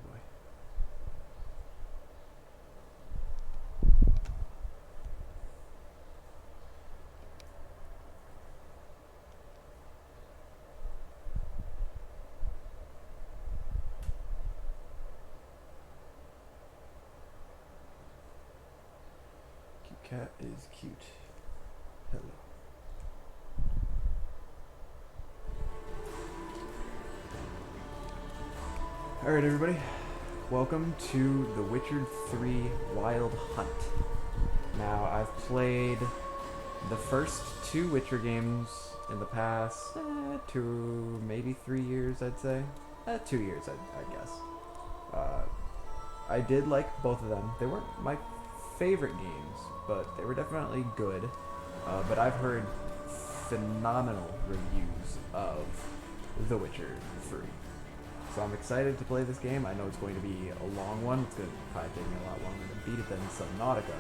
boy. Cute cat is cute. Hello. Alright, everybody. Welcome to The Witcher 3 Wild Hunt. Now, I've played the first two Witcher games in the past 2, maybe 3 years, I'd say. 2 years, I guess. I did like both of them. They weren't my favorite games, but they were definitely good. But I've heard phenomenal reviews of The Witcher 3. So I'm excited to play this game. I know it's going to be a long one. It's going to probably take me a lot longer to beat it than Subnautica.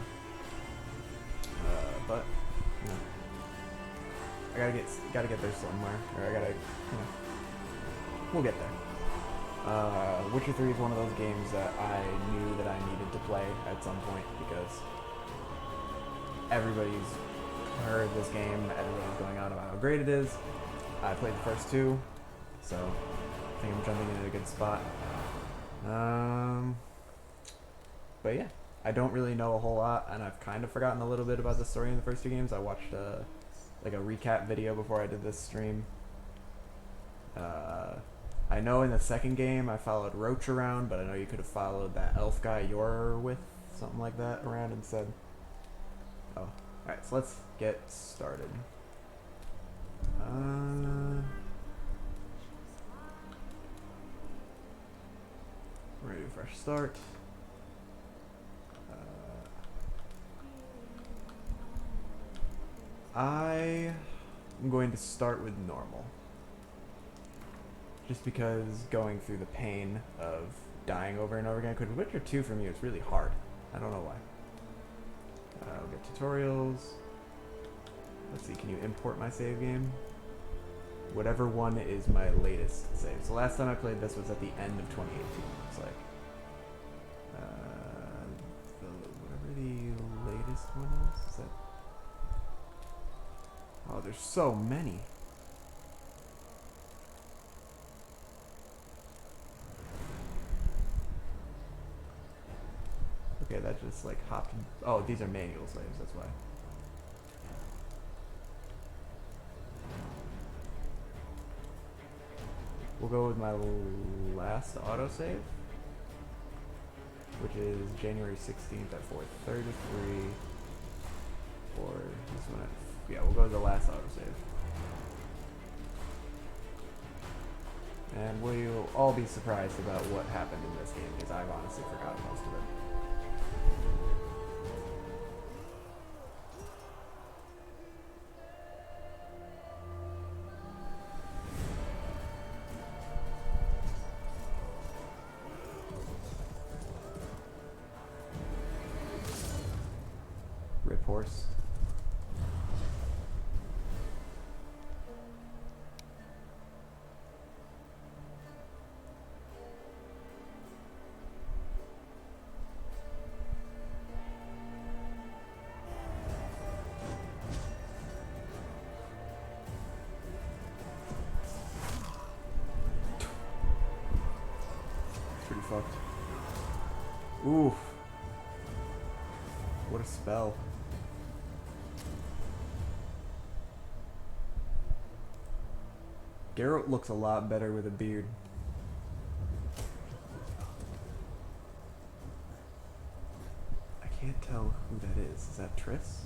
But, you know, I gotta get there somewhere. Or I gotta, you know, we'll get there. Witcher 3 is one of those games that I knew that I needed to play at some point because everybody's heard this game, everybody's going on about how great it is. I played the first two, so I think I'm jumping in at a good spot. But yeah, I don't really know a whole lot, and I've kind of forgotten a little bit about the story in the first two games. I watched like a recap video before I did this stream. I know in the second game I followed Roach around, but I know you could have followed that elf guy you're with, something like that, around instead. Oh, alright, so let's get started. Ready to fresh start. I am going to start with normal. Just because going through the pain of dying over and over again. Because Witcher 2 for me it's really hard. I don't know why. We'll get tutorials. Let's see, can you import my save game? Whatever one is my latest save. So last time I played this was at the end of 2018, looks like. Whatever the latest one is that... Oh, there's so many. Okay, that just like hopped. Oh, these are manual saves, that's why. We'll go with my last autosave, which is January 16th at 4:33. Or this one at, yeah, we'll go with the last autosave. And we'll all be surprised about what happened in this game, because I've honestly forgotten most of it. Rip horse. Pretty fucked. Oof. What a spell. Geralt looks a lot better with a beard. I can't tell who that is. Is that Triss?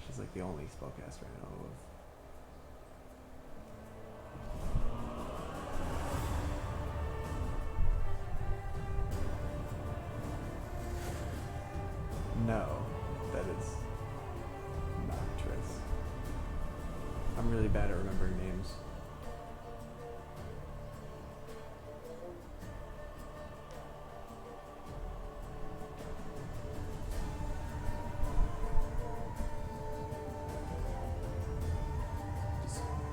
She's like the only spellcaster I know of. No, that is not Triss. I'm really bad at remembering names.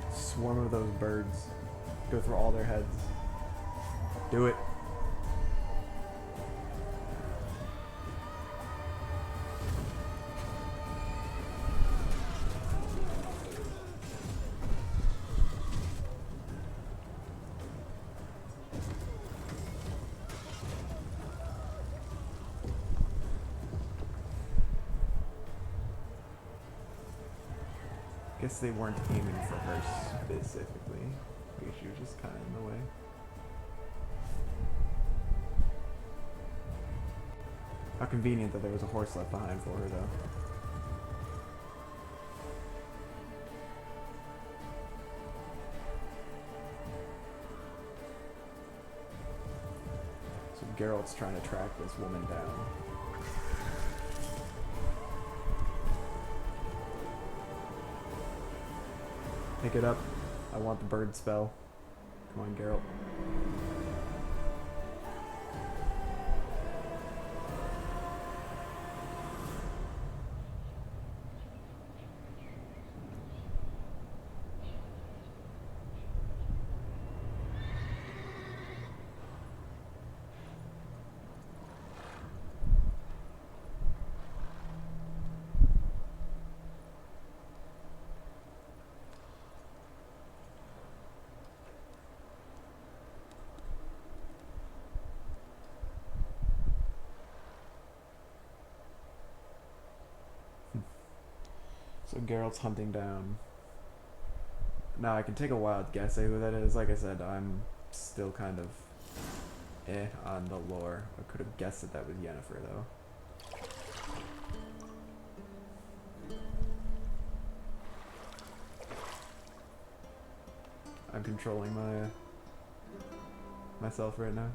Just swarm of those birds. Go through all their heads. Do it. Guess they weren't aiming for her specifically. I guess she was just kind of in the way. How convenient that there was a horse left behind for her, though. So Geralt's trying to track this woman down. Pick it up. I want the bird spell. Come on, Geralt. So Geralt's hunting down. Now I can take a wild guess at who that is. Like I said, I'm still kind of on the lore. I could have guessed that was Yennefer though. I'm controlling myself right now.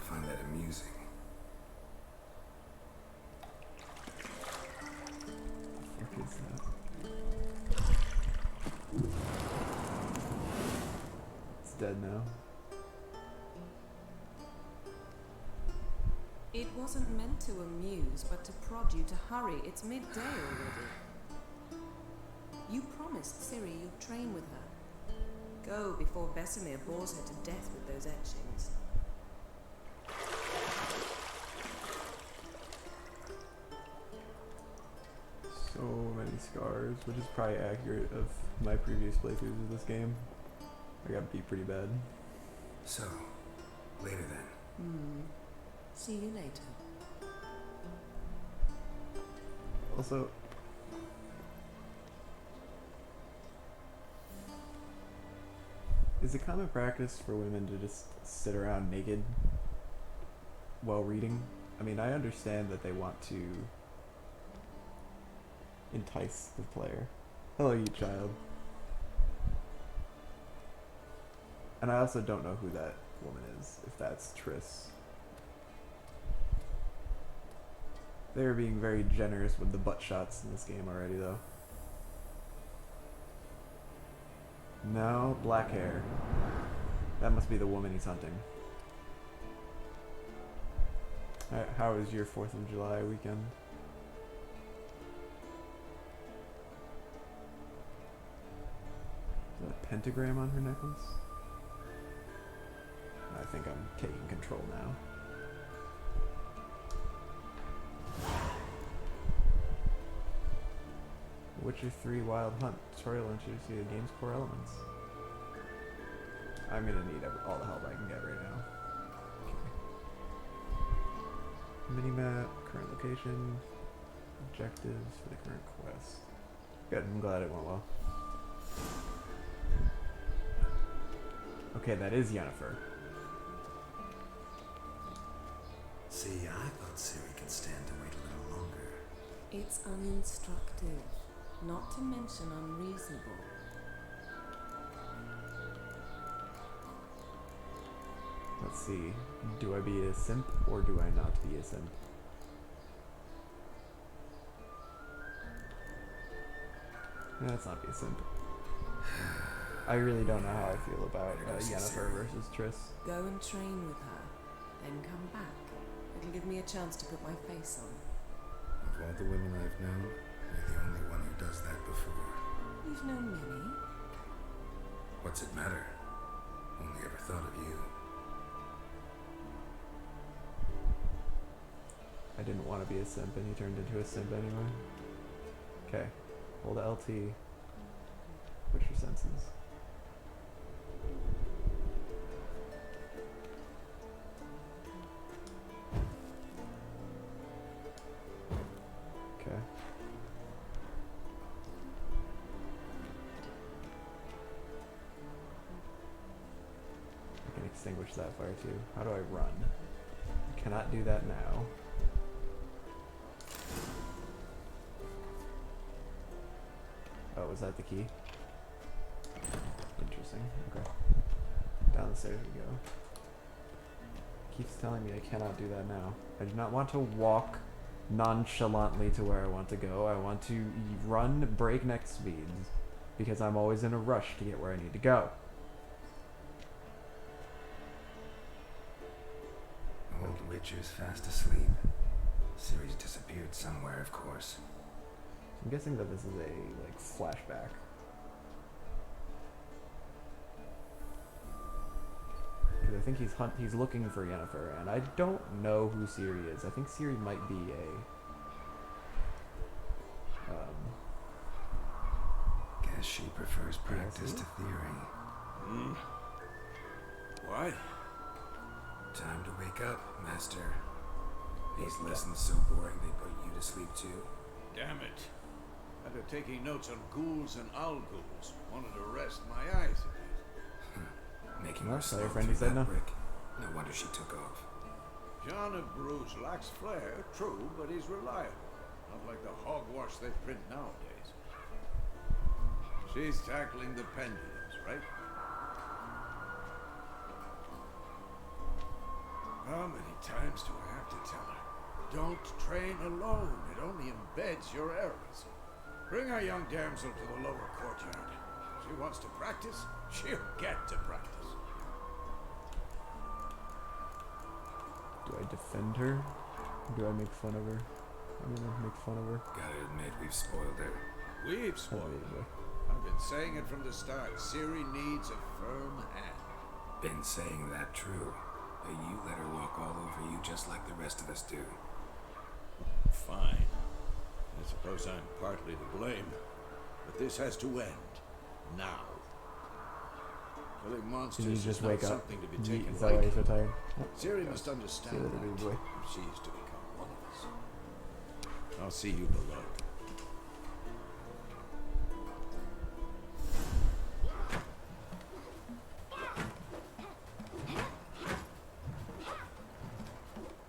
Find that amusing. What is that? It's dead now. It wasn't meant to amuse, but to prod you to hurry. It's midday already. You promised Ciri you'd train with her. Go before Vesemir bores her to death with those etchings. So many scars, which is probably accurate of my previous playthroughs of this game. I got beat pretty bad. So, later then. See you later. Also, is it common practice for women to just sit around naked while reading? I mean, I understand that they want to entice the player. Hello, you child. And I also don't know who that woman is, if that's Triss. They were being very generous with the butt shots in this game already, though. No, black hair. That must be the woman he's hunting. How was your 4th of July weekend? Is that a pentagram on her necklace? I think I'm taking control now. Witcher 3 Wild Hunt tutorial introduces you to the game's core elements. I'm gonna need all the help I can get right now. Okay. Minimap, current location, objectives for the current quest. Good, I'm glad it went well. Okay, that is Yennefer. See, I thought Ciri could stand to wait a little longer. It's uninstructive, not to mention unreasonable. Let's see. Do I be a simp or do I not be a simp? Yeah, let's not be a simp. I really don't know how I feel about Yennefer versus Triss. Go and train with her, then come back. It'll give me a chance to put my face on. Of all the women I've known, you're the only one who does that before. You've known many. What's it matter? Only ever thought of you. I didn't want to be a simp and he turned into a simp anyway. Okay. Hold LT. What's your senses? Okay. I can extinguish that fire too. How do I run? I cannot do that now. Oh, was that the key? Interesting. Okay. Down the stairs we go. Keeps telling me I cannot do that now. I do not want to walk nonchalantly to where I want to go. I want to run breakneck speeds because I'm always in a rush to get where I need to go. Old Witcher's fast asleep. Ciri's disappeared somewhere, of course. I'm guessing that this is a like flashback. Because I think he's looking for Yennefer, and I don't know who Ciri is. I think Ciri might be a Guess she prefers practice to theory. Hmm? What? Time to wake up, Master. These lessons so boring they put you to sleep too. Damn it. After taking notes on ghouls and owl ghouls, wanted to rest my eyes a bit. Making No, her sorry, slow friend, through you said that no. brick. No wonder she took off. John of Bruges lacks flair, true, but he's reliable. Not like the hogwash they print nowadays. She's tackling the pendulums, right? How many times do I have to tell her? Don't train alone. It only embeds your errors. Bring our young damsel to the lower courtyard. She wants to practice, she'll get to practice. Do I defend her? Or do I make fun of her? I'm gonna make fun of her. Gotta admit, we've spoiled her. We've Oh, spoiled her. yeah. I've been saying it from the start. Ciri needs a firm hand. Been saying that true. But you let her walk all over you just like the rest of us do. Fine. I suppose I'm partly to blame. But this has to end. Now. Killing Did monsters you is just not wake up? something to be taken Is that why you're lightly. so tired? Ciri Yeah. must See understand you later, that baby boy. if she is to become one of us. I'll see you below.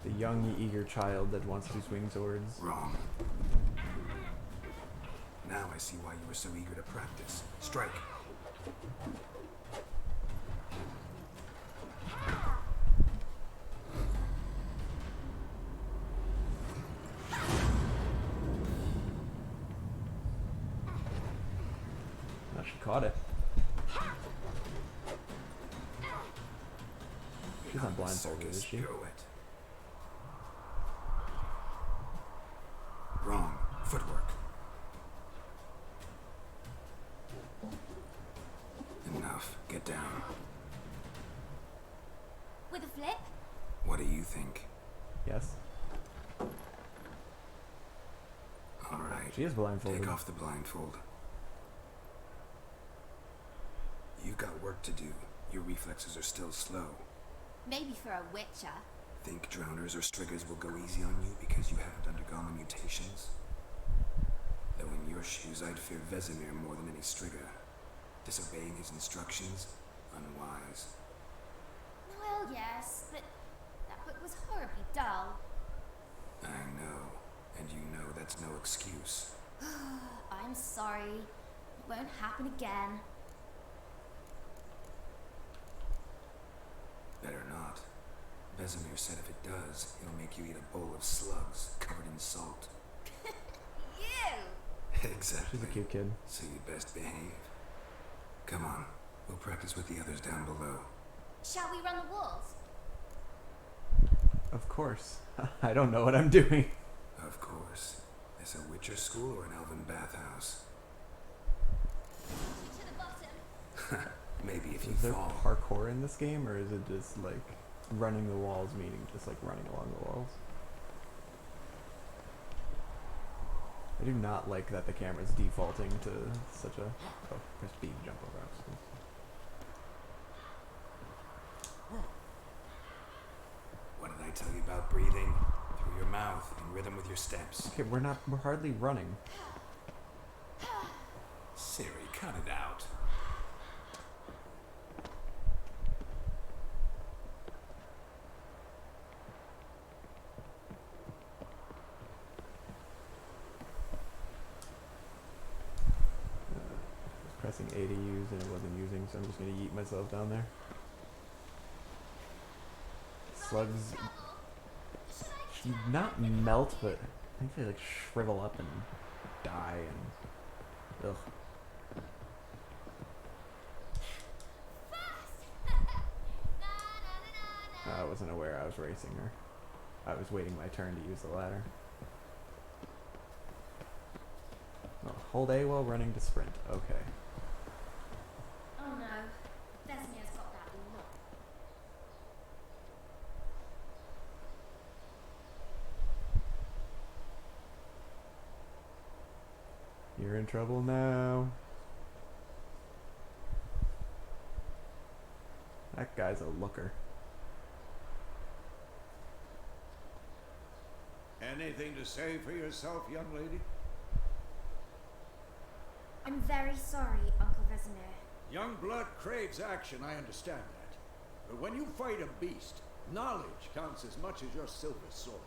The young, eager child that wants to swing swords. Wrong. Now I see why you were so eager to practice. Strike. Now she caught it. She's not blindfolded, is she? Pirouette. Wrong. Footwork. Enough. Get down. With a flip? What do you think? Yes. All right. She is blindfolded. Take off the blindfold. You've got work to do. Your reflexes are still slow. Maybe for a witcher. Think drowners or striggers will go easy on you because you haven't undergone the mutations? Though in your shoes, I'd fear Vesemir more than any strigger. Disobeying his instructions? Unwise. Well, yes, but that book was horribly dull. I know. And you know that's no excuse. I'm sorry. It won't happen again. Better not. Vesemir said if it does, he'll make you eat a bowl of slugs covered in salt. You! Exactly. She's a cute kid. So you best behave. Come on. We'll practice with the others down below. Shall we run the walls? Of course. I don't know what I'm doing. Of course. Is a Witcher school or an elven bathhouse? To the bottom. Maybe if you Is there fall. parkour in this game, or is it just like running the walls, meaning just like running along the walls? I do not like that the camera's defaulting to such a... Oh, press B to jump over obstacles. What did I tell you about breathing? Through your mouth, in rhythm with your steps. Okay, we're hardly running. Siri, cut it out. Pressing A to use and it wasn't using, so I'm just gonna yeet myself down there. Slugs should not melt, but I think they like shrivel up and die and ugh. I wasn't aware I was racing her. I was waiting my turn to use the ladder. Oh, hold A while running to sprint. Okay. Oh no, Vesemir's got that look. You're in trouble now. That guy's a looker. Anything to say for yourself, young lady? I'm very sorry, Uncle Vesemir. Young blood craves action, I understand that. But when you fight a beast, knowledge counts as much as your silver sword.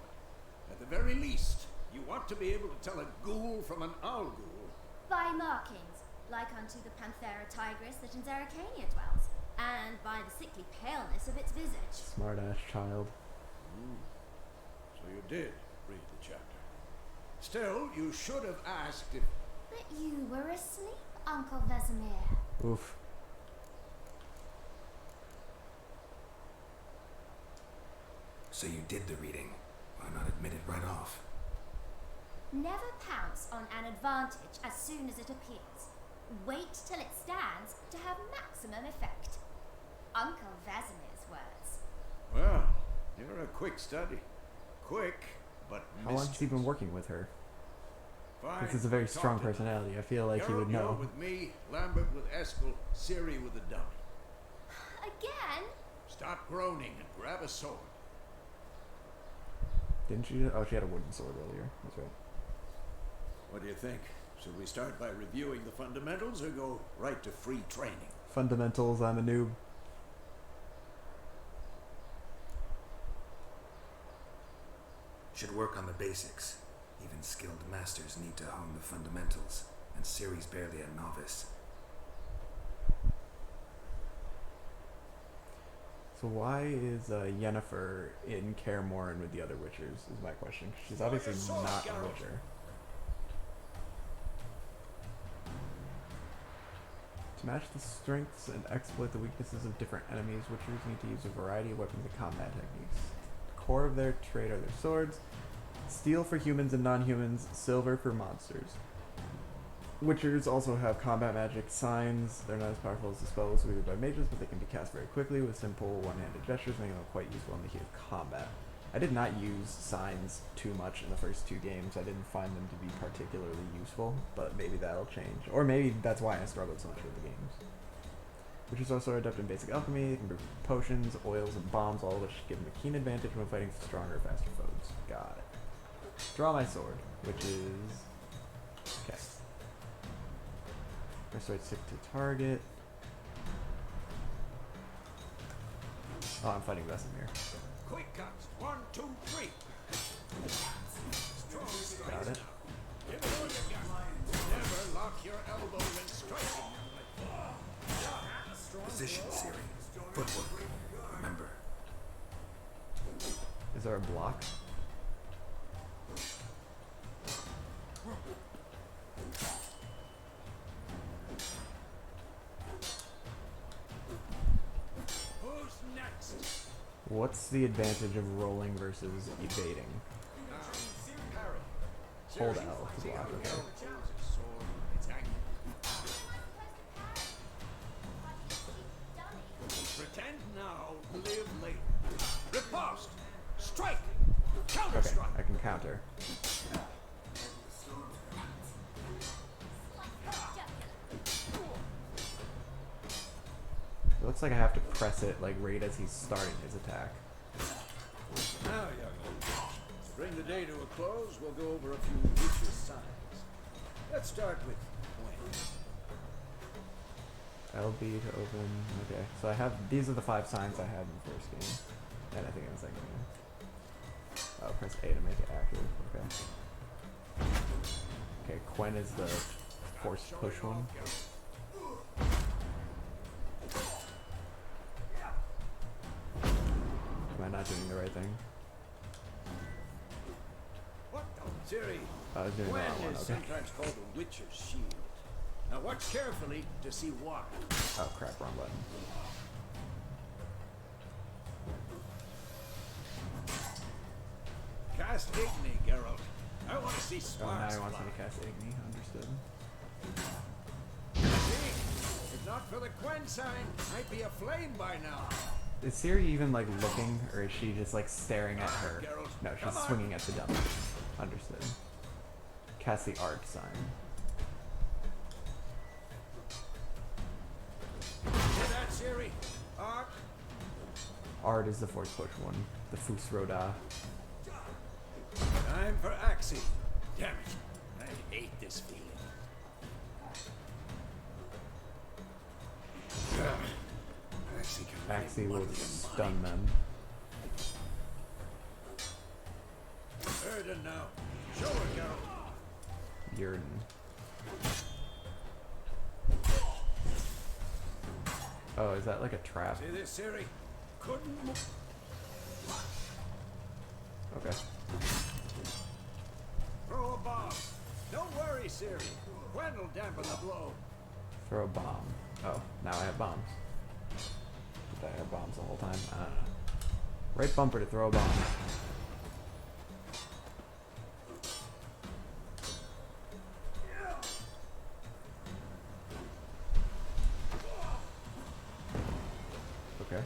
At the very least, you want to be able to tell a ghoul from an owl ghoul. By markings, like unto the Panthera tigris that in Zerrikania dwells, and by the sickly paleness of its visage. Smart ass child. So you did read the chapter. Still, you should have asked if... But you were asleep, Uncle Vesemir. Oof. So you did the reading. Why not admit it right off? Never pounce on an advantage as soon as it appears. Wait till it stands to have maximum effect. Uncle Vesemir's words. Well, you're a quick study. Quick, but How long has he been working with her? Fine, This is a very we'll strong talk it out. personality. I feel like he You're would know. with me, Lambert with Eskel, Siri with the dummy. Again? Stop groaning and grab a sword. Didn't she? Oh, she had a wooden sword earlier. That's right. What do you think? Should we start by reviewing the fundamentals or go right to free training? Fundamentals, I'm a noob. Should work on the basics. Even skilled masters need to hone the fundamentals, and Ciri's barely a novice. So why is Yennefer in Kaer Morhen with the other Witchers, is my question. 'Cause she's obviously not a Witcher. To match the strengths and exploit the weaknesses of different enemies, Witchers need to use a variety of weapons and combat techniques. The core of their trade are their swords, steel for humans and non-humans, silver for monsters. Witchers also have combat magic signs. They're not as powerful as the spells wielded by mages, but they can be cast very quickly with simple one-handed gestures, making them quite useful in the heat of combat. I did not use signs too much in the first two games. I didn't find them to be particularly useful, but maybe that'll change. Or maybe that's why I struggled so much with the games. Witchers also are adept in basic alchemy. They can brew potions, oils, and bombs, all of which give them a keen advantage when fighting stronger, faster foes. Got it. Draw my sword, which is... okay. Press right stick to target. Oh, I'm fighting Vesemir. Quick cuts. 1, 2, 3. Strong strikes. Got it. Give it all you got. Never lock your elbow when striking. Position, Ciri. Footwork. Remember. Is there a block? Who's next? What's the advantage of rolling versus evading? Now, parry. Hold Siri L to fights block, the okay. elbow, his sword, its angle. Pretend now, live later. Riposte! Strike! Counter Okay, strike! I can counter. It looks like I have to press it like right as he's starting his attack. Now, young lady, to bring the day to a close, we'll go over a few vicious signs. Let's start with Wayne. LB to open. Okay, so I have, these are the 5 signs I had in the first game. And I think in the second game. Oh, press A to make it active. Okay. Okay, Quen is the force push one. Am I not doing the right thing? What the? Siri, I was doing the Gwen wrong one, is okay. sometimes called a witcher's shield. Now watch carefully to see why. Oh crap, wrong button. Cast Igni, Geralt. I want to see Oh, now sparks he wants fly. me to cast Igni. Understood. See? If not for the Gwen sign, I'd be aflame by now. Is Siri even like looking, or is she just like staring at her? Geralt, No, come she's on. swinging at the dummy. Understood. Cast the arc sign. Hear that, Siri? Arc. Art is the force push one. The Fus Roda. Time for Axie. Damn it. I hate this feeling. Axie can Axie will stun them. Erden now. Show her, Geralt. Yurden. Oh, is that like a trap? See this, Siri? Couldn't move. Okay. Throw a bomb. Don't worry, Siri. Gwen will dampen the blow. Throw a bomb. Oh, now I have bombs. Did I have bombs the whole time? I don't know. Right bumper to throw a bomb. Okay.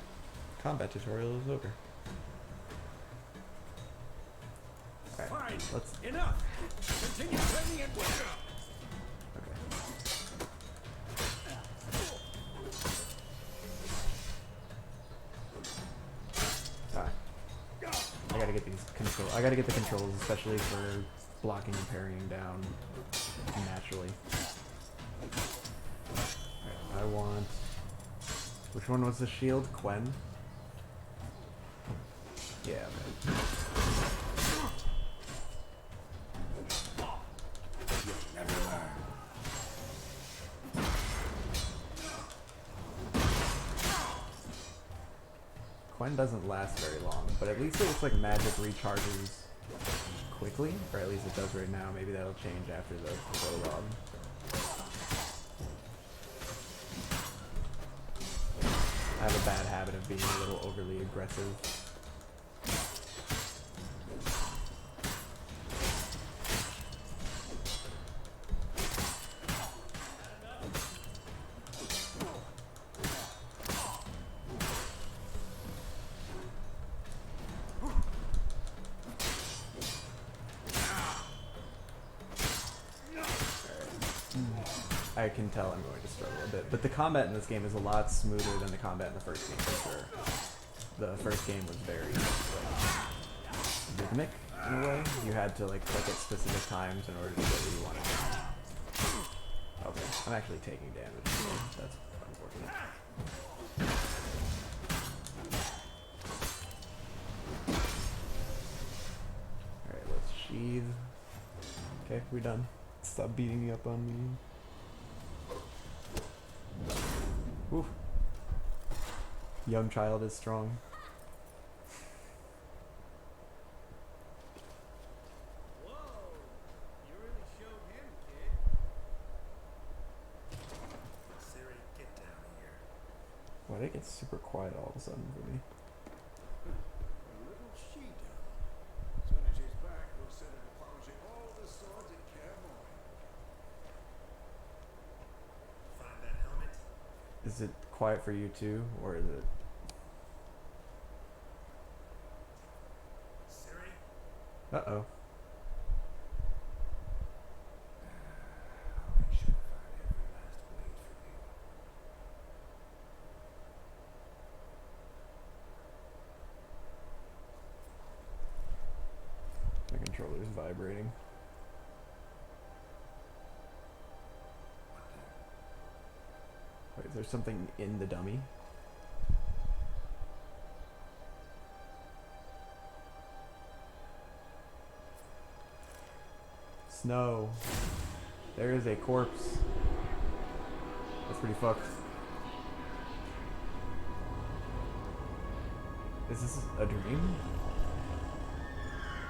Combat tutorial is over. Alright, Fine. let's... Enough. Continue training at will. Okay. Alright. I gotta get these control. I gotta get the controls, especially for blocking and parrying down naturally. Alright, I want. Which one was the shield? Quen? Yeah, okay. You'll never learn. Quen doesn't last very long, but at least it looks like magic recharges quickly, or at least it does right now. Maybe that'll change after the prologue. I have a bad habit of being a little overly aggressive. I can tell I'm going to struggle a bit, but the combat in this game is a lot smoother than the combat in the first game for sure. The first game was very like, rhythmic in a way. You had to like click at specific times in order to get what you wanted. Okay, I'm actually taking damage, so that's unfortunate. Alright, let's sheathe. Okay, we're done. Stop beating me up on me. Oof. Young child is strong. Whoa! You really showed him, kid. Siri, get down here. Why did it get super quiet all of a sudden for me? A little she-devil. As soon as she's back, we'll set her to polishing all the swords in Kaer Morhen. Find that helmet. Is it quiet for you too, or is it? Siri? Uh-oh. I'll make sure to find every last blade for you. vibrating. Wait, is there something in the dummy? Snow. There is a corpse. That's pretty fucked. Is this a dream?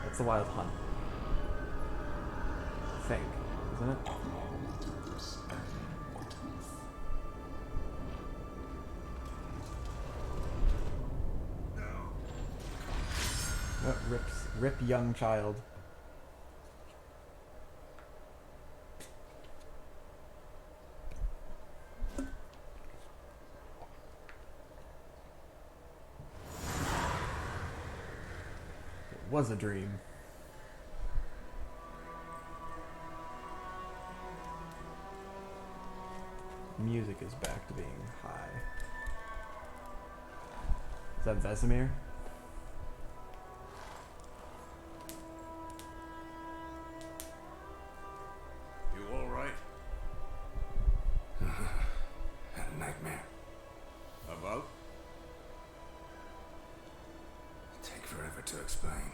That's the Wild Hunt. I think, isn't it? Oh, rip young child. It was a dream. Music is back to being high. Is that Vesemir? You all right? Had a nightmare. About? Take forever to explain.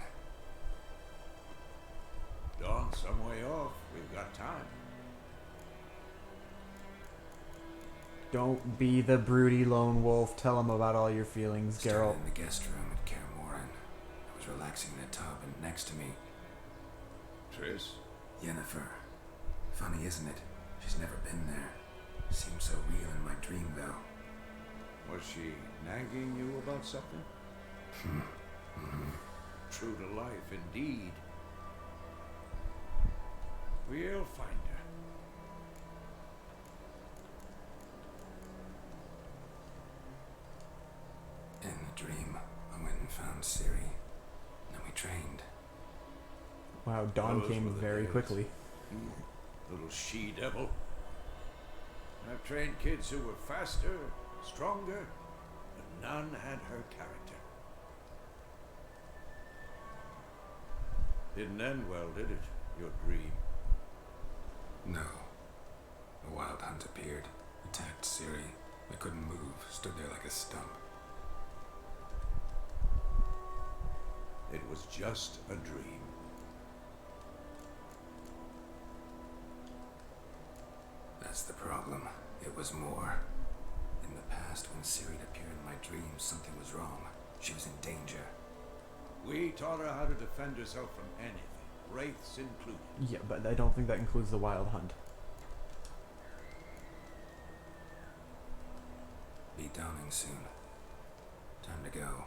Dawn's some way off. We've got time. Don't be the broody lone wolf. Tell him about all your feelings, Started Geralt. in the guest room at Kaer Morhen. I was relaxing in a tub, and next to me, Triss? Yennefer. Funny, isn't it? She's never been there. Seems so real in my dream, though. Was she nagging you about something? True to life, indeed. We'll find her. In the dream, I went and found Ciri. Then we trained. Wow, Dawn Those came were the very days. quickly. Little she-devil. I've trained kids who were faster, stronger, but none had her character. Didn't end well, did it? Your dream? No. The Wild Hunt appeared, attacked Ciri. I couldn't move, stood there like a stump. It was just a dream. That's the problem. It was more. In the past, when Ciri appeared in my dreams, something was wrong. She was in danger. We taught her how to defend herself from anything, wraiths included. Yeah, but I don't think that includes the Wild Hunt. Be dawning soon. Time to go.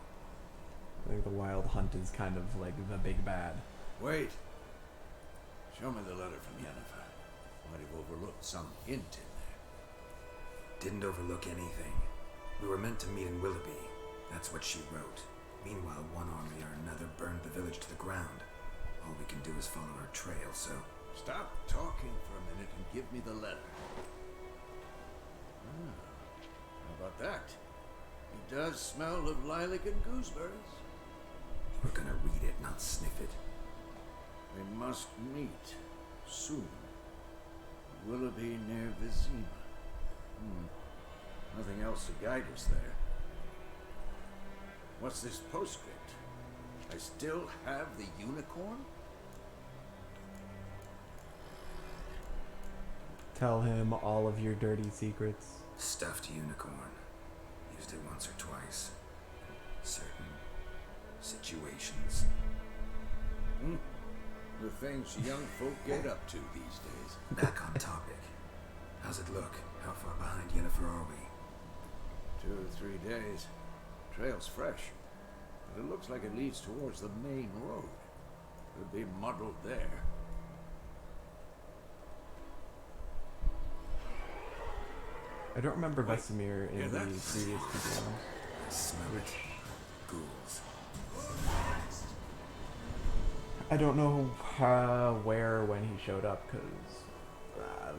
I think the Wild Hunt is kind of like the big bad. Wait. Show me the letter from Yennefer. Might have overlooked some hint in there. Didn't overlook anything. We were meant to meet in Willoughby. That's what she wrote. Meanwhile, one army or another burned the village to the ground. All we can do is follow her trail, so... Stop talking for a minute and give me the letter. How about that? It does smell of lilac and gooseberries. We're gonna read it, not sniff it. We must meet soon. Willoughby near Vizima. Nothing else to guide us there. What's this postscript? I still have the unicorn? Tell him all of your dirty secrets. Stuffed unicorn. Used it once or twice. Certain situations. The things young folk get up to these days. Back on topic. How's it look? How far behind Yennefer are we? 2 or 3 days. Trail's fresh, but it looks like it leads towards the main road. Could be muddled there. I don't remember Wait, Vesemir in hear the that? previous two games. I smell it. Ghouls. I don't know where or when he showed up, because,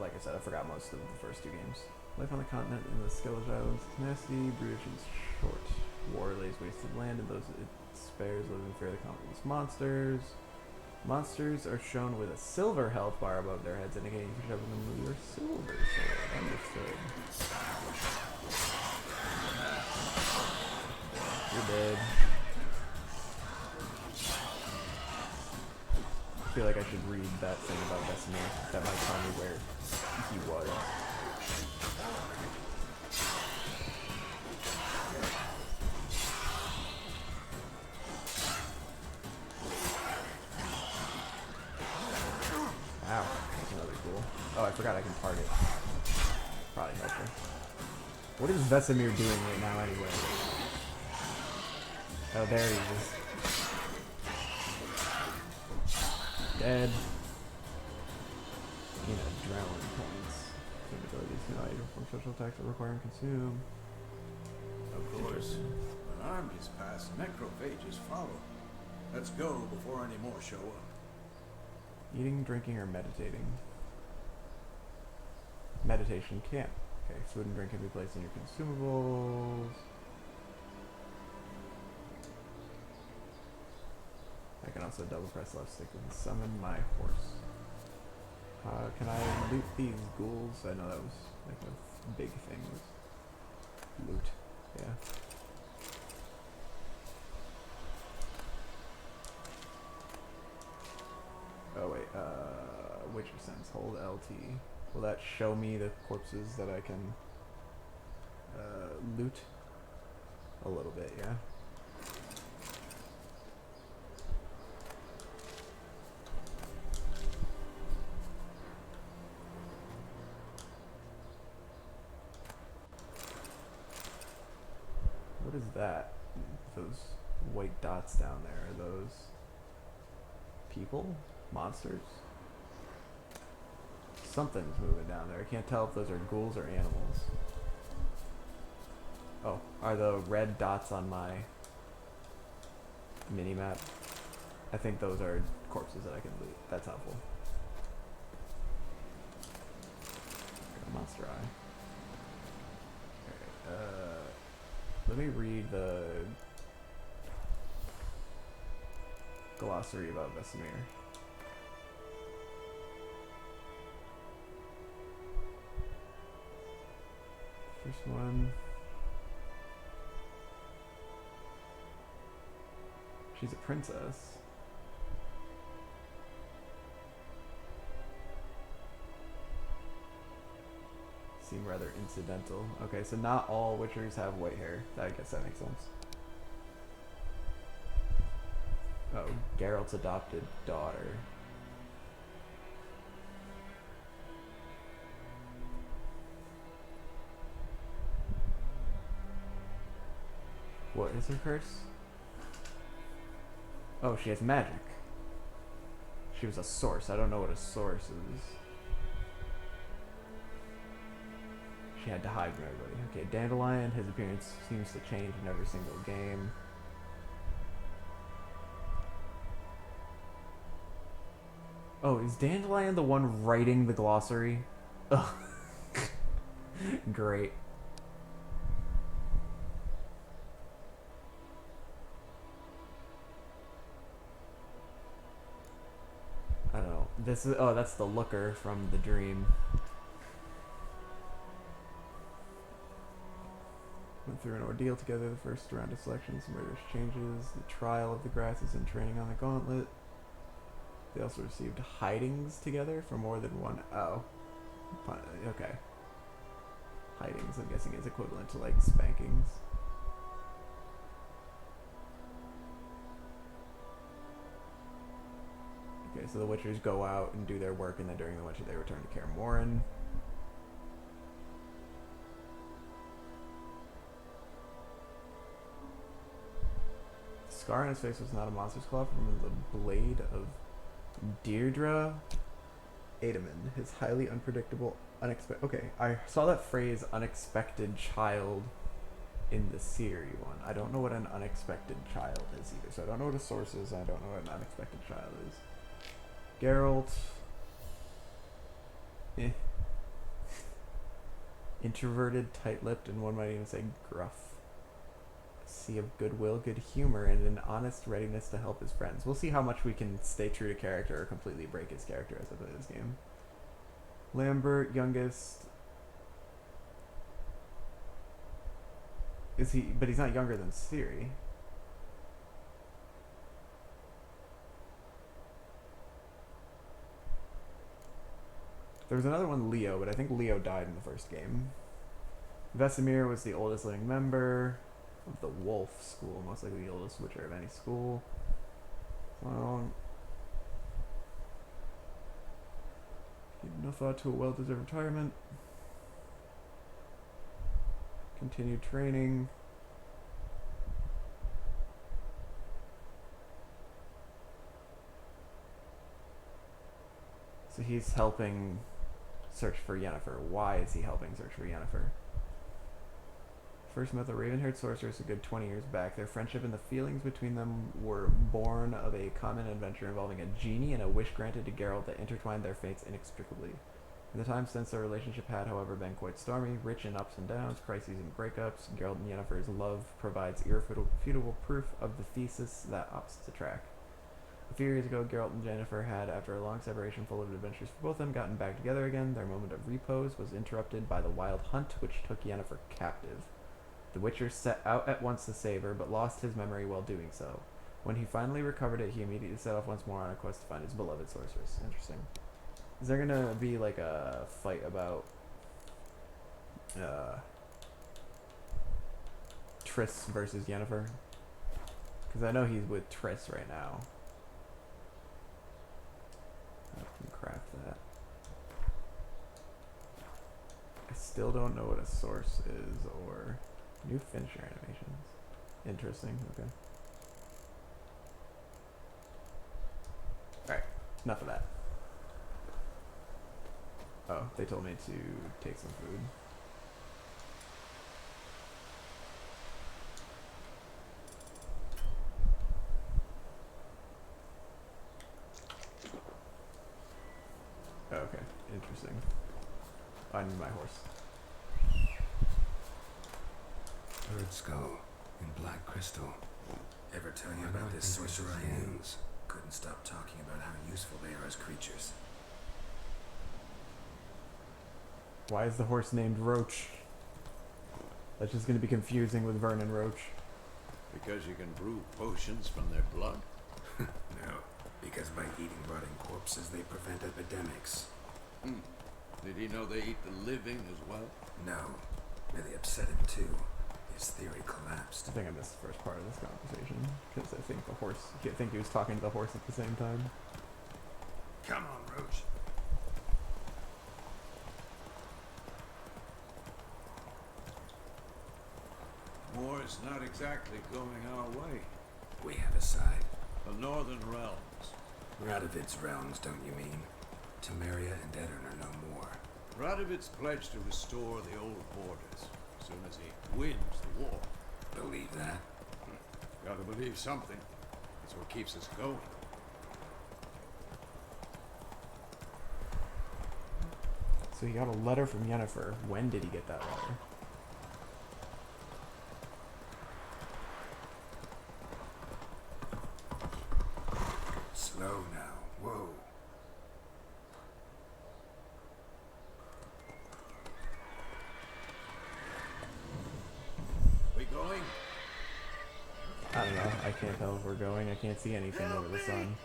like I said, I forgot most of the first two games. Life on the continent in the Skeleton Islands. Tenacity, brutish and short. War lays wasted land, and those it spares live in fear of the countless monsters. Monsters are shown with a silver health bar above their heads, indicating you should have them with your silver sword. Understood. You're dead. I feel like I should read that thing about Vesemir. That might tell me where he was. Ow, that's another ghoul. Oh, I forgot I can target. Probably helpful. What is Vesemir doing right now anyway? Oh, there he is. Dead. Adrenaline points. Some abilities can either perform special attacks that require and consume. Of course. When armed is passed, necrophages follow. Let's go before any more show up. Eating, drinking, or meditating. Meditation camp. Okay, food and drink can be placed in your consumables. I can also double press left stick and summon my horse. Can I loot these ghouls? I know that was like a big thing was loot. Yeah. Oh wait, Witcher Sense, hold LT. Will that show me the corpses that I can loot? A little bit, yeah. What is that? Those white dots down there, are those people? Monsters? Something's moving down there. I can't tell if those are ghouls or animals. Oh, are the red dots on my mini-map? I think those are corpses that I can loot. That's helpful. Got a monster eye. Alright, let me read the glossary about Vesemir. First one. She's a princess. Seem rather incidental. Okay, so not all Witchers have white hair. I guess that makes sense. Oh, Geralt's adopted daughter. What is her curse? Oh, she has magic. She was a source. I don't know what a source is. She had to hide from everybody. Okay, Dandelion, his appearance seems to change in every single game. Oh, is Dandelion the one writing the glossary? Ugh. Great. I don't know. This is, oh, that's the looker from the dream. Went through an ordeal together, the first round of selection, some murderous changes, the trial of the grasses, and training on the gauntlet. They also received hidings together for more than one. Oh. Okay. Hidings, I'm guessing, is equivalent to like spankings. Okay, so the Witchers go out and do their work, and then during the winter they return to Kaer Morhen. The scar on his face was not a monster's claw from the blade of Deirdre Adaman, his highly unpredictable, unexpected. Okay, I saw that phrase "unexpected child" in the Siri one. I don't know what an unexpected child is either, so I don't know what a source is, and I don't know what an unexpected child is. Geralt. Introverted, tight-lipped, and one might even say gruff. sea of goodwill, good humor, and an honest readiness to help his friends. We'll see how much we can stay true to character or completely break his character as I play this game. Lambert, youngest. Is he? But he's not younger than Ciri. There was another one, Leo, but I think Leo died in the first game. Vesemir was the oldest living member of the Wolf School, most likely the oldest Witcher of any school. Well, give no thought to a well-deserved retirement. Continued training. So he's helping search for Yennefer. Why is he helping search for Yennefer? First met the raven-haired sorceress a good 20 years back. Their friendship and the feelings between them were born of a common adventure involving a genie and a wish granted to Geralt that intertwined their fates inextricably. In the time since their relationship had, however, been quite stormy, rich in ups and downs, crises and breakups, Geralt and Yennefer's love provides irrefutable proof of the thesis that opposites attract. A few years ago, Geralt and Yennefer had, after a long separation full of adventures for both of them, gotten back together again. Their moment of repose was interrupted by the wild hunt, which took Yennefer captive. The Witcher set out at once to save her, but lost his memory while doing so. When he finally recovered it, he immediately set off once more on a quest to find his beloved sorceress. Interesting. Is there gonna be like a fight about Triss versus Yennefer? Because I know he's with Triss right now. I can craft that. I still don't know what a source is or new finisher animations. Interesting. Okay. Alright, enough of that. Oh, they told me to take some food. Oh, okay, interesting. I need my horse. Bird skull in black crystal. Ever tell you about this sorcerer hands? Couldn't stop talking about how useful they are as creatures. Why is the horse named Roach? That's just going to be confusing with Vernon Roach. Because you can brew potions from their blood? No, because by eating rotting corpses, they prevent epidemics. Did he know they eat the living as well? No, really upset him too. His theory collapsed. I think I missed the first part of this conversation because I think he was talking to the horse at the same time. Come on, Roach. War's not exactly going our way. We have a side. The Northern Realms. Gratuitous realms, don't you mean? Temeria and Edirn are no more. Gratuitous pledged to restore the old borders as soon as he wins the war. Believe that? Gotta believe something. That's what keeps us going. So he got a letter from Yennefer. When did he get that letter? Slow now. Whoa. We going? I don't know. I can't tell if we're going. I can't see anything over the sun.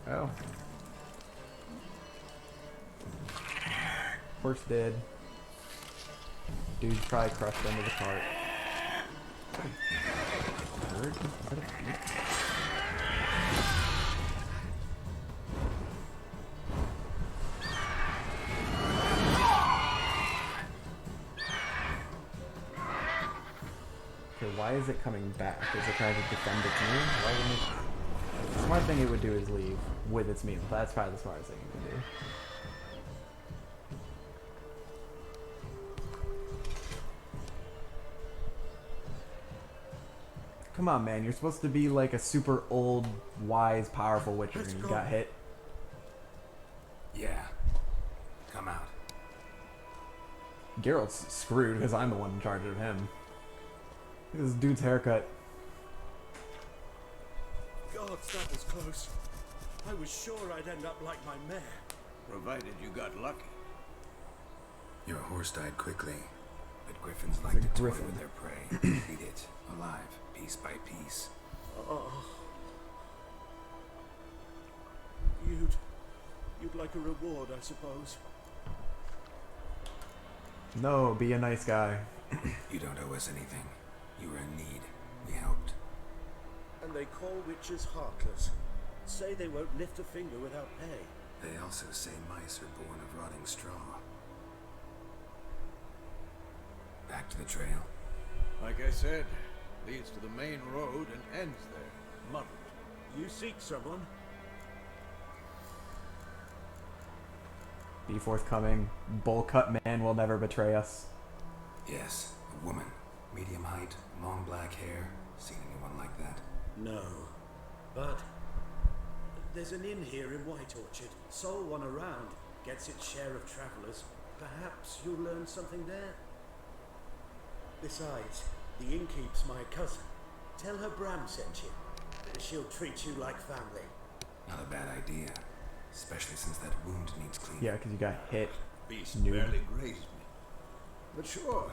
Oh. Horse dead. Dude's probably crushed under the cart. Bird? Is that a beak? Okay, why is it coming back? Is it trying to defend its meal? Why wouldn't it? The smart thing it would do is leave with its meal. That's probably the smartest thing it can do. Come on, man. You're supposed to be like a super old, wise, powerful witcher, and you got hit. Yeah. Come out. Geralt's screwed because I'm the one in charge of him. Look at this dude's haircut. God, that was close. I was sure I'd end up like my mare. Provided you got lucky. Your horse died quickly, but griffins like to toy with their prey. Eat it, alive, piece by piece. Oh. You'd like a reward, I suppose. No, be a nice guy. You don't owe us anything. You were in need. We helped. And they call witches heartless. Say they won't lift a finger without pay. They also say mice are born of rotting straw. Back to the trail. Like I said, leads to the main road and ends there. Muddled. You seek someone? Be forthcoming. Bowl cut man will never betray us. Yes, a woman. Medium height, long black hair. Seen anyone like that? No. But there's an inn here in White Orchard. Sole one around. Gets its share of travelers. Perhaps you'll learn something there. Besides, the innkeep's my cousin. Tell her Bram sent you. She'll treat you like family. Not a bad idea. Especially since that wound needs cleaning. Yeah, because you got hit. Beast Noob. barely grazed me. But sure,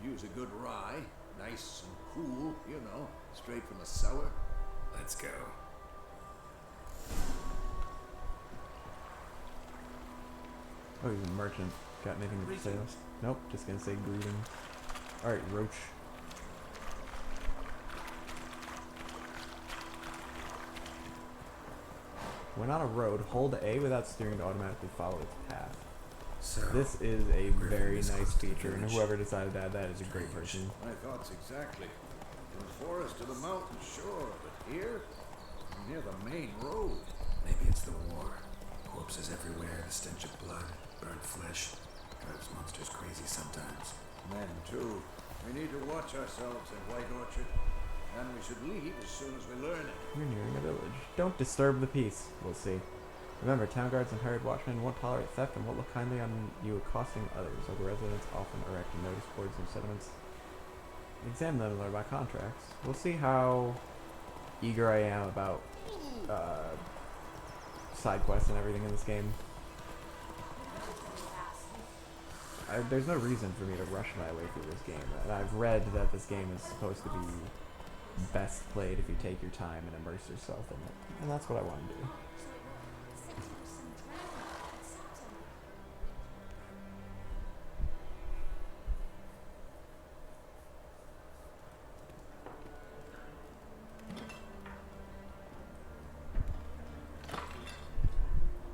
could use a good rye. Nice and cool, you know, straight from the cellar. Let's go. Oh, he's a merchant. Got anything to say? Nope, just gonna say greetings. Alright, Roach. When on a road, hold A without steering to automatically follow its path. So, This is a very is nice close to the feature, and village. whoever decided to add that is a great person. My thoughts exactly. From the forest to the mountain, sure, but here, near the main road. maybe it's the war. Corpses everywhere, the stench of blood, burnt flesh. Drives monsters crazy sometimes. Men, too. We need to watch ourselves in White Orchard. And we should leave as soon as we learn it. You're nearing a village. Don't disturb the peace. We'll see. Remember, town guards and hired watchmen won't tolerate theft and won't look kindly on you accosting others. Local residents often erect notice boards and settlements. Examine them and learn about contracts. We'll see how eager I am about side quests and everything in this game. There's no reason for me to rush my way through this game. And I've read that this game is supposed to be best played if you take your time and immerse yourself in it. And that's what I want to do.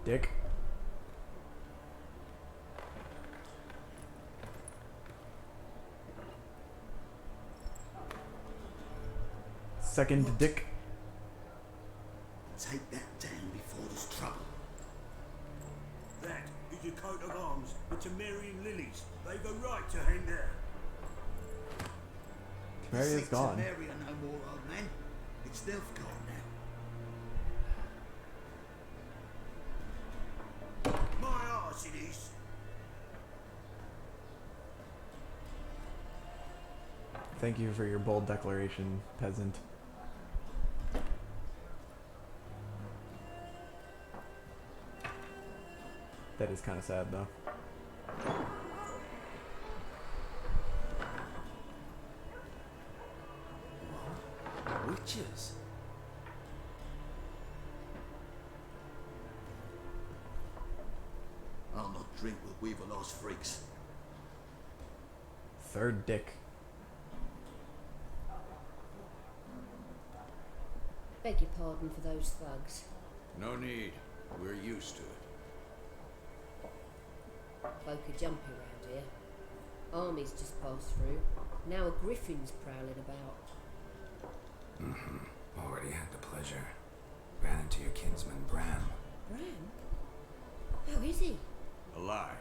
Dick. Second dick. Take that down before there's trouble. That is your coat of arms, the Temerian lilies. They've a right to hang there. Temeria's Sick gone. Temeria no more, old man. It's Nilfgaard now. My arse it is. Thank you for your bold declaration, peasant. That is kind of sad, though. Witches? I'll not drink with Weaverlost freaks. Third dick. Beg your pardon for those thugs. No need. We're used to it. Folk are jumpy round here. Armies just passed through. Now a griffin's prowling about. Already had the pleasure. Ran into your kinsman, Bram. Bram? How is he? Alive.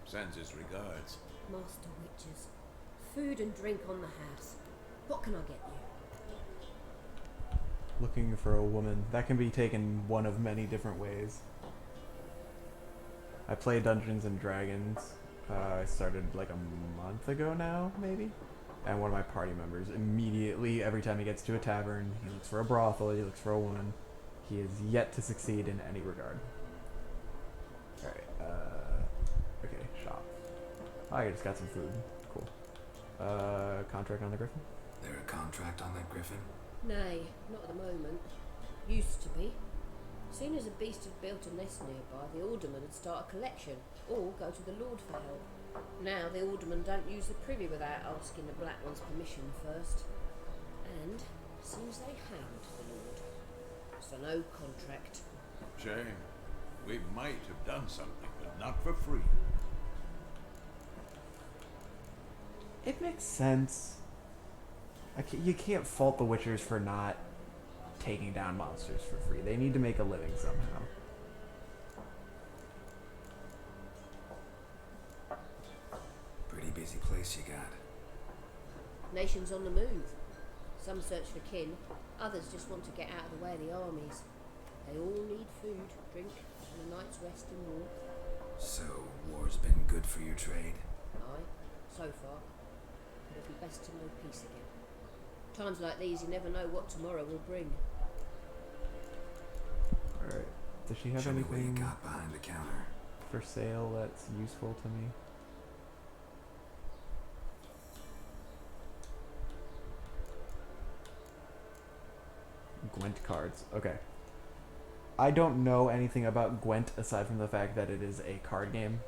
Sends his regards. Master witches. Food and drink on the house. What can I get you? Looking for a woman. That can be taken one of many different ways. I play Dungeons and Dragons. I started like a month ago now, maybe. And one of my party members immediately, every time he gets to a tavern, he looks for a brothel, he looks for a woman. He is yet to succeed in any regard. Alright, okay, shop. Oh, I just got some food. Cool. Contract on the Griffin? There a contract on that griffin? Nay, not at the moment. Used to be. Soon as a beast had built a nest nearby, the alderman would start a collection, or go to the Lord for help. Now the aldermen don't use the privy without asking the Black One's permission first. And seems they hanged the Lord. So no contract. Shame. We might have done something, but not for free. It makes sense. You can't fault the Witchers for not taking down monsters for free. They need to make a living somehow. Pretty busy place you got. Nations on the move. Some search for kin, others just want to get out of the way of the armies. They all need food, drink, and a night's rest and warmth. So, war's been good for your trade? Aye, so far. It'll be best to know peace again. Times like these, you never know what tomorrow will bring. Alright. Does she have Show me what you anything got behind the counter. for sale that's useful to me? Gwent cards. Okay. I don't know anything about Gwent aside from the fact that it is a card game.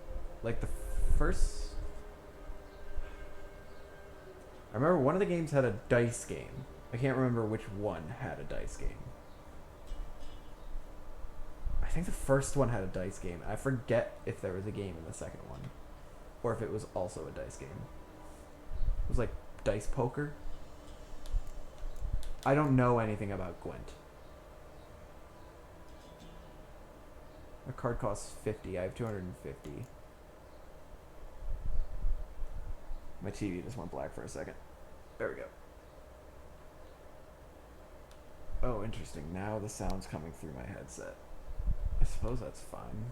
Like the first... I remember one of the games had a dice game. I can't remember which one had a dice game. I think the first one had a dice game. I forget if there was a game in the second one. Or if it was also a dice game. It was like dice poker. I don't know anything about Gwent. A card costs 50. I have 250. My TV just went black for a second. There we go. Oh, interesting. Now the sound's coming through my headset. I suppose that's fine.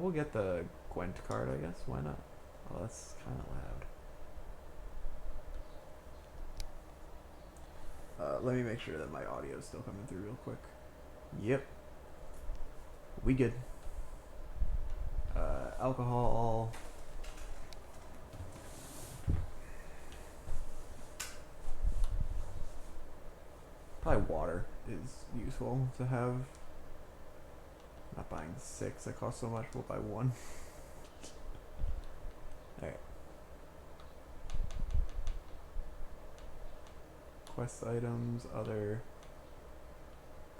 We'll get the Gwent card, I guess. Why not? Oh, that's kind of loud. Let me make sure that my audio is still coming through real quick. Yep. We good. Alcohol. Probably water is useful to have. Not buying 6, that costs so much, we'll buy 1. Alright. Quest items, other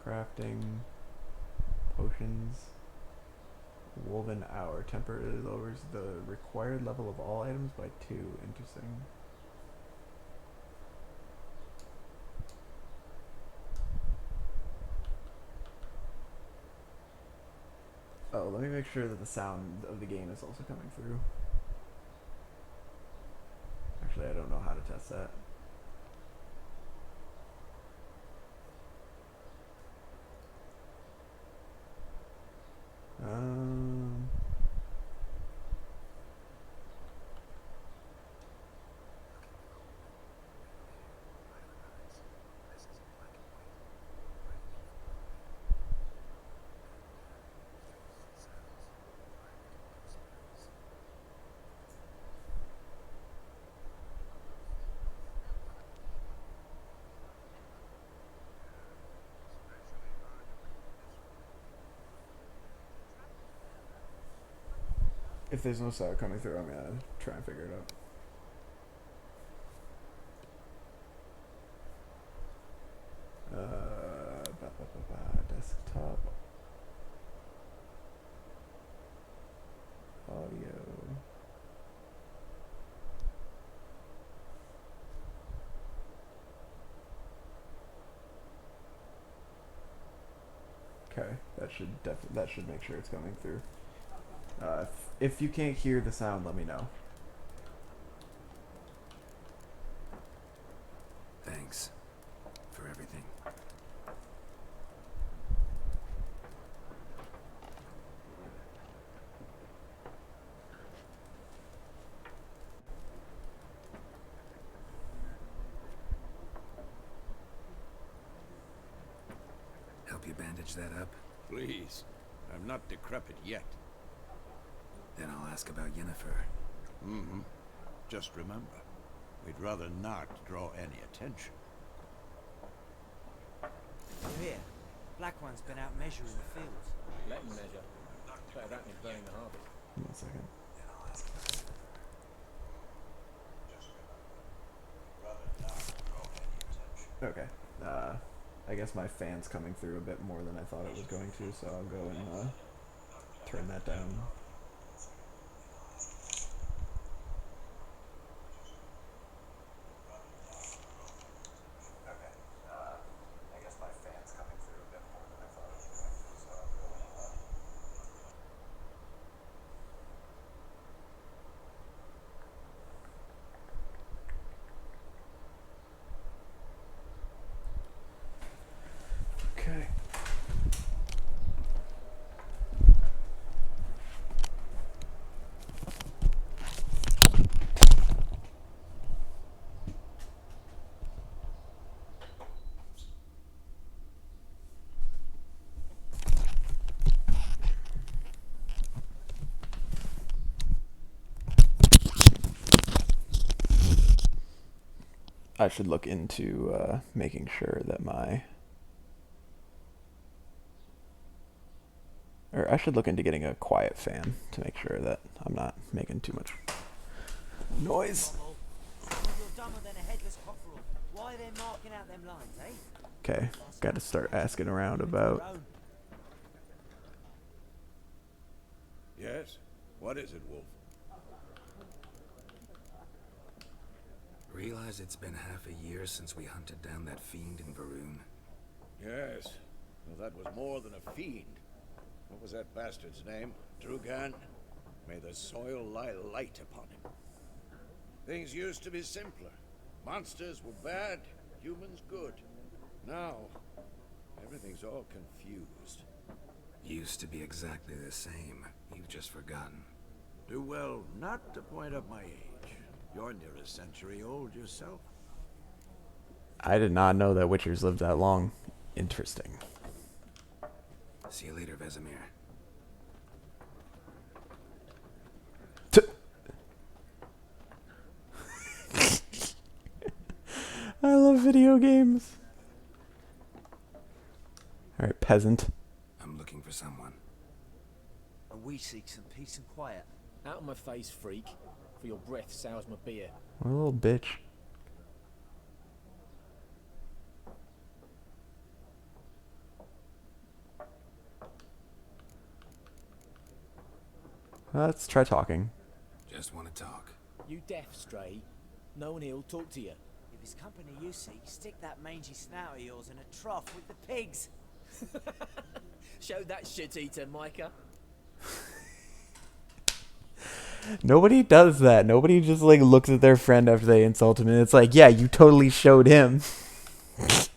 crafting, potions, woven hour. Temporarily lowers the required level of all items by 2. Interesting. Oh, let me make sure that the sound of the game is also coming through. Actually, I don't know how to test that. If there's no sound coming through, I'm gonna try and figure it out. Desktop audio. Okay, that should make sure it's coming through. If you can't hear the sound, let me know. Thanks for everything. help you bandage that up? Please. I'm not decrepit yet. Then I'll ask about Yennefer. Mm-hmm. Just remember, we'd rather not draw any attention. You're here. Black One's been out measuring the fields. Let him measure. Better that than burning the harvest. 1 second. Okay. I guess my fan's coming through a bit more than I thought it was going to, so I'll go and turn that down. Okay. I should look into making sure that I should look into getting a quiet fan to make sure that I'm not making too much noise. You're dumber than a headless cockerel. Why are they marking out them lines, eh? Okay, got to start asking around about. Yes? What is it, Wolf? Realize it's been half a year since we hunted down that fiend in Varun? Yes. Well, that was more than a fiend. What was that bastard's name? Drugan? May the soil lie light upon him. Things used to be simpler. Monsters were bad, humans good. Now, everything's all confused. Used to be exactly the same. You've just forgotten. Do well not to point up my age. You're near a century old yourself. I did not know that Witchers lived that long. Interesting. See you later, Vesemir. I love video games. Alright, peasant. I'm looking for someone. And we seek some peace and quiet. Out of my face, freak. For your breath sours my beer. What a little bitch. Let's try talking. Just want to talk. You deaf, Stray. No one here'll talk to you. If it's company you seek, stick that mangy snout of yours in a trough with the pigs. Show that shit-eater, Micah. Nobody does that. Nobody just like looks at their friend after they insult him and it's like, yeah, you totally showed him. Alright,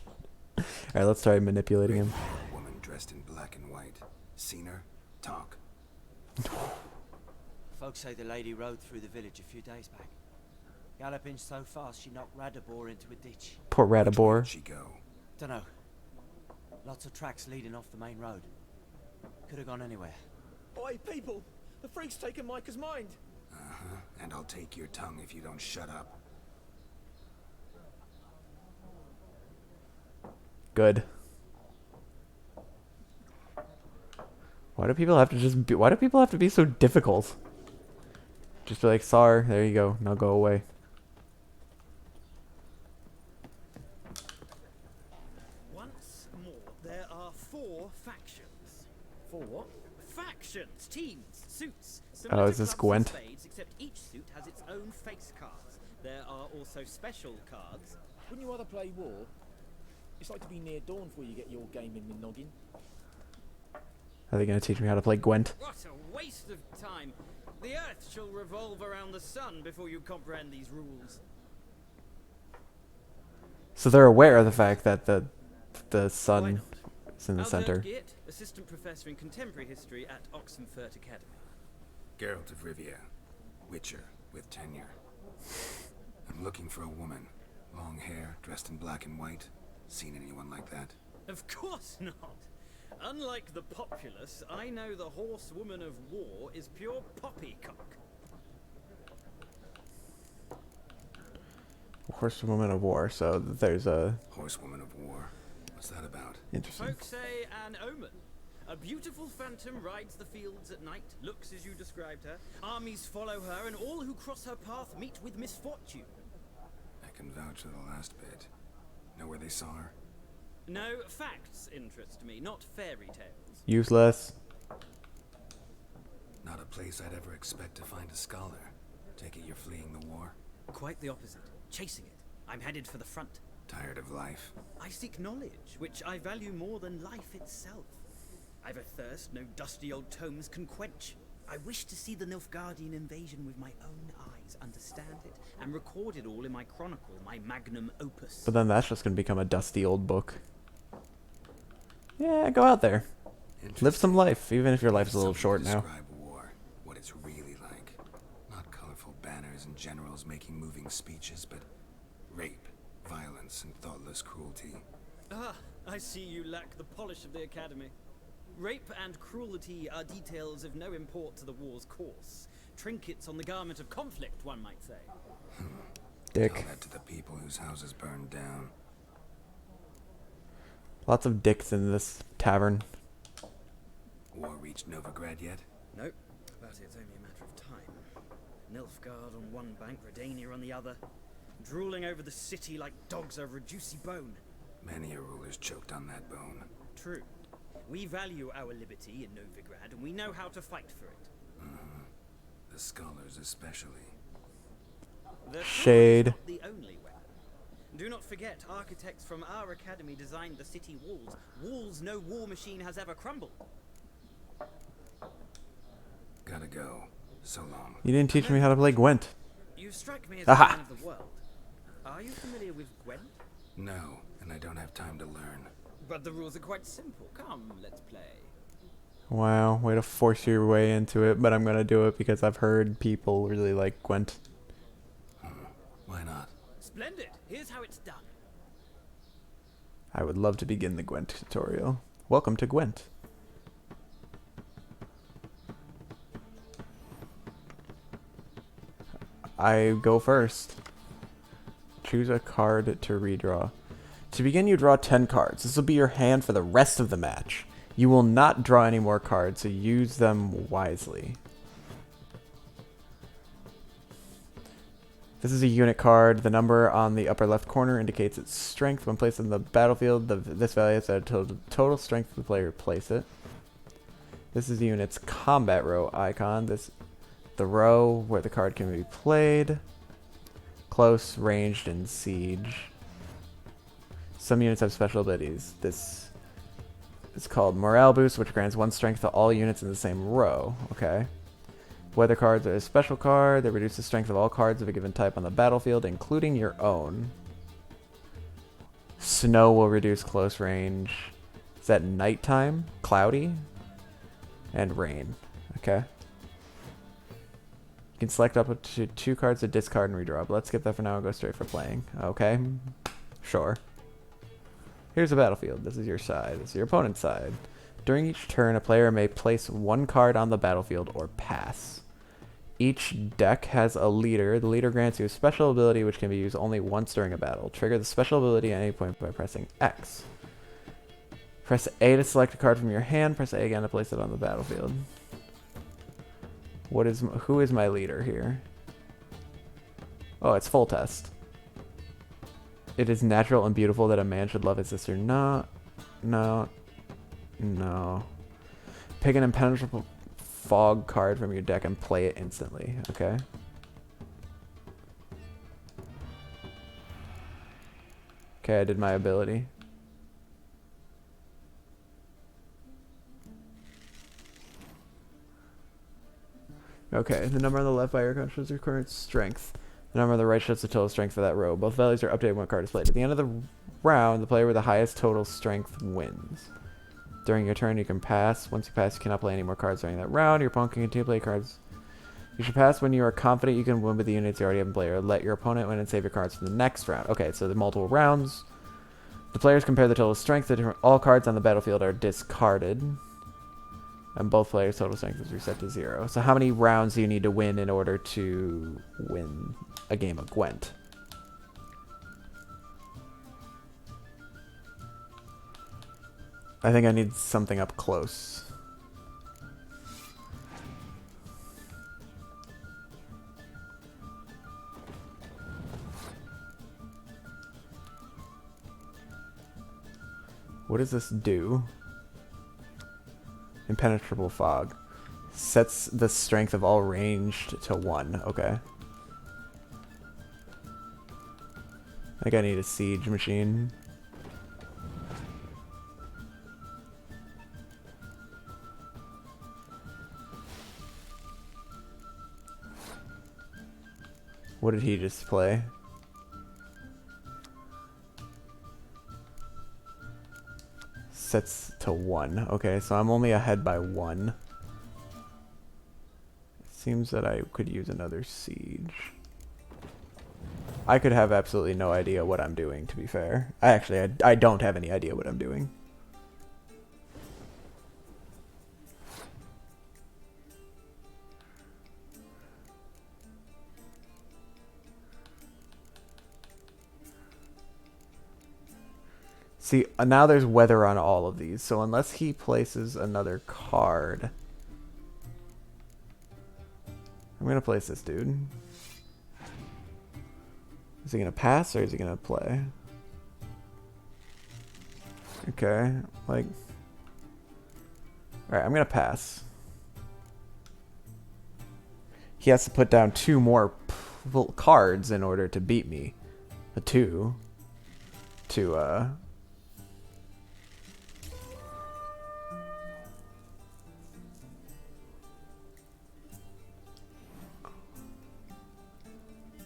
let's try manipulating him. A woman dressed in black and white. Seen her? Talk. Folks say the lady rode through the village a few days back. Galloping so fast she knocked Radabor into a ditch. Poor Radabor. Where'd she go? Dunno. Lots of tracks leading off the main road. Could have gone anywhere. Oi, people! The freak's taken Micah's mind. Uh-huh. And I'll take your tongue if you don't shut up. Good. Why do people have to just be, why do people have to be so difficult? Just be like, Sar, there you go. Now go away. Once more, there are 4 factions. For what? Factions, teams, suits. Oh, is this Gwent? Spades, except each suit has its own face cards. There are also special cards. Wouldn't you rather play war? It's like to be near dawn before you get your game in the noggin. Are they going to teach me how to play Gwent? What a waste of time. The Earth shall revolve around the sun before you comprehend these rules. So they're aware of the fact that the sun is in the Albert center. Geert, assistant professor in contemporary history at Oxenfurt Academy. Geralt of Rivia. Witcher with tenure. I'm looking for a woman. Long hair, dressed in black and white. Seen anyone like that? Of course not. Unlike the populace, I know the horsewoman of war is pure poppycock. Horsewoman of War, so there's a... Horsewoman of War. What's that about? Interesting. Folks say an omen. A beautiful phantom rides the fields at night, looks as you described her. Armies follow her, and all who cross her path meet with misfortune. I can vouch for the last bit. Know where they saw her? No, facts interest me, not fairy tales. Useless. Not a place I'd ever expect to find a scholar. Take it you're fleeing the war? Quite the opposite. Chasing it. I'm headed for the front. Tired of life? I seek knowledge, which I value more than life itself. I've a thirst no dusty old tomes can quench. I wish to see the Nilfgaardian invasion with my own eyes, understand it, and record it all in my chronicle, my magnum opus. But then that's just going to become a dusty old book. Yeah, go out there. Live some life, even if your life's a little short now. Describe war, what it's really like. Not colorful banners and generals making moving speeches, but rape, violence, and thoughtless cruelty. Ah, I see you lack the polish of the academy. Rape and cruelty are details of no import to the war's course. Trinkets on the garment of conflict, one might say. Dick. Tell that to the people whose houses burned down. Lots of dicks in this tavern. War reached Novigrad yet? Nope, but it's only a matter of time. Nilfgaard on one bank, Redania on the other, drooling over the city like dogs over a juicy bone. Many a ruler's choked on that bone. True. We value our liberty in Novigrad, and we know how to fight for it. The scholars especially. The sword is Shade. not the only weapon. Do not forget, architects from our academy designed the city walls. Walls no war machine has ever crumbled. Gotta go. So long. You didn't teach me how to play Gwent. You strike me as Aha. a man of the world. Are you familiar with Gwent? No, and I don't have time to learn. But the rules are quite simple. Come, let's play. Wow, way to force your way into it, but I'm going to do it because I've heard people really like Gwent. Why not? Splendid. Here's how it's done. I would love to begin the Gwent tutorial. Welcome to Gwent. I go first. Choose a card to redraw. To begin, you draw 10 cards. This will be your hand for the rest of the match. You will not draw any more cards, so use them wisely. This is a unit card. The number on the upper left corner indicates its strength. When placed on the battlefield, this value is the total strength of the player to place it. This is the unit's combat row icon. The row where the card can be played. Close, ranged, and siege. Some units have special abilities. This is called Morale Boost, which grants 1 strength to all units in the same row. Okay. Weather cards are a special card that reduces the strength of all cards of a given type on the battlefield, including your own. Snow will reduce close range. Is that nighttime? Cloudy? And rain. Okay. You can select up to 2 cards to discard and redraw, but let's skip that for now and go straight for playing. Okay. Sure. Here's the battlefield. This is your side. This is your opponent's side. During each turn, a player may place 1 card on the battlefield or pass. Each deck has a leader. The leader grants you a special ability which can be used only once during a battle. Trigger the special ability at any point by pressing X. Press A to select a card from your hand. Press A again to place it on the battlefield. Who is my leader here? Oh, it's full test. It is natural and beautiful that a man should love his sister. No. Pick an impenetrable fog card from your deck and play it instantly. Okay. Okay, I did my ability. Okay, the number on the left by your card shows your current strength. The number on the right shows the total strength for that row. Both values are updated when a card is played. At the end of the round, the player with the highest total strength wins. During your turn, you can pass. Once you pass, you cannot play any more cards during that round. Your opponent can continue to play cards. You should pass when you are confident you can win with the units you already have in play, or let your opponent win and save your cards for the next round. Okay, so the multiple rounds. The players compare the total strength. All cards on the battlefield are discarded. And both players' total strength is reset to 0. So how many rounds do you need to win in order to win a game of Gwent? I think I need something up close. What does this do? Impenetrable fog. Sets the strength of all ranged to 1. Okay. I think I need a siege machine. What did he just play? Sets to 1. Okay, so I'm only ahead by 1. It seems that I could use another siege. I could have absolutely no idea what I'm doing, to be fair. I don't have any idea what I'm doing. See, now there's weather on all of these, so unless he places another card... I'm gonna place this dude. Is he gonna pass or is he gonna play? Okay, like... Alright, I'm gonna pass. He has to put down 2 more cards in order to beat me. A 2. To,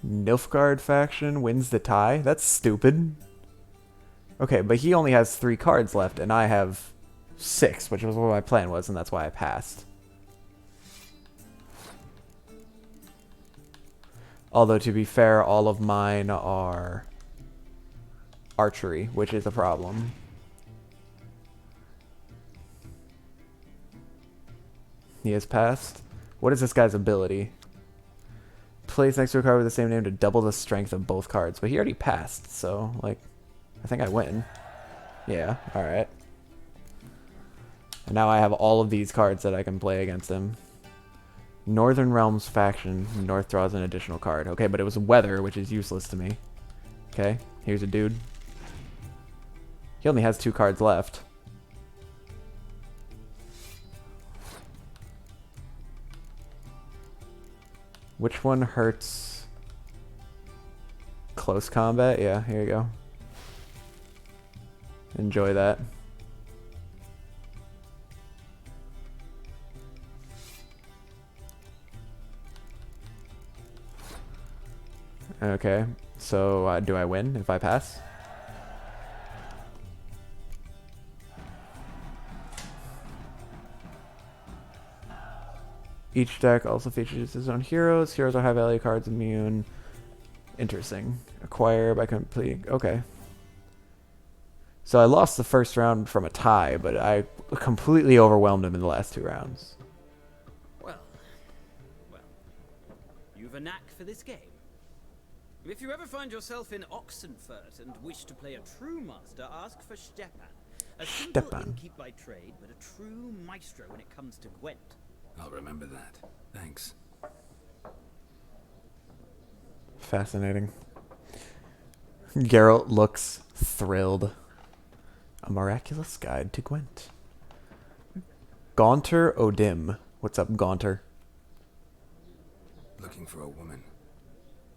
Nilfgaard faction wins the tie? That's stupid. Okay, but he only has 3 cards left, and I have 6, which was what my plan was, and that's why I passed. Although, to be fair, all of mine are archery, which is a problem. He has passed. What is this guy's ability? Place next to a card with the same name to double the strength of both cards. But he already passed, so, like, I think I win. Yeah, alright. And now I have all of these cards that I can play against him. Northern Realms faction. North draws an additional card. Okay, but it was weather, which is useless to me. Okay, here's a dude. He only has 2 cards left. Which one hurts close combat? Yeah, here you go. Enjoy that. Okay, so do I win if I pass? Each deck also features its own heroes. Heroes are high value cards, immune. Interesting. Acquire by completing. Okay. So I lost the first round from a tie, but I completely overwhelmed him in the last 2 rounds. Well, you've a knack for this game. If you ever find yourself in Oxenfurt and wish to play a true master, ask for Stepan. A simple innkeep by trade, but a true maestro when it comes to Gwent. I'll remember that. Thanks. Fascinating. Geralt looks thrilled. A miraculous guide to Gwent. Gaunter Odim. What's up, Gaunter? Looking for a woman.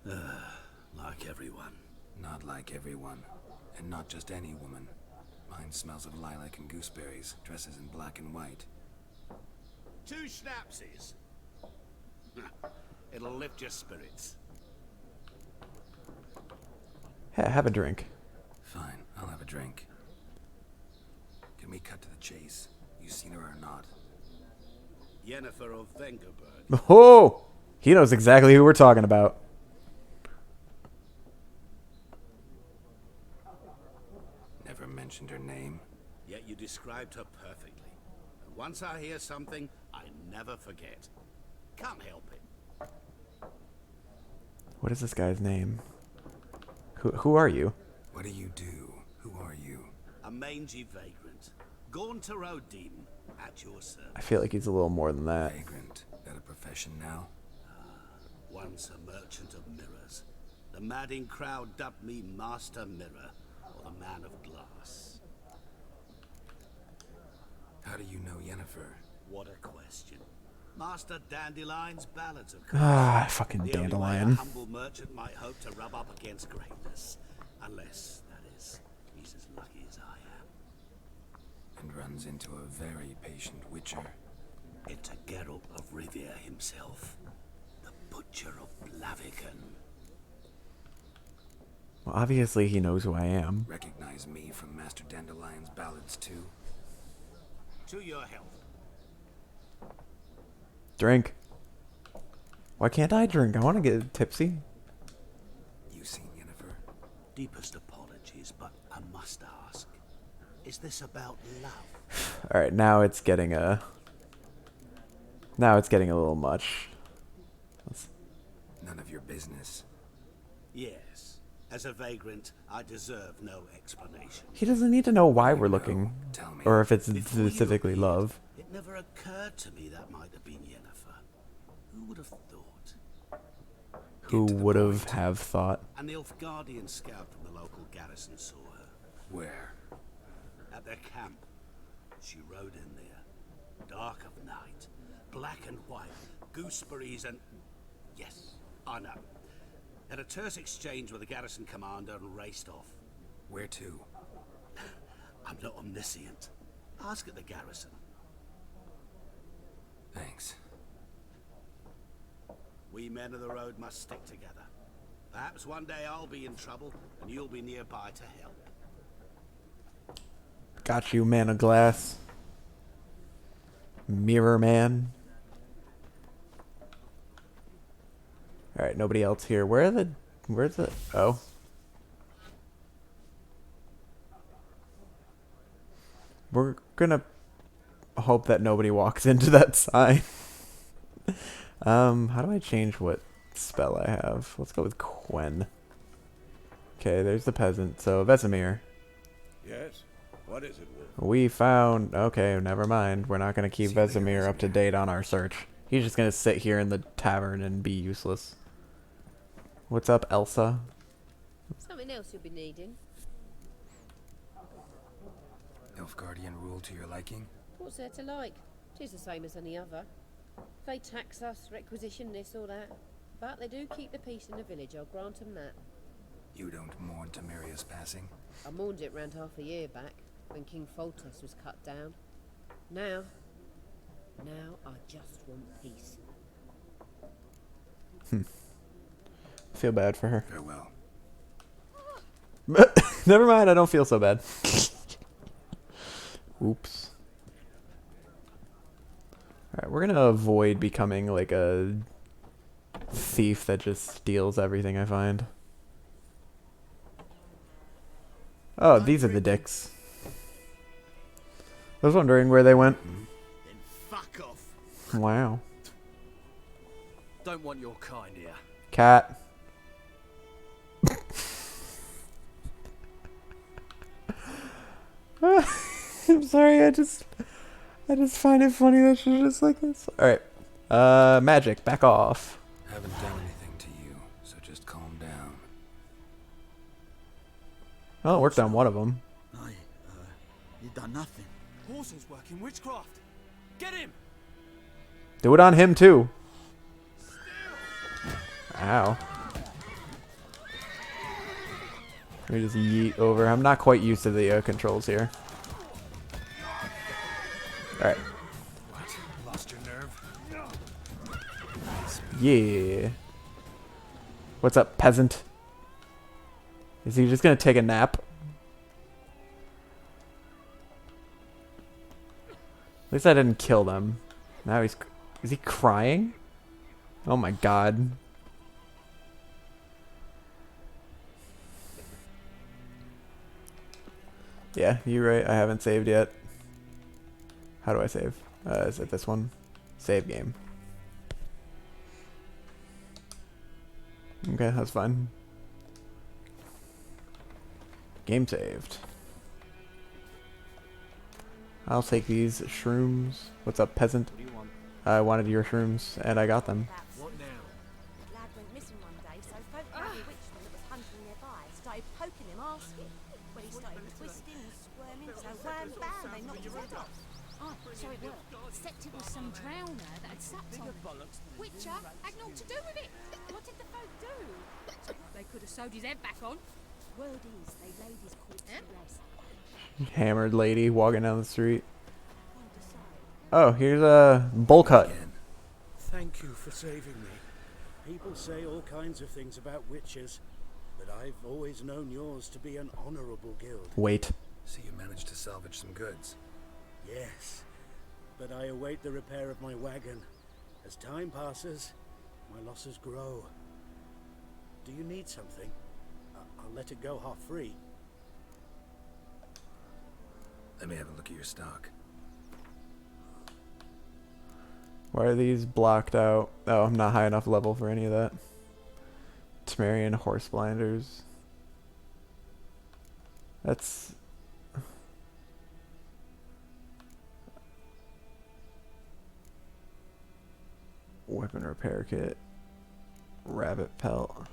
Like everyone. Not like everyone. And not just any woman. Mine smells of lilac and gooseberries, dresses in black and white. 2 schnapsies. It'll lift your spirits. Hey, have a drink. Fine, I'll have a drink. Can we cut to the chase? You seen her or not? Yennefer of Vengerberg. Oh! He knows exactly who we're talking about. Never Yet you described her perfectly. And once I hear something, I never forget. Can't help it. What is this guy's name? Who are you? What do you do? Who are you? A mangy vagrant. Gaunter O'Dean, at your service. I feel like he's a little more than that. Vagrant. Got a profession now? Once a merchant of mirrors. The madding crowd dubbed me Master Mirror, or the Man of Glass. How do you know Yennefer? What a question. Master Dandelion's ballads, of course. Ah, fucking The only way a Dandelion. humble merchant might hope to rub up against greatness. Unless, that is, he's as lucky as I am. And runs into a very patient witcher. Into Geralt of Rivia himself. The Butcher of Blaviken. Well, obviously he knows who I am. Recognize me from Master Dandelion's ballads too? To your health. Drink. Why can't I drink? I want to get tipsy. You seen Yennefer? Deepest apologies, but I must ask. Is this about love? Alright, now it's getting a... Now it's getting a little much. None of your business. Yes. As a vagrant, I deserve no explanation. He doesn't need to know why we're looking. Tell me. Or if it's Before you specifically appeared, love. It never occurred to me that might have been Yennefer. Who would have thought? Who would have thought? An Nilfgaardian scout from the local garrison saw her. Where? At their camp. She rode in there. Dark of night. Black and white. Gooseberries and... Yes, I know. Had a terse exchange with the garrison commander and raced off. Where to? I'm not omniscient. Ask at the garrison. Thanks. We men of the road must stick together. Perhaps one day I'll be in trouble and you'll be nearby to help. Got you, man of glass. Mirror man. Alright, nobody else here. Where's the... Oh. We're gonna hope that nobody walks into that sign. How do I change what spell I have? Let's go with Quen. Okay, there's the peasant. So, Vesemir. Yes? What is it, Wolf? We found... Okay, never mind. We're not going to keep Vesemir up to date on our search. He's just going to sit here in the tavern and be useless. What's up, Elsa? Something else you'll be needing. Nilfgaardian rule to your liking? What's there to like? Tis the same as any other. They tax us, requisition this or that. But they do keep the peace in the village, I'll grant them that. You don't mourn Temeria's passing? I mourned it round half a year back, when King Foltest was cut down. Now I just want peace. Feel bad for her. Farewell. Never mind, I don't feel so bad. Oops. Alright, we're gonna avoid becoming like a thief that just steals everything I find. Oh, these are the dicks. I was wondering where they went. Then fuck off. Wow. Don't want your kind here. Cat. I'm sorry, I just find it funny that she's just like this. Alright. Magic, back off. Haven't done anything to you, so just calm down. Oh, it worked on one of them. You done nothing. Horses working witchcraft. Get him! Do it on him too. Ow. Let me just yeet over. I'm not quite used to the controls here. Alright. What? Lost your nerve? Yeah. What's up, peasant? Is he just gonna take a nap? At least I didn't kill them. Now he's... Is he crying? Oh my god. Yeah, you're right. I haven't saved yet. How do I save? Is it this one? Save game. Okay, that's fine. Game saved. I'll take these shrooms. What's up, peasant? What do you want? I wanted your shrooms, and I got them. What now? The lad went missing one day, so folk found a witchman that was hunting nearby. Started poking him, asking. When he started twisting and squirming, so wham bam, they knocked his head off. Oh, so it worked. Except it was some drowner that had sapped on him. Witcher had naught to do with it. What did the folk do? They could have sewed his head back on. Word is, they laid his corpse to rest. Hammered lady walking down the street. Oh, here's a bowl cut. Thank you for saving me. People say all kinds of things about witches, but I've always known yours to be an honorable guild. Wait. So you managed to salvage some goods? Yes, but I await the repair of my wagon. As time passes, my losses grow. Do you need something? I'll let it go half-free. Let me have a look at your stock. Why are these blocked out? Oh, I'm not high enough level for any of that. Temerian horse blinders. That's... Weapon repair kit. Rabbit pelt.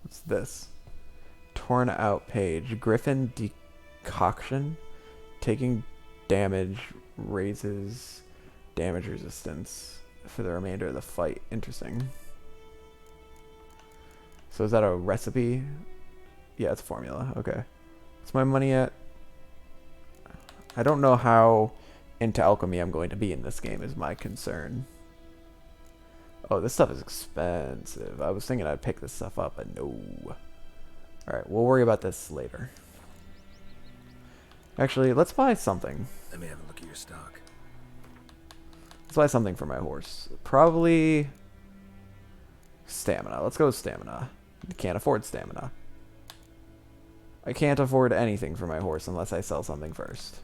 What's this? Torn out page. Griffin decoction. Taking damage raises damage resistance for the remainder of the fight. Interesting. So is that a recipe? Yeah, it's a formula. Okay. What's my money at? I don't know how into alchemy I'm going to be in this game is my concern. Oh, this stuff is expensive. I was thinking I'd pick this stuff up, but no. Alright, we'll worry about this later. Actually, let's buy something. Let me have a look at your stock. Let's buy something for my horse. Probably stamina. Let's go with stamina. I can't afford stamina. I can't afford anything for my horse unless I sell something first.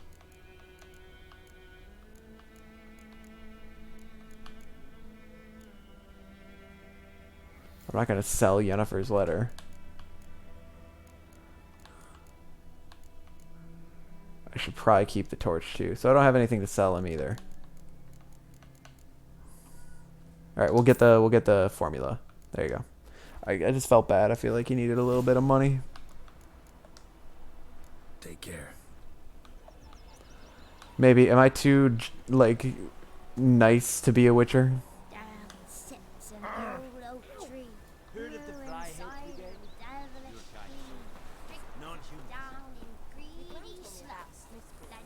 I'm not going to sell Yennefer's letter. I should probably keep the torch too. So I don't have anything to sell him either. Alright, we'll get the formula. There you go. I just felt bad. I feel like he needed a little bit of money. Take care. Maybe. Am I too, like, nice to be a witcher? Down sits an old oak tree. Heard of the fly head again? Non-human. Down in greedy sluts. Then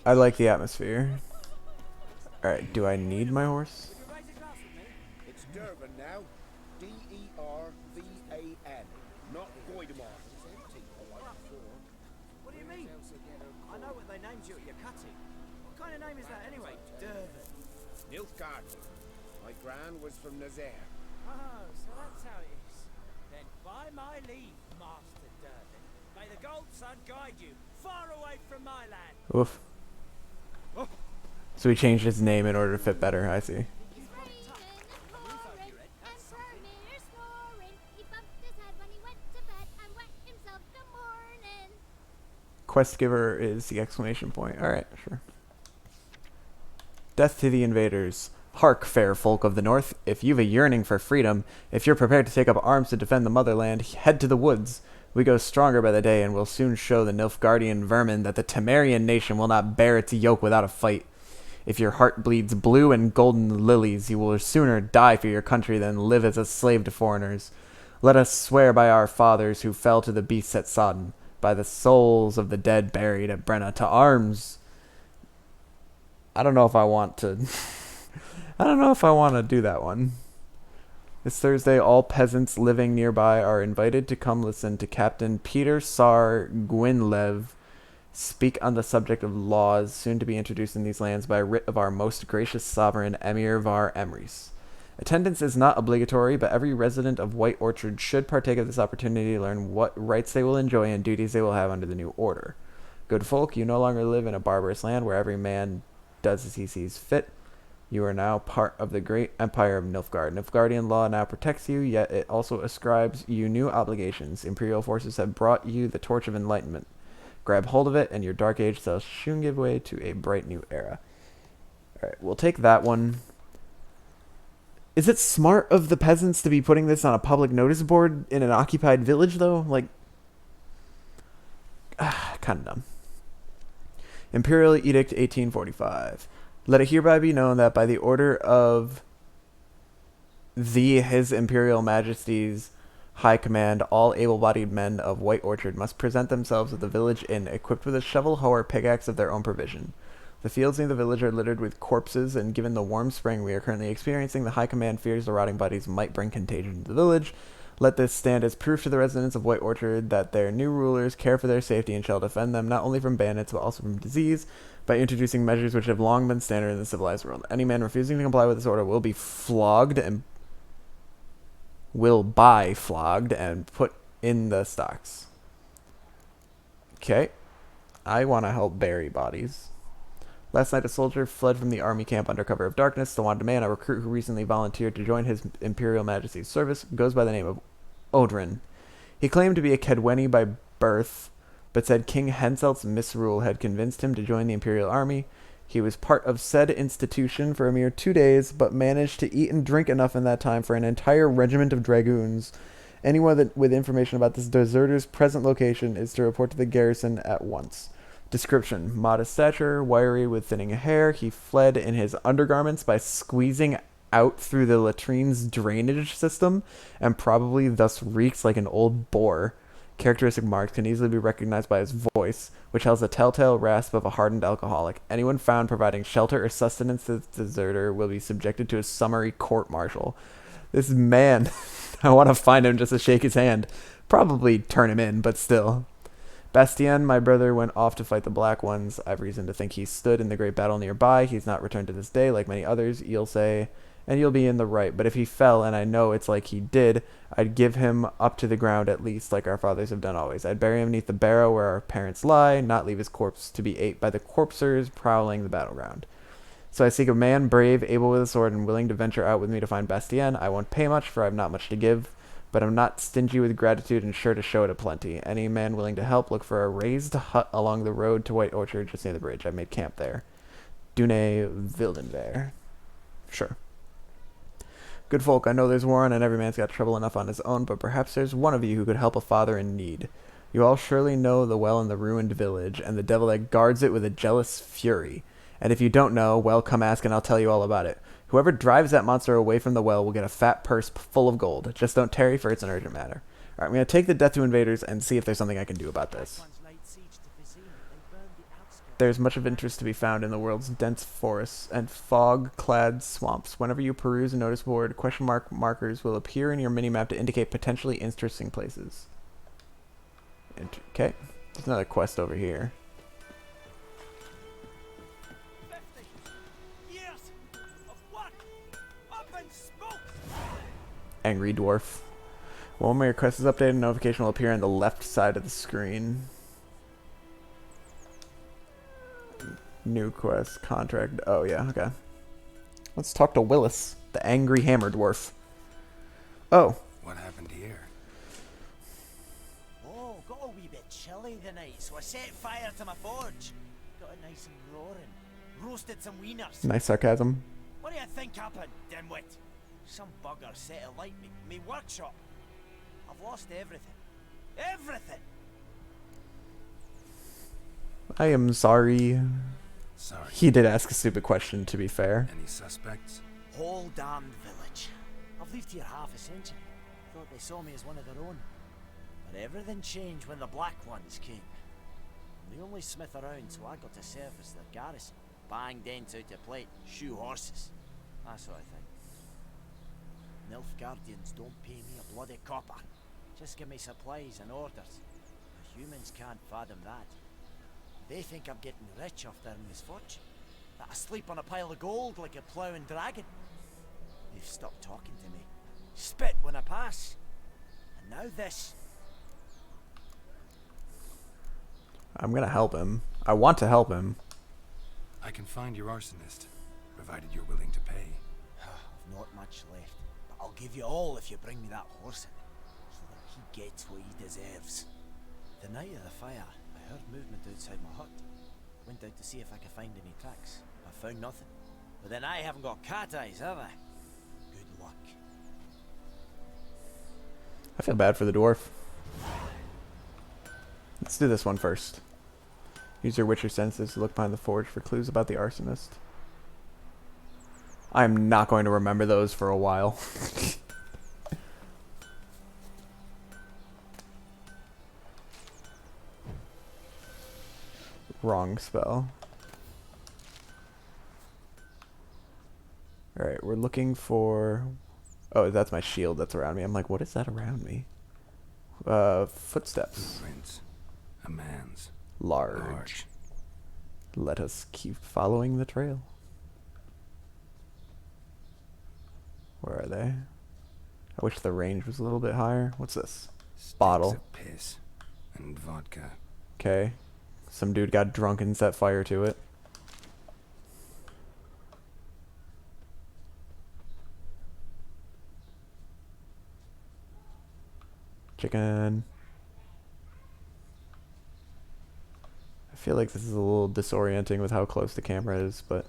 I like the atmosphere. Alright, do I need my horse? It's Durban now. D-E-R-V-A-N. Not Goidemar. What do you mean? I know what they named you at your cutting. What kind of name is that anyway? Durban. Nilfgaard. My gran was from Nazaire. Oh, so that's how it is. Then by my leave, Master Durban, may the Gold Sun guide you far away from my land. Oof. So he changed his name in order to fit better, I see. Quest giver is the exclamation point. Alright, sure. Death to the invaders. Hark, fair folk of the north. If you've a yearning for freedom, if you're prepared to take up arms to defend the motherland, head to the woods. We go stronger by the day, and will soon show the Nilfgaardian vermin that the Temerian nation will not bear its yoke without a fight. If your heart bleeds blue and golden lilies, you will sooner die for your country than live as a slave to foreigners. Let us swear by our fathers who fell to the beasts at Sodden, by the souls of the dead buried at Brenna, to arms. I don't know if I want to... I don't know if I want to do that one. This Thursday, all peasants living nearby are invited to come listen to Captain Peter Sar Gwynlev speak on the subject of laws soon to be introduced in these lands by writ of our most gracious sovereign Emir Var Emrys. Attendance is not obligatory, but every resident of White Orchard should partake of this opportunity to learn what rights they will enjoy and duties they will have under the new order. Good folk, you no longer live in a barbarous land where every man does as he sees fit. You are now part of the great empire of Nilfgaard. Nilfgaardian law now protects you, yet it also ascribes you new obligations. Imperial forces have brought you the torch of enlightenment. Grab hold of it, and your dark age shall soon give way to a bright new era. Alright, we'll take that one. Is it smart of the peasants to be putting this on a public notice board in an occupied village, though? Like, kind of dumb. Imperial Edict 1845. Let it hereby be known that by the order of His Imperial Majesty's High Command, all able-bodied men of White Orchard must present themselves at the village inn, equipped with a shovel, hoe, or pickaxe of their own provision. The fields near the village are littered with corpses, and given the warm spring we are currently experiencing, the High Command fears the rotting bodies might bring contagion to the village. Let this stand as proof to the residents of White Orchard that their new rulers care for their safety and shall defend them not only from bandits but also from disease by introducing measures which have long been standard in the civilized world. Any man refusing to comply with this order will be flogged and put in the stocks. Okay. I want to help bury bodies. Last night, a soldier fled from the army camp under cover of darkness. The wanted man, a recruit who recently volunteered to join his Imperial Majesty's service, goes by the name of Odrin. He claimed to be a Kedweni by birth, but said King Henselt's misrule had convinced him to join the Imperial Army. He was part of said institution for a mere 2 days, but managed to eat and drink enough in that time for an entire regiment of dragoons. Anyone with information about this deserter's present location is to report to the garrison at once. Description: modest stature, wiry with thinning hair. He fled in his undergarments by squeezing out through the latrine's drainage system, and probably thus reeks like an old boar. Characteristic marks can easily be recognized by his voice, which has the telltale rasp of a hardened alcoholic. Anyone found providing shelter or sustenance to the deserter will be subjected to a summary court-martial. This man, I want to find him just to shake his hand. Probably turn him in, but still. Bastien, my brother, went off to fight the Black Ones. I've reason to think he stood in the great battle nearby. He's not returned to this day, like many others, you'll say, and you'll be in the right. But if he fell, and I know it's like he did, I'd give him up to the ground at least, like our fathers have done always. I'd bury him beneath the barrow where our parents lie, not leave his corpse to be ate by the corpsers prowling the battleground. So I seek a man brave, able with a sword, and willing to venture out with me to find Bastien. I won't pay much, for I have not much to give, but I'm not stingy with gratitude and sure to show it aplenty. Any man willing to help, look for a raised hut along the road to White Orchard, just near the bridge. I've made camp there. Dune Wildenver. Sure. Good folk, I know there's war on and every man's got trouble enough on his own, but perhaps there's one of you who could help a father in need. You all surely know the well in the ruined village, and the devil that guards it with a jealous fury. And if you don't know, well, come ask and I'll tell you all about it. Whoever drives that monster away from the well will get a fat purse full of gold. Just don't tarry, for it's an urgent matter. Alright, I'm going to take the death to invaders and see if there's something I can do about this. There's much of interest to be found in the world's dense forests and fog-clad swamps. Whenever you peruse a notice board, question mark markers will appear in your minimap to indicate potentially interesting places. Okay, there's another quest over here. Angry dwarf. When my request is updated, a notification will appear on the left side of the screen. New quest, contract. Oh yeah, okay. Let's talk to Willis, the angry hammer dwarf. Oh. What happened here? Oh, got a wee bit chilly tonight, so I set fire to my forge. Got it nice and roaring. Roasted some wieners. Nice sarcasm. What do you think happened, dimwit? Some bugger set alight me workshop. I've lost everything. Everything! I am sorry. Sorry. He did ask a stupid question, to be fair. Any suspects? Whole damned village. I've lived here half a century. Thought they saw me as one of their own. But everything changed when the Black Ones came. I'm the only smith around, so I got to service their garrison. Bang dents out of plate, shoe horses. That sort of thing. Nilfgaardians don't pay me a bloody copper. Just give me supplies and orders. The humans can't fathom that. They think I'm getting rich off their misfortune. That I sleep on a pile of gold like a ploughing dragon. you've stopped talking to me. Spit when I pass. And now this. I'm gonna help him. I want to help him. I can find your arsonist, provided you're willing to pay. I've not much left, but I'll give you all if you bring me that horse in, so that he gets what he deserves. The night of the fire, I heard movement outside my hut. Went out to see if I could find any tracks. I found nothing. But then I haven't got cat eyes, have I? Good luck. I feel bad for the dwarf. Let's do this one first. Use your witcher senses to look behind the forge for clues about the arsonist. I'm not going to remember those for a while. Wrong spell. Alright, we're looking for... Oh, that's my shield that's around me. I'm like, what is that around me? Footsteps. Footprints. A man's. Large. Let us keep following the trail. Where are they? I wish the range was a little bit higher. What's this? Bottle. Of piss and vodka. Okay. Some dude got drunk and set fire to it. Chicken. I feel like this is a little disorienting with how close the camera is, but...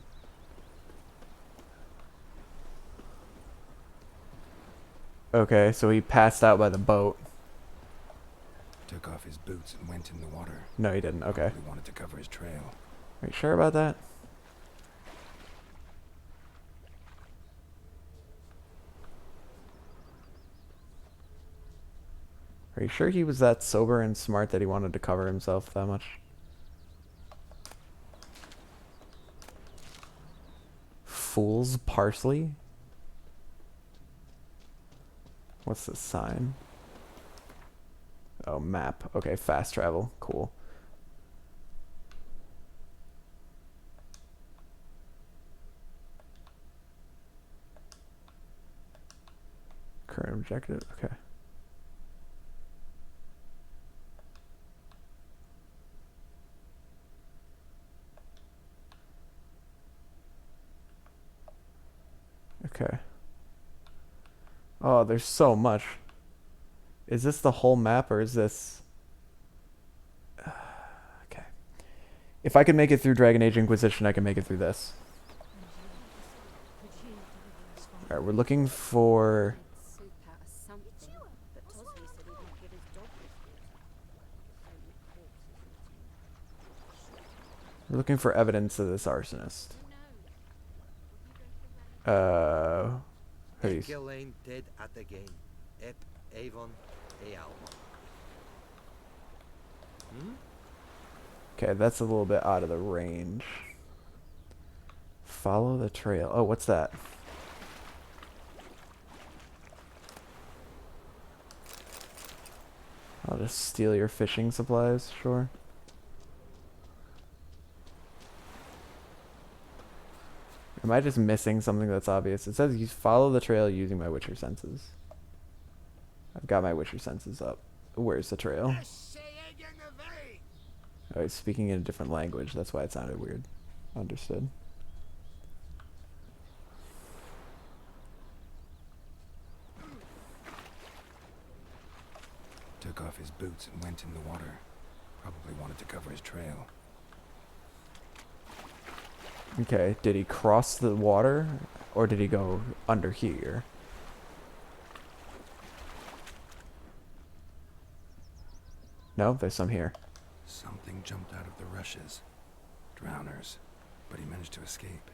Okay, so he passed out by the boat. Took off his boots and went in the water. No, he didn't. Okay. He wanted to cover his trail. Are you sure about that? Are you sure he was that sober and smart that he wanted to cover himself that much? Fool's parsley? What's the sign? Oh, map. Okay, fast travel. Cool. Current objective. Okay. Okay. Oh, there's so much. Is this the whole map or is this... okay. If I can make it through Dragon Age Inquisition, I can make it through this. Alright, we're looking for... We're looking for evidence of this arsonist. Who's? Gillane dead at the game. Ep Avon Eal. Okay, that's a little bit out of the range. Follow the trail. Oh, what's that? I'll just steal your fishing supplies, sure. Am I just missing something that's obvious? It says you follow the trail using my witcher senses. I've got my witcher senses up. Where's the trail? Oh, he's speaking in a different language. That's why it sounded weird. Understood. Took off his boots and went in the water. Probably wanted to cover his trail. Okay, did he cross the water or did he go under here? No, there's some here. Something jumped out of the rushes. Drowners. But he managed to escape.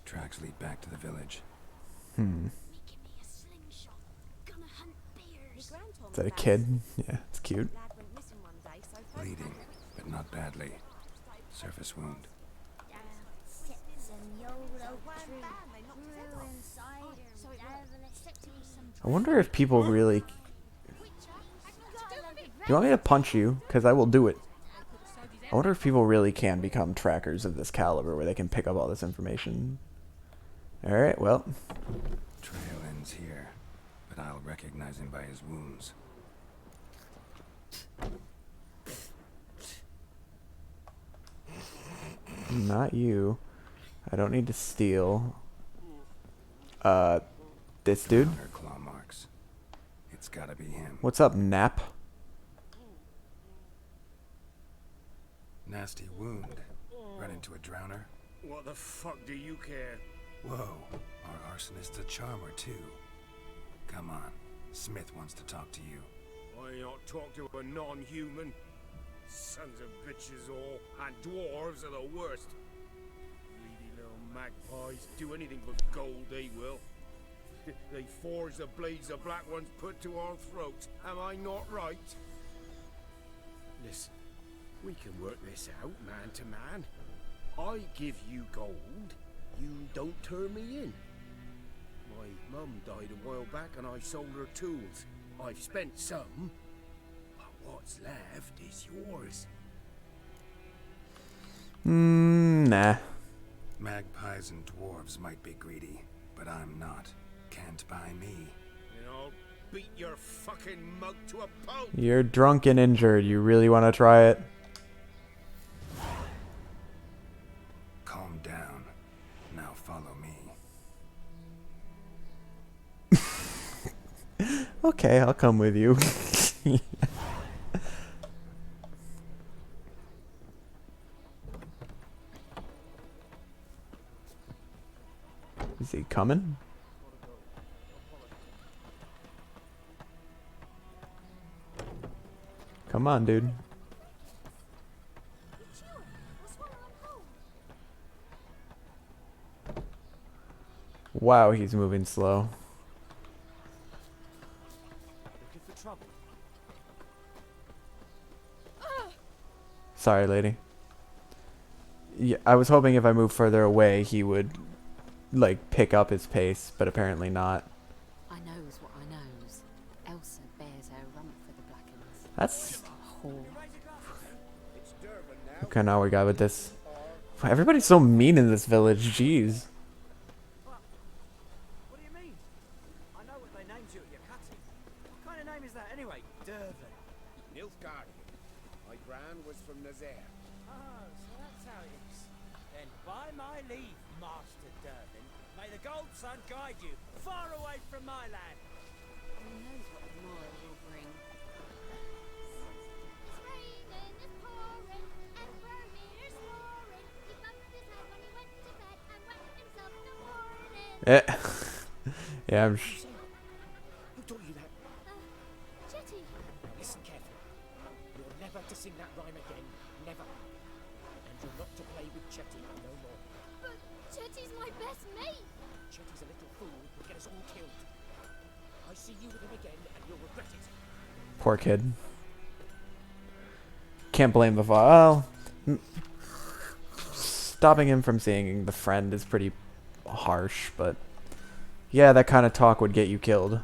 Tracks lead back to the village. Is that a kid? Yeah, it's cute. Bleeding, but not badly. Surface wound. I wonder if people really... Do you want me to punch you? Because I will do it. I wonder if people really can become trackers of this caliber where they can pick up all this information. Alright, well. Trail ends here, but I'll recognize him by his wounds. Not you. I don't need to steal. This dude? Claw marks. It's gotta be him. What's up, Nap? Nasty wound. Run into a drowner. What the fuck do you care? Whoa, our arsonist's a charmer too. Come on, Smith wants to talk to you. I not talk to a non-human. Sons of bitches all, and dwarves are the worst. Greedy little magpies do anything but gold, they will. They forge the blades the black ones put to our throats. Am I not right? Listen, we can work this out man to man. I give you gold, you don't turn me in. My mum died a while back and I sold her tools. I've spent some, but what's left is yours. Nah. Magpies and dwarves might be greedy, but I'm not. Can't buy me. And I'll beat your fucking mug to a pulp. You're drunk and injured. You really want to try it? Calm down. Now follow me. Okay, I'll come with you. Is he coming? Come on, dude. Wow, he's moving slow. Looking for trouble? Sorry, lady. Yeah, I was hoping if I moved further away, he would, like, pick up his pace, but apparently not. I knows what I knows. Elsa bears her rump for the Blackens. That's... Whore. Okay, now we got with this. Everybody's so mean in this village, jeez. What do you mean? I know what they named you at your cutting. What kind of name is that anyway? Durban. Nilfgaard. My gran was from Nazaire. Oh, so that's how it is. Then by my leave, Master Durban, may the Gold Sun guide you far away from my land. Who knows what tomorrow will bring? Eh. Yeah, I'm Who taught you that? Chetty. Listen carefully. You're never to sing that rhyme again. Never. And you're not to play with Chetty no more. But Chetty's my best mate. Chetty's a little fool who'll get us all killed. I see you with him again and you'll regret it. Poor kid. Can't blame the father. Well, stopping him from seeing the friend is pretty harsh, but yeah, that kind of talk would get you killed.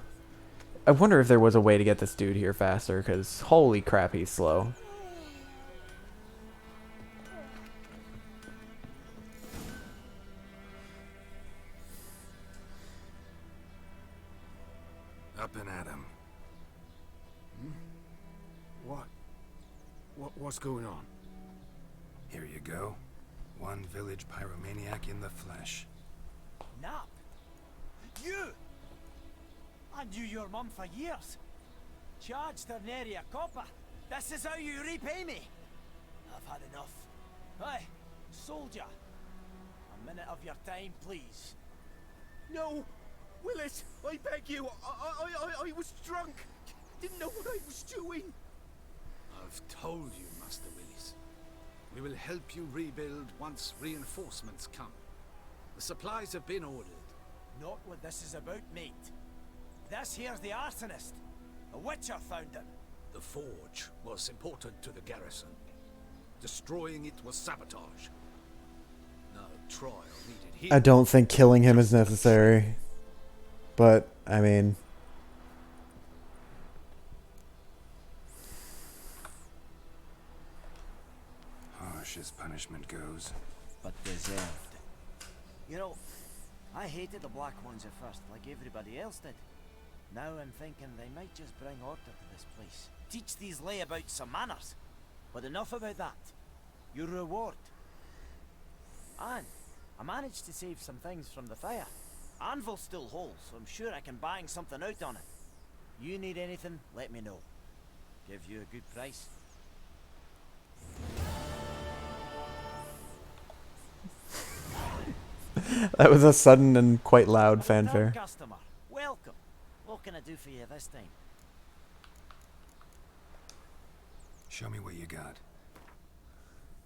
I wonder if there was a way to get this dude here faster, because holy crap, he's slow. Up and at him. What's going on? Here you go. One village pyromaniac in the flesh. Nap? You? I knew your mum for years. Charged her nary a copper. This is how you repay me. I've had enough. Hey, soldier. A minute of your time, please. No! Willis, I beg you. I was drunk. Didn't know what I was doing. I've told you, Master Willis. We will help you rebuild once reinforcements come. The supplies have been ordered. Not what this is about, mate. This here's the arsonist. A witcher found him. The forge was important to the garrison. Destroying it was sabotage. No trial needed here. I don't think killing him is necessary. But, I mean... deserved. You know, I hated the Black Ones at first, like everybody else did. Now I'm thinking they might just bring order to this place. Teach these layabouts some manners. But enough about that. Your reward. And I managed to save some things from the fire. Anvil's still whole, so I'm sure I can bang something out on it. You need anything, let me know. Give you a good price. That was a sudden and quite loud fanfare. Customer, welcome. What can I do for you this time? Show me what you got.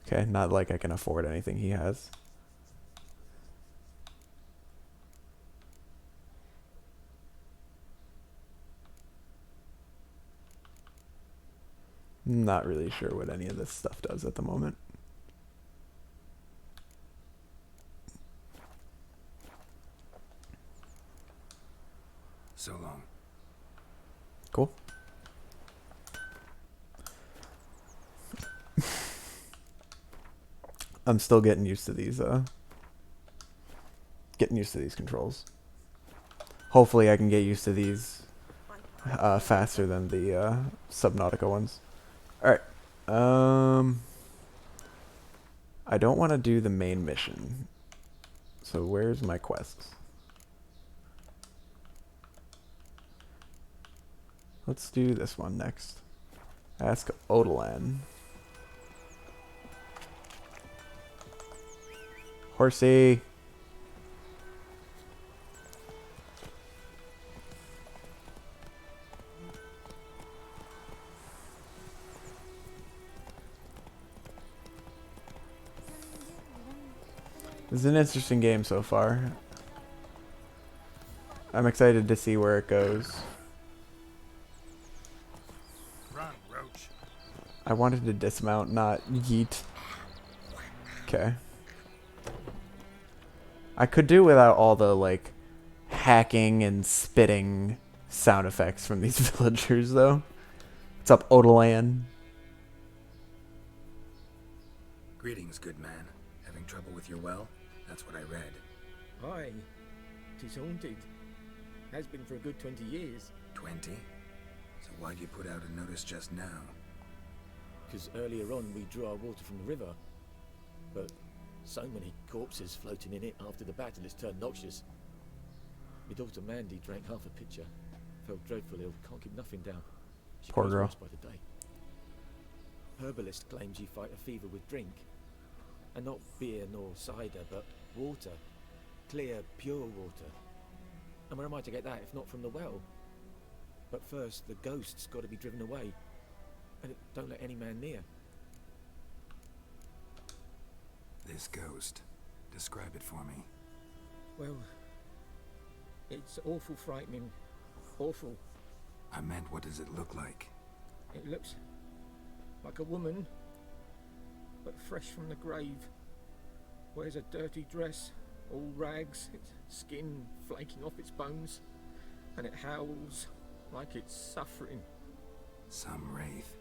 Okay, not like I can afford anything he has. Not really sure what any of this stuff does at the moment. So long. Cool. I'm still getting used to these controls. Hopefully I can get used to these faster than the Subnautica ones. Alright. I don't want to do the main mission. So where's my quests? Let's do this one next. Ask Odolan. Horsey. This is an interesting game so far. I'm excited to see where it goes. Run, Roach. I wanted to dismount, not yeet. Okay. I could do without all the, like, hacking and spitting sound effects from these villagers, though. What's up, Odolan? Greetings, good man. Having trouble with your well? That's what I read. Aye. 'Tis haunted. Has been for a good 20 years. 20? So why'd you put out a notice just now? Because earlier on we drew our water from the river. But so many corpses floating in it after the battle it's turned noxious. My daughter Mandy drank half a pitcher. Felt dreadful ill, can't keep nothing down. She Poor grows girl. worse by the day. Herbalist claims you fight a fever with drink. And not beer nor cider, but water. Clear, pure water. And where am I to get that if not from the well? But first, the ghost's got to be driven away. And it don't let any man near. This ghost. Describe it for me. Well, it's awful frightening. Awful. I meant, what does it look like? It looks like a woman, but fresh from the grave. Wears a dirty dress, all rags, its skin flaking off its bones, and it howls like it's suffering. Some wraith.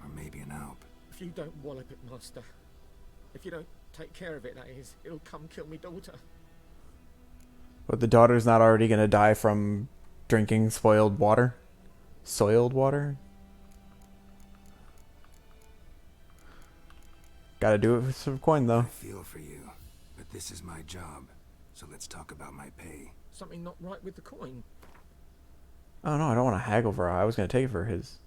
Or maybe an alp. If you don't wallop it, master, if you don't take care of it, that is, it'll come kill me daughter. But the daughter's not already gonna die from drinking spoiled water? Soiled water? Gotta do it for some coin, though. I feel for you, but this is my job, so let's talk about my pay. Something not right with the coin. Oh no, I don't want to haggle for her. I was gonna take it for his.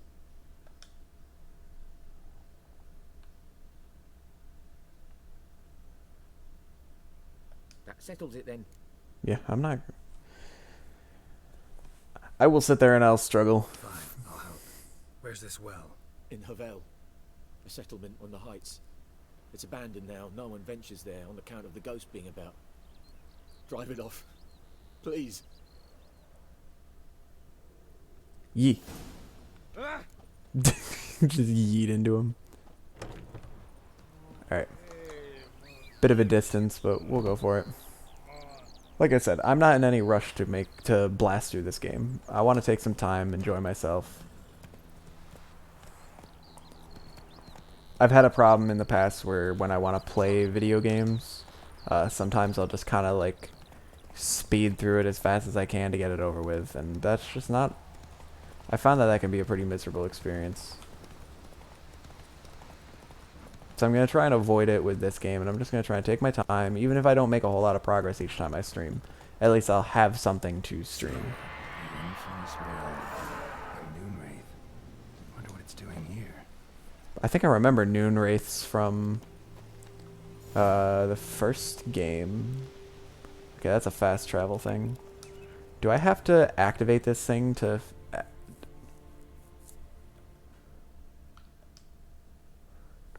That settles it then. Yeah, I'm not. I will sit there and I'll struggle. Fine, I'll help. Where's this well? In Havel, a settlement on the heights. It's abandoned now. No one ventures there on account of the ghost being about. Drive it off. Please. Yee. Just yeet into him. Alright. Bit of a distance, but we'll go for it. Like I said, I'm not in any rush to blast through this game. I want to take some time, enjoy myself. I've had a problem in the past where when I want to play video games, Sometimes I'll just kind of like speed through it as fast as I can to get it over with, and that's just not... I found that can be a pretty miserable experience. So I'm going to try and avoid it with this game, and I'm just going to try and take my time, even if I don't make a whole lot of progress each time I stream. At least I'll have something to stream. Wonder what it's doing here. I think I remember Noon Wraiths from the first game. Okay, that's a fast travel thing. Do I have to activate this thing to...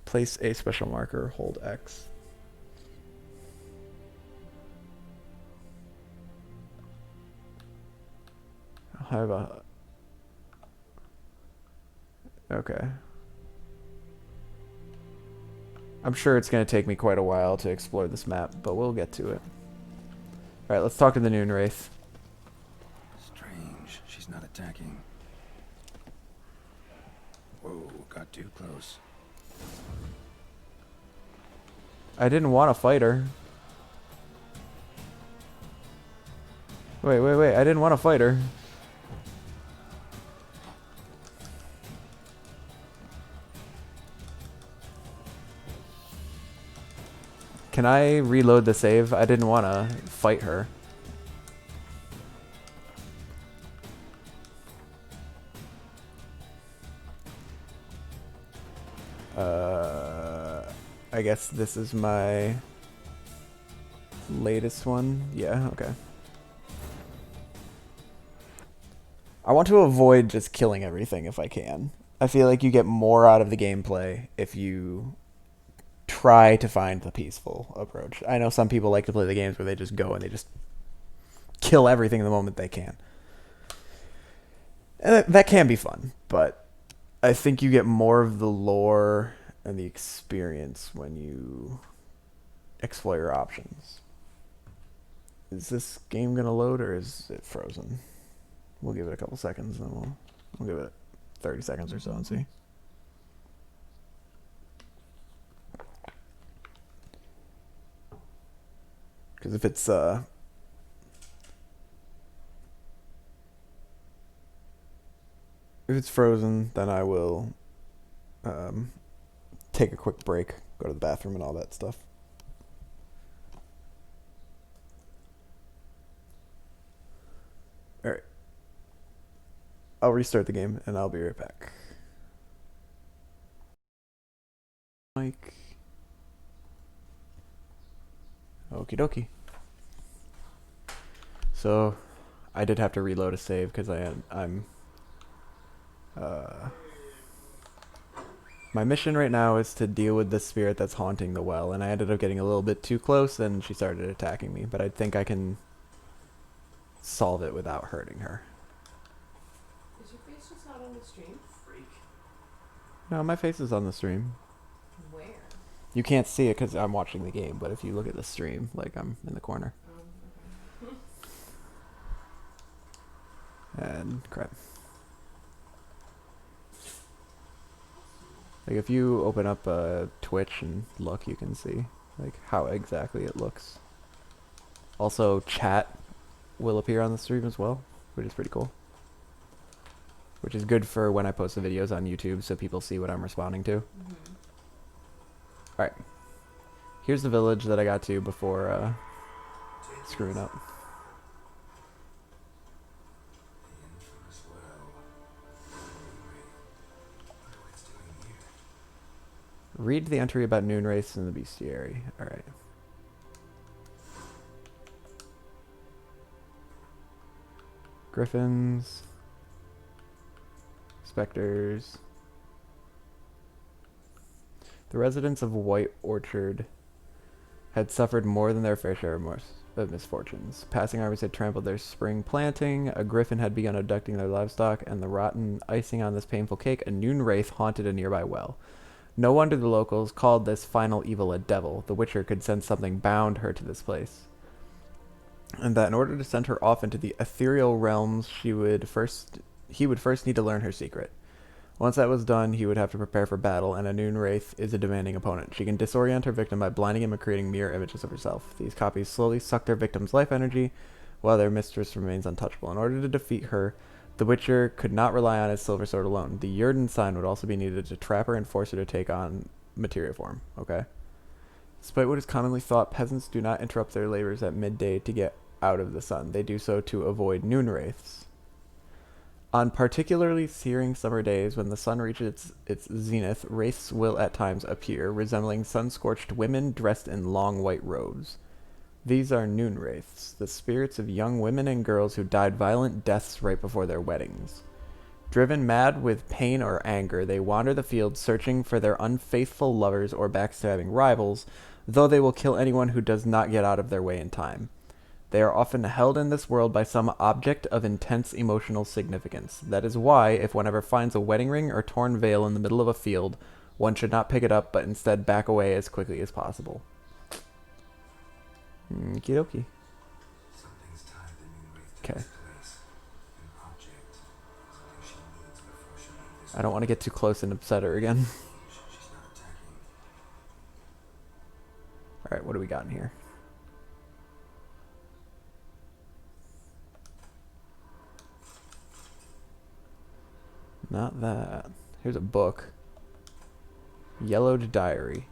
place a special marker, hold X. I'll have a... Okay. I'm sure it's going to take me quite a while to explore this map, but we'll get to it. Alright, let's talk to the Noon Wraith. Strange. She's not attacking. Whoa, got too close. I didn't want to fight her. Wait. I didn't want to fight her. Can I reload the save? I didn't want to fight her. I guess this is my latest one. Yeah, okay. I want to avoid just killing everything if I can. I feel like you get more out of the gameplay if you try to find the peaceful approach. I know some people like to play the games where they just go and they just kill everything the moment they can. And that can be fun, but I think you get more of the lore and the experience when you explore your options. Is this game gonna load or is it frozen? We'll give it a couple seconds and then we'll give it 30 seconds or so and see. Because if it's frozen, then I will take a quick break, go to the bathroom and all that stuff. Alright. I'll restart the game and I'll be right back. Mike. Okie dokie. So, I did have to reload a save because my mission right now is to deal with the spirit that's haunting the well, and I ended up getting a little bit too close and she started attacking me, but I think I can solve it without hurting her. Is your face just not on the stream? Freak. No, my face is on the stream. Where? You can't see it because I'm watching the game, but if you look at the stream, like I'm in the corner. Okay. And crap. Like if you open up Twitch and look, you can see like how exactly it looks. Also, chat will appear on the stream as well, which is pretty cool. Which is good for when I post the videos on YouTube, so people see what I'm responding to. Alright. Here's the village that I got to before screwing up. Read the entry about Noon Wraiths in the bestiary. Alright. Griffins. Specters. The residents of White Orchard had suffered more than their fair share of misfortunes. Passing armies had trampled their spring planting, a griffin had begun abducting their livestock, and the rotten icing on this painful cake, a Noon Wraith haunted a nearby well. No wonder the locals called this final evil a devil. The Witcher could sense something bound her to this place, and that in order to send her off into the ethereal realms, he would first need to learn her secret. Once that was done, he would have to prepare for battle, and a Noon Wraith is a demanding opponent. She can disorient her victim by blinding him and creating mirror images of herself. These copies slowly suck their victim's life energy, while their mistress remains untouchable. In order to defeat her, the Witcher could not rely on his silver sword alone. The Jurden sign would also be needed to trap her and force her to take on material form. Okay. Despite what is commonly thought, peasants do not interrupt their labors at midday to get out of the sun. They do so to avoid Noon Wraiths. On particularly searing summer days, when the sun reaches its zenith, wraiths will at times appear, resembling sun-scorched women dressed in long white robes. These are Noon Wraiths, the spirits of young women and girls who died violent deaths right before their weddings. Driven mad with pain or anger, they wander the fields searching for their unfaithful lovers or backstabbing rivals, though they will kill anyone who does not get out of their way in time. They are often held in this world by some object of intense emotional significance. That is why, if one ever finds a wedding ring or torn veil in the middle of a field, one should not pick it up, but instead back away as quickly as possible. Okie dokie. Okay. I don't want to get too close and upset her again. Alright, what do we got in here? Not that. Here's a book. Yellowed Diary.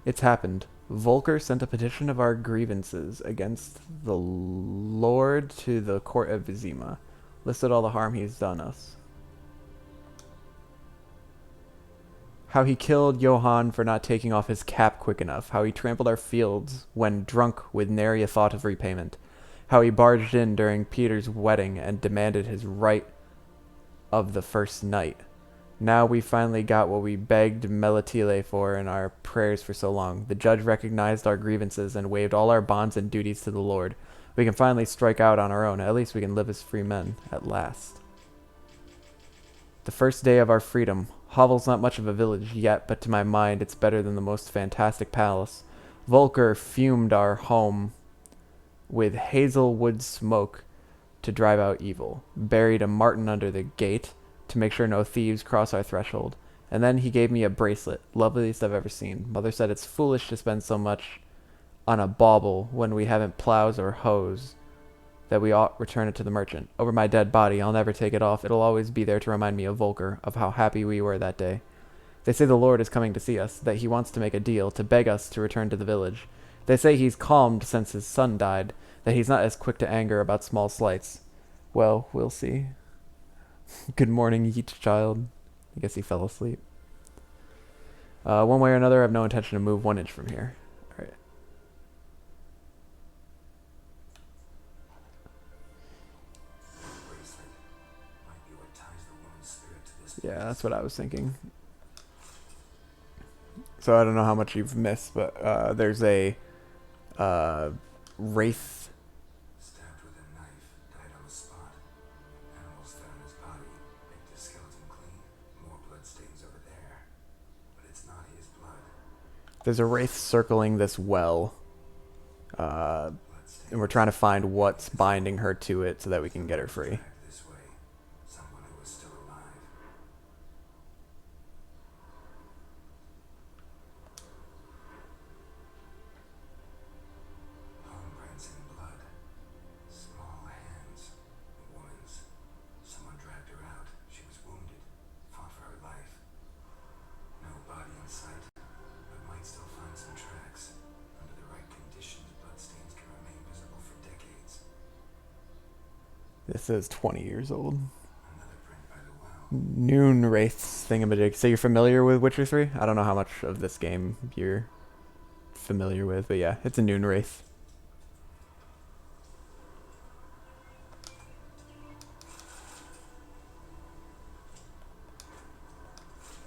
It's happened. Volker sent a petition of our grievances against the Lord to the court of Vizima. Listed all the harm he's done us. How he killed Johann for not taking off his cap quick enough. How he trampled our fields when drunk with nary a thought of repayment. How he barged in during Peter's wedding and demanded his right of the first night. Now we finally got what we begged Melatile for in our prayers for so long. The judge recognized our grievances and waived all our bonds and duties to the Lord. We can finally strike out on our own. At least we can live as free men, at last. The first day of our freedom. Hovel's not much of a village yet, but to my mind it's better than the most fantastic palace. Volker fumed our home with hazelwood smoke to drive out evil. Buried a marten under the gate to make sure no thieves cross our threshold. And then he gave me a bracelet, loveliest I've ever seen. Mother said it's foolish to spend so much on a bauble when we haven't plows or hoes, that we ought return it to the merchant. Over my dead body, I'll never take it off. It'll always be there to remind me of Volker, of how happy we were that day. They say the Lord is coming to see us, that he wants to make a deal, to beg us to return to the village. They say he's calmed since his son died, that he's not as quick to anger about small slights. Well, we'll see. Good morning, each child. I guess he fell asleep. One way or another, I have no intention to move 1 inch from here. Alright. Yeah, that's what I was thinking. So I don't know how much you've missed, but there's a wraith. Stabbed with a knife, died on the spot. Animals fed on his body, picked his skeleton clean. More blood stains over there. But it's not his blood. There's a wraith circling this well. And we're trying to find what's binding her to it so that we can get her free. This way. Someone who is still alive. Palmprints in blood. Small hands. A woman's. Someone dragged her out. She was wounded. Fought for her life. No body in sight, but might still find some tracks. Under the right conditions, bloodstains can remain visible for decades. This is 20 years old. Noon Wraiths thingamajig. So you're familiar with Witcher 3? I don't know how much of this game you're familiar with, but yeah, it's a Noon Wraith.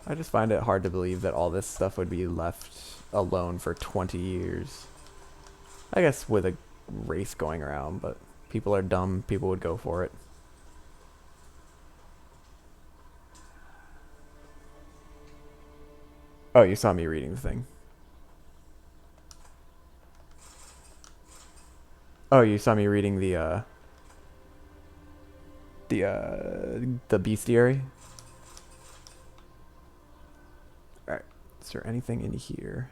I just find it hard to believe that all this stuff would be left alone for 20 years. I guess with a wraith going around, but people are dumb. People would go for it. Oh, you saw me reading the thing. Oh, you saw me reading the, the bestiary. Alright, is there anything in here?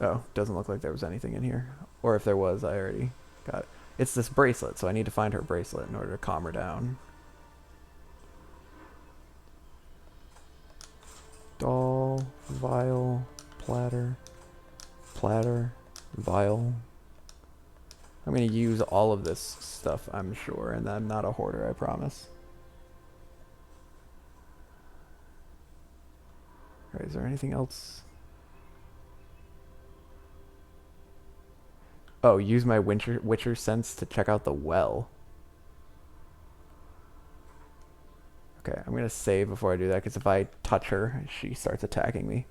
Oh, doesn't look like there was anything in here. Or if there was, I already got it. It's this bracelet, so I need to find her bracelet in order to calm her down. Doll, vial, platter, vial. I'm going to use all of this stuff, I'm sure, and I'm not a hoarder, I promise. Alright, is there anything else? Oh, use my Witcher sense to check out the well. Okay, I'm going to save before I do that, because if I touch her, she starts attacking me.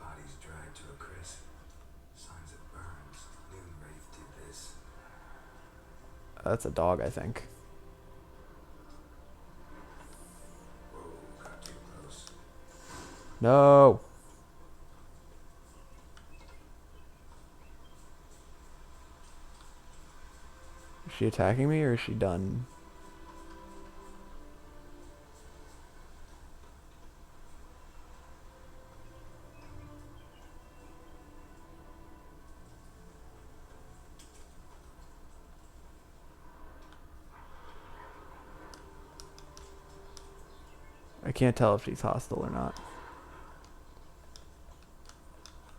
Bodies dried to a crisp. Signs of burns. Moonwraith did this. That's a dog, I think. Whoa, got too close. No! Is she attacking me or is she done? I can't tell if she's hostile or not.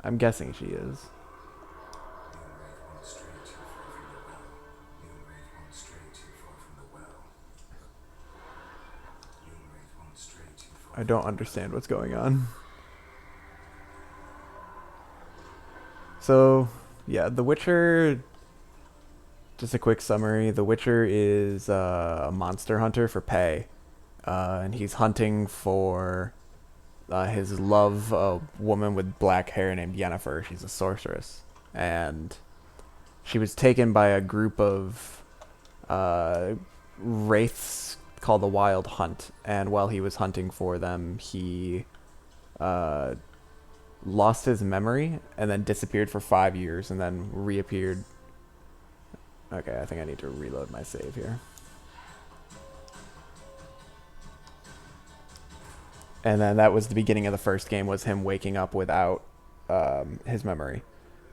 I'm guessing she is. I don't understand what's going on. So, yeah, The Witcher, just a quick summary. The Witcher is a monster hunter for pay. And he's hunting for his love, a woman with black hair named Yennefer. She's a sorceress. And she was taken by a group of wraiths called the Wild Hunt. And while he was hunting for them, he lost his memory and then disappeared for 5 years and then reappeared. Okay, I think I need to reload my save here. And then that was the beginning of the first game, was him waking up without his memory.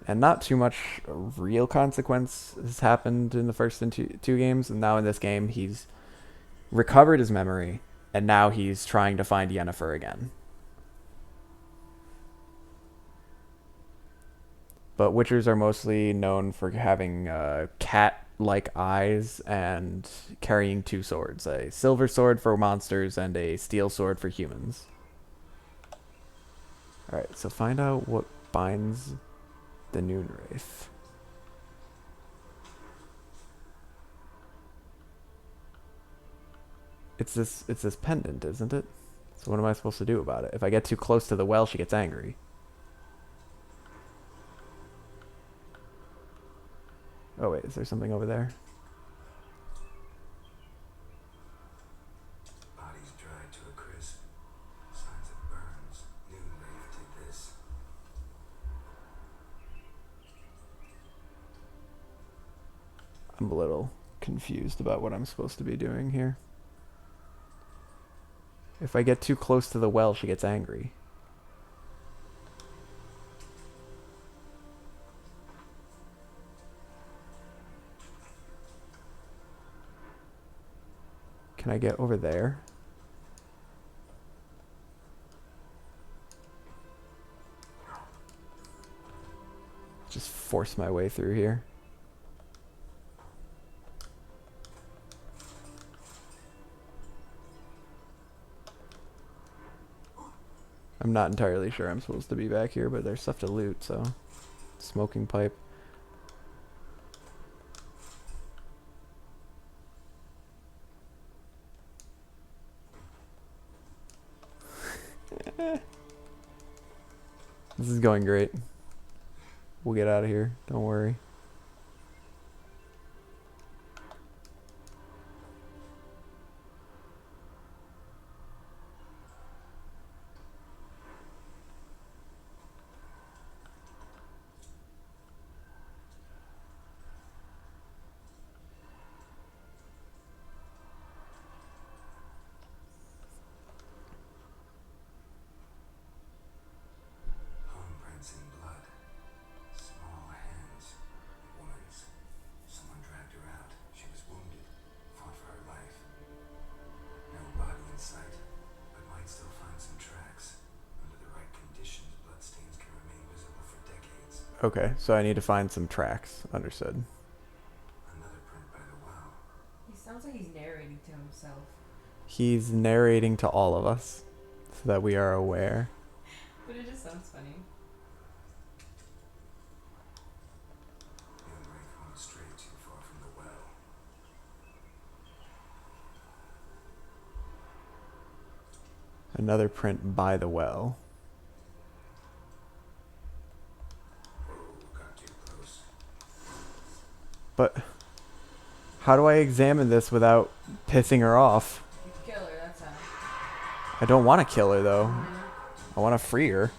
And not too much real consequence has happened in the first two games. And now in this game, he's recovered his memory, and now he's trying to find Yennefer again. But Witchers are mostly known for having cat-like eyes and carrying two swords. A silver sword for monsters and a steel sword for humans. Alright, so find out what binds the Noonwraith. It's this pendant, isn't it? So what am I supposed to do about it? If I get too close to the well, she gets angry. Oh wait, is there something over there? Bodies dried to a crisp. Signs of burns. Moonwraith did this. I'm a little confused about what I'm supposed to be doing here. If I get too close to the well, she gets angry. Can I get over there? Just force my way through here. I'm not entirely sure I'm supposed to be back here, but there's stuff to loot, so... Smoking pipe. This is going great. We'll get out of here, don't worry. Okay, so I need to find some tracks. Understood. He sounds like he's narrating to himself. He's narrating to all of us so that we are aware. But it just sounds funny. Another print by the well. But how do I examine this without pissing her off? You can kill her, that's how. I don't want to kill her though. I want to free her.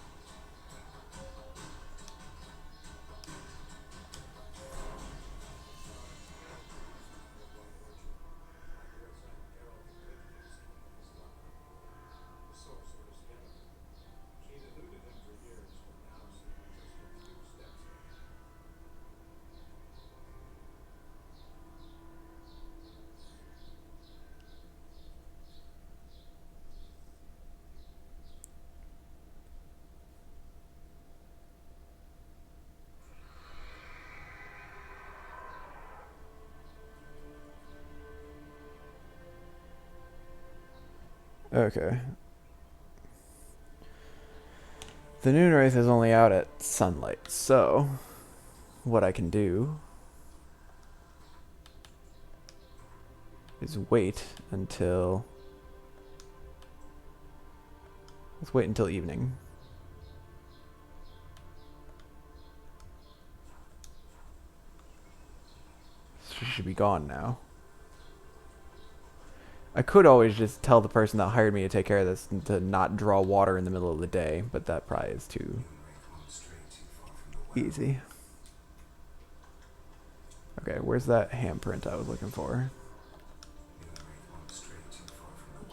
Okay. The noon wraith is only out at sunlight, so what I can do is wait until... Let's wait until evening. She should be gone now. I could always just tell the person that hired me to take care of this to not draw water in the middle of the day, but that probably is too easy. Okay, where's that handprint I was looking for?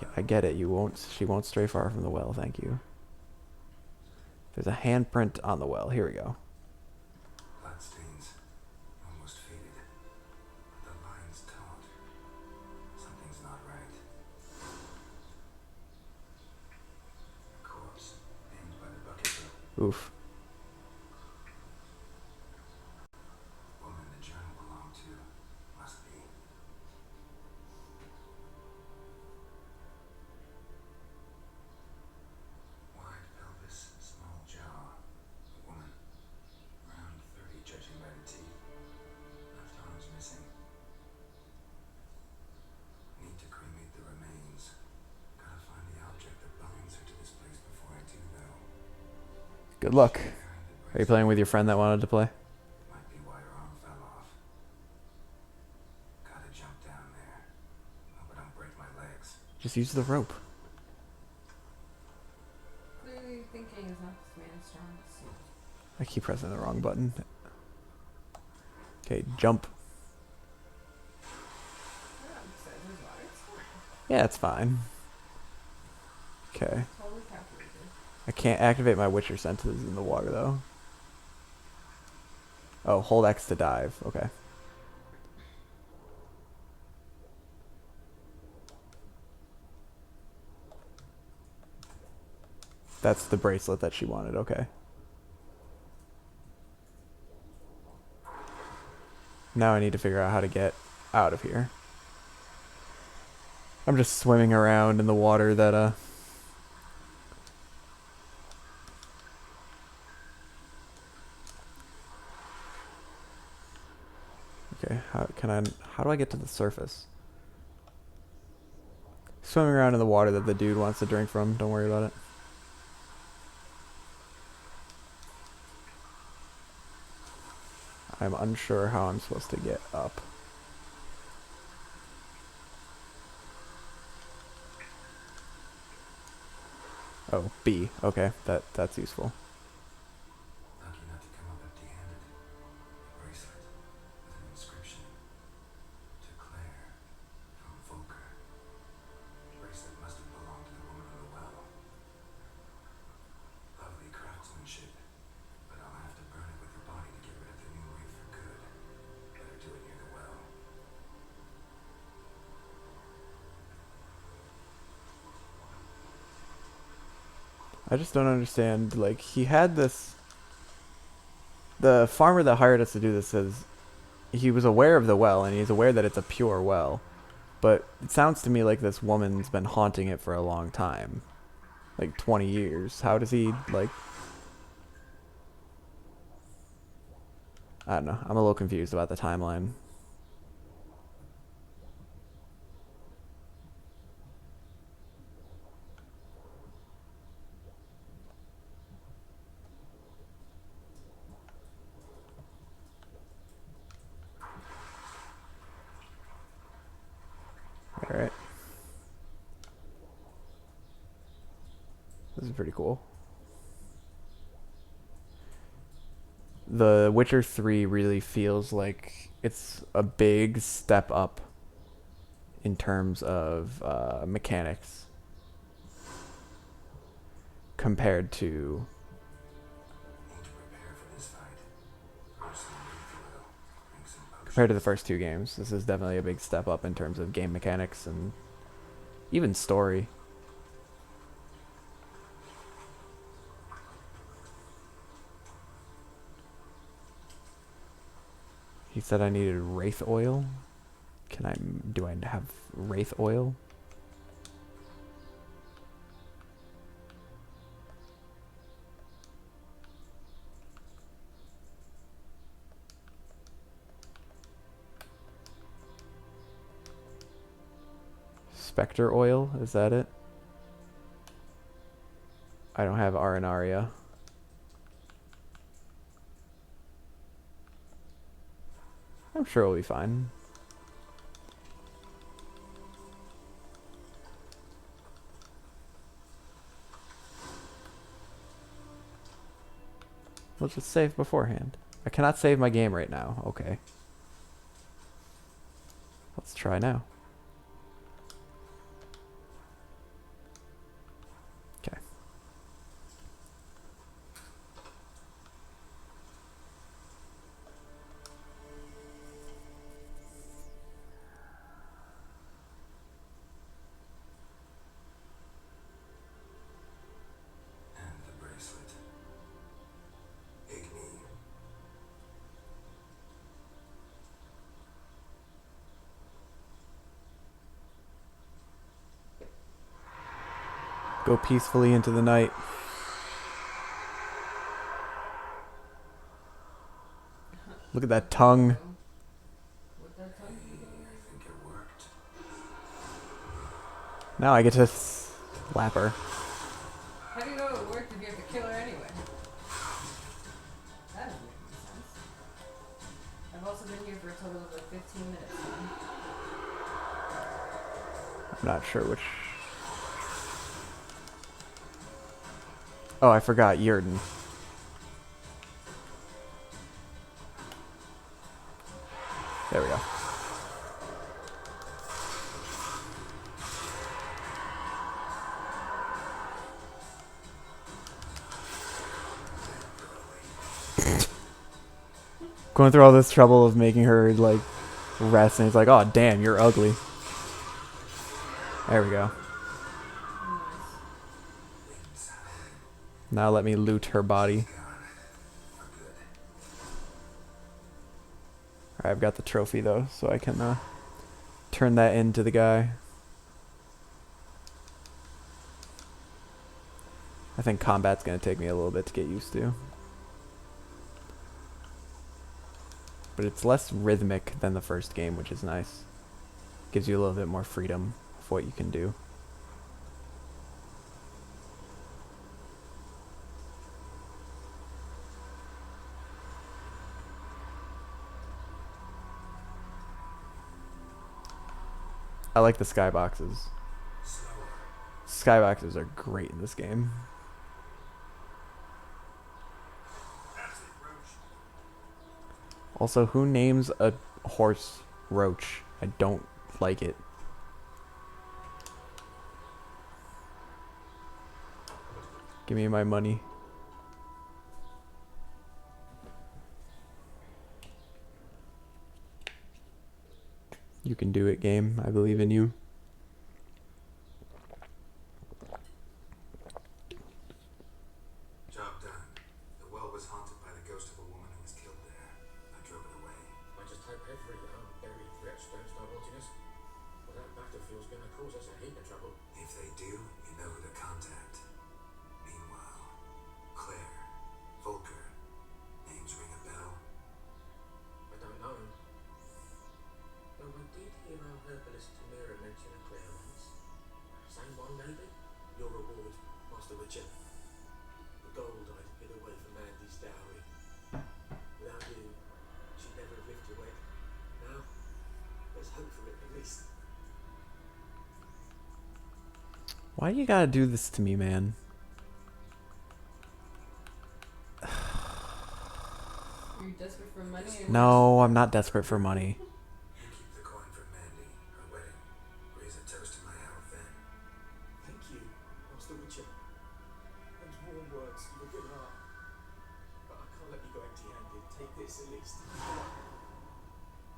Yeah, I get it. She won't stray far from the well, thank you. There's a handprint on the well. Here we go. Oof. Good luck. Are you playing with your friend that wanted to play? Just use the rope. Clearly thinking is not this man's strong suit. I keep pressing the wrong button. Okay, jump. Yeah, it's fine. Okay. I can't activate my Witcher senses in the water though. Oh, hold X to dive. Okay. That's the bracelet that she wanted. Okay. Now I need to figure out how to get out of here. I'm just swimming around in the water that Okay, how do I get to the surface? Swimming around in the water that the dude wants to drink from. Don't worry about it. I'm unsure how I'm supposed to get up. Oh, B. Okay, that's useful. I just don't understand, like, he had this... the farmer that hired us to do this says he was aware of the well and he's aware that it's a pure well, but it sounds to me like this woman's been haunting it for a long time, like 20 years. How does he, like, I don't know. I'm a little confused about the timeline. Alright. This is pretty cool. The Witcher 3 really feels like it's a big step up in terms of mechanics compared to the first two games. This is definitely a big step up in terms of game mechanics and even story. He said I needed wraith oil. Do I have wraith oil? Spectre oil, is that it? I don't have Arenaria. I'm sure it'll be fine. We'll just save beforehand. I cannot save my game right now. Okay. Let's try now. Okay. Go peacefully into the night. Look at that tongue. Now I get to slap her. How do you know it worked if you have to kill her anyway? That doesn't make any sense. I've also been here for a total of like 15 minutes now. I'm not sure which. Oh, I forgot Yurden. There we go. Going through all this trouble of making her, like, rest, and he's like, oh, damn, you're ugly. There we go. Now let me loot her body. Alright, I've got the trophy, though, so I can turn that into the guy. I think combat's going to take me a little bit to get used to. But it's less rhythmic than the first game, which is nice. Gives you a little bit more freedom of what you can do. I like the skyboxes. Skyboxes are great in this game. Also, who names a horse Roach? I don't like it. Give me my money. You can do it, game. I believe in you. Job done. The well was haunted by the ghost of a woman who was just hope every unburied wretch don't start watching us. Well, that battlefield's gonna cause us a heap of trouble. If they do, you know who to contact. Meanwhile, Claire, Volker, names ring a bell? I don't know. Though I did hear our herbalist Tamira mention a Claire once. Same one, maybe? Your reward, Master Witcher. The gold I'd hid away from Mandy's dowry. Without you, she'd never have lived to wed. Now, there's hope for it, at least. Why do you gotta do this to me, man? Are you desperate for money? Or No, I'm not desperate for money. You keep the coin for Mandy, her wedding. Raise a toast to my health then. Thank you, Master Witcher. Those warm words, you've a good heart. But I can't let you go empty-handed. Take this, at least.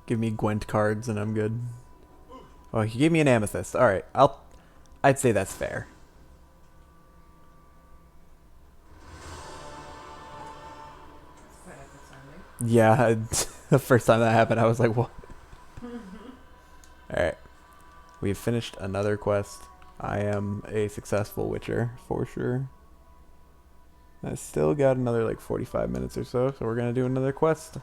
Give me Gwent cards and I'm good. Oh, he gave me an amethyst. All right, I'd say that's fair. That's quite epic sounding. Yeah, the first time that happened, I was like, what? All right, we've finished another quest. I am a successful Witcher for sure. I still got another like 45 minutes or so we're gonna do another quest.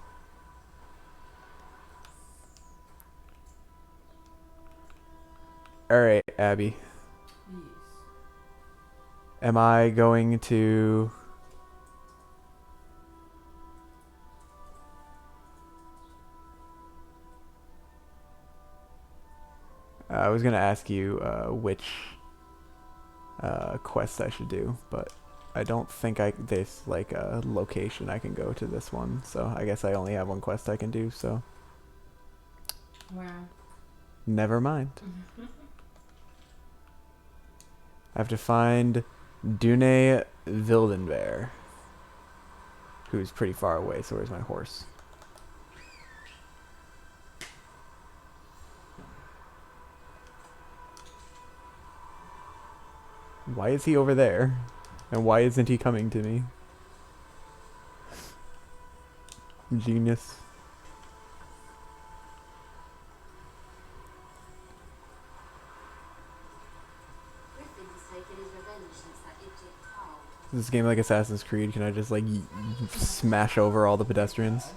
All right, Abby. Yes. Am I going to... I was going to ask you which quest I should do, but I don't think there's like a location I can go to this one, so I guess I only have one quest I can do, so... Wow. Never mind. I have to find Dune Wildenbeer, who's pretty far away, so where's my horse? Why is he over there? And why isn't he coming to me? Genius. Is this game like Assassin's Creed? Can I just like smash over all the pedestrians?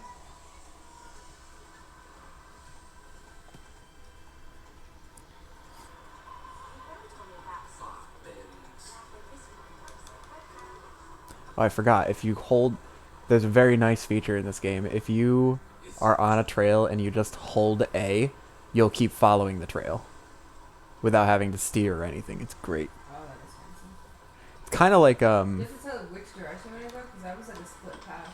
Oh, I forgot. If you hold... There's a very nice feature in this game. If you are on a trail and you just hold A, you'll keep following the trail without having to steer or anything. It's great. Oh, that is fancy. It's kind of like You have to tell it which direction when you go, because that was like a split path.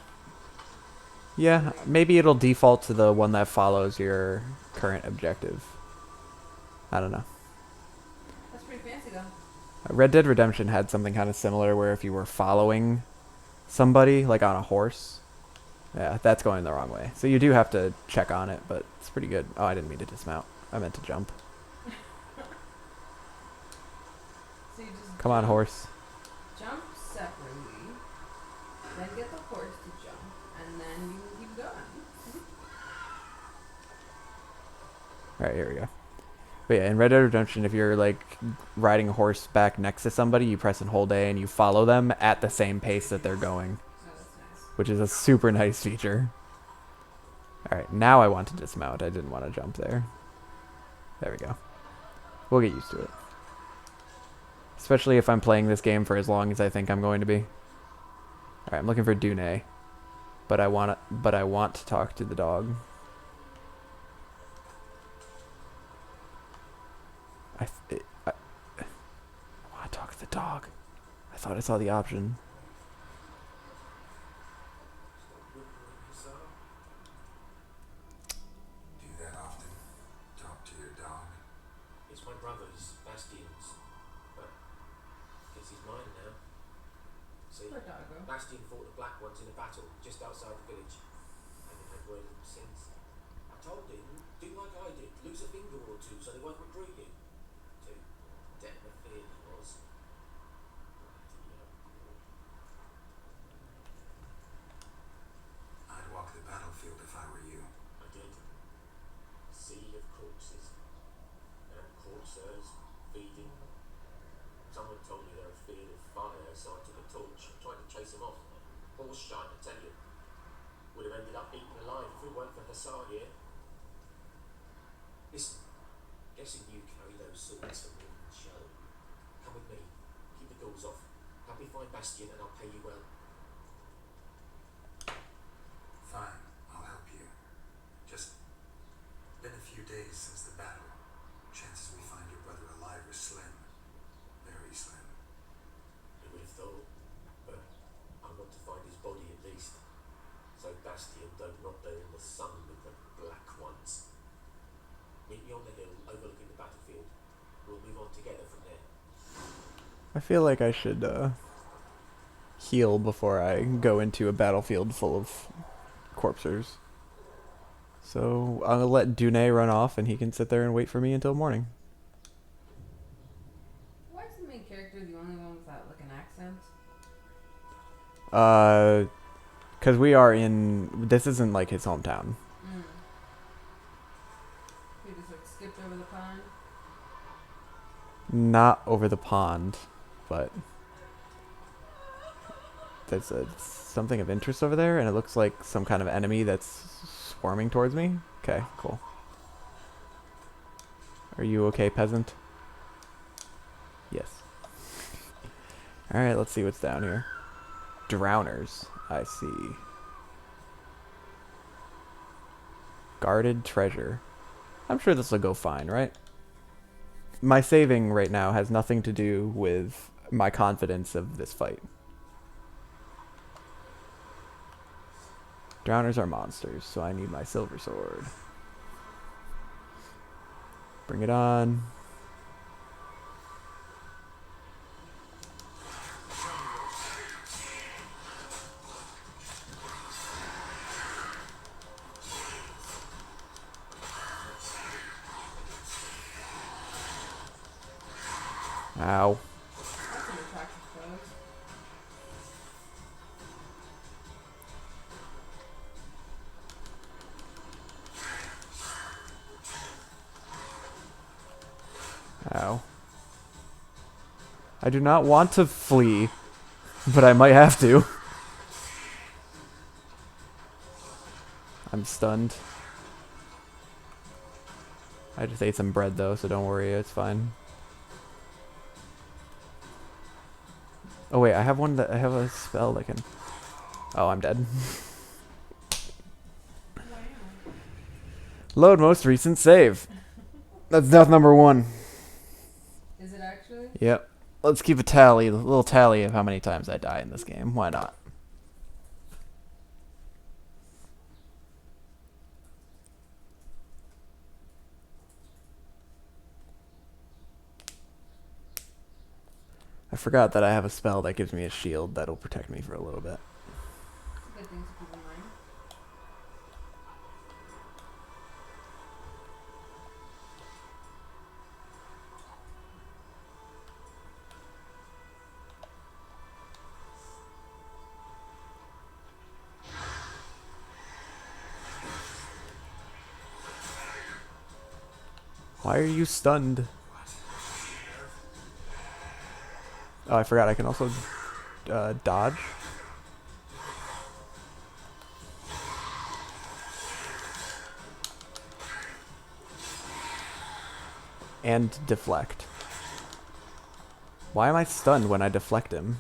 yeah, maybe it'll default to the one that follows your current objective. I don't know. That's pretty fancy though. Red Dead Redemption had something kind of similar where if you were following somebody like on a horse, yeah, that's going the wrong way. So you do have to check on it, but it's pretty good. Oh, I didn't mean to dismount. I meant to jump. So you just Come on, horse. jump separately, then get the horse to jump, and then you can keep going. Alright, here we go. But yeah, in Red Dead Redemption, if you're like riding a horse back next to somebody, you press and hold A and you follow them at the same pace that they're going. Oh, that's nice. Which is a super nice feature. Alright, now I want to dismount. I didn't want to jump there. There we go. We'll get used to it. Especially if I'm playing this game for as long as I think I'm going to be. Alright, I'm looking for Dune. But I want to talk to the dog. I want to talk to the dog. I thought I saw the option. Do that often? Talk to your dog? It's my brother's, Bastian's, but I guess he's mine now. See, Poor doggo. Bastian fought the Black Ones in a battle just outside the village. I haven't had word of him since. I told him, do like I did, lose a finger or two so they won't recruit you. Too dead of fear he was. I'd walk the battlefield if I were you. I did. sirs. Feeding. Someone told me they're afraid of fire, so I took a torch and tried to chase them off. Horse shite, I tell you. Would have ended up eaten alive if it weren't for Hussar here. Listen, guessing you carry those swords for more than show. Come with me. Keep the ghouls off. Help me find Bastion and I'll pay you well. Fine, I'll help you. Just been a few days since the battle. Chances we find your brother alive are slim. Very slim. You would have thought, but I want to find his body at least. So Bastion don't rot there in the sun with the black ones. Meet me on the hill overlooking the battlefield. We'll move on together from there. I feel like I should heal before I go into a battlefield full of corpsers. So I'm gonna let Dune run off and he can sit there and wait for me until morning. Why is the main character the only one without like an accent? Cause we are in, this isn't like his hometown. He just like skipped over the pond. Not over the pond, but there's something of interest over there, and it looks like some kind of enemy that's swarming towards me. Okay, cool. Are you okay, peasant? Yes. Alright, let's see what's down here. Drowners, I see. Guarded treasure. I'm sure this will go fine, right? My saving right now has nothing to do with my confidence of this fight. Drowners are monsters, so I need my silver sword. Bring it on. Ow. That's an attractive pose. Ow. I do not want to flee, but I might have to. I'm stunned. I just ate some bread though, so don't worry, it's fine. Oh wait, I have a spell that can... Oh, I'm dead. Load most recent save. That's death number 1. Is it actually? Yep. Let's keep a little tally of how many times I die in this game. Why not? I forgot that I have a spell that gives me a shield that'll protect me for a little bit. Good thing to keep in mind. Why are you stunned? Oh, I forgot I can also dodge. And deflect. Why am I stunned when I deflect him?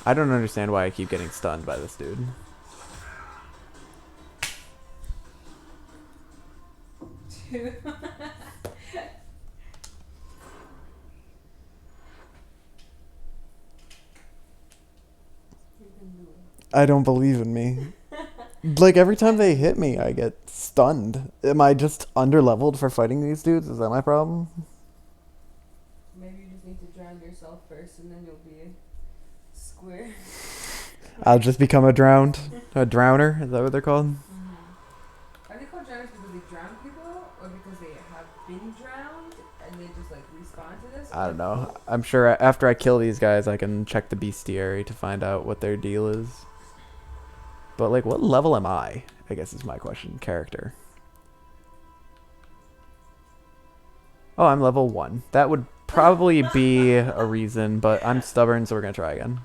I don't understand why I keep getting stunned by this dude. I don't believe in me. Like, every time they hit me, I get stunned. Am I just underleveled for fighting these dudes? Is that my problem? Maybe you just need to drown yourself first and then you'll be square. I'll just become a drowner? Is that what they're called? Are they called drowners because they drown people or because they have been drowned and they just like respawn to this? I don't know. I'm sure after I kill these guys, I can check the bestiary to find out what their deal is. But like, what level am I guess is my question. Character. Oh, I'm level 1. That would probably be a reason, but I'm stubborn, so we're gonna try again.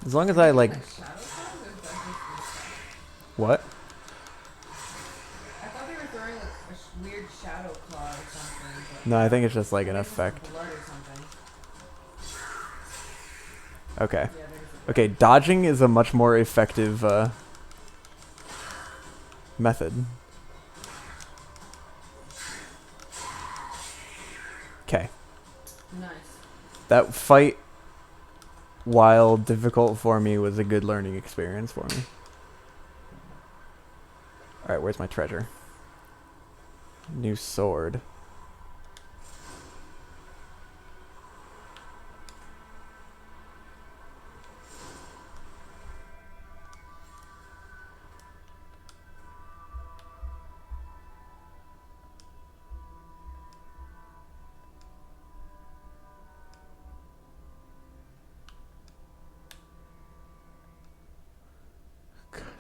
As long as I like... What? I thought they were throwing like a weird shadow claw or something. But No, I think it's just like an I guess it's effect. blood or something. Okay. Yeah, there's Okay, dodging is a much more effective method. Okay. Nice. That fight, while difficult for me, was a good learning experience for me. Alright, where's my treasure? New sword.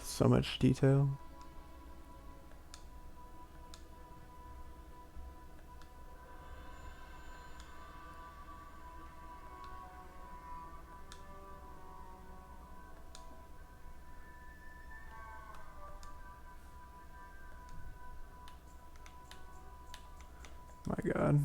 So much detail. My God.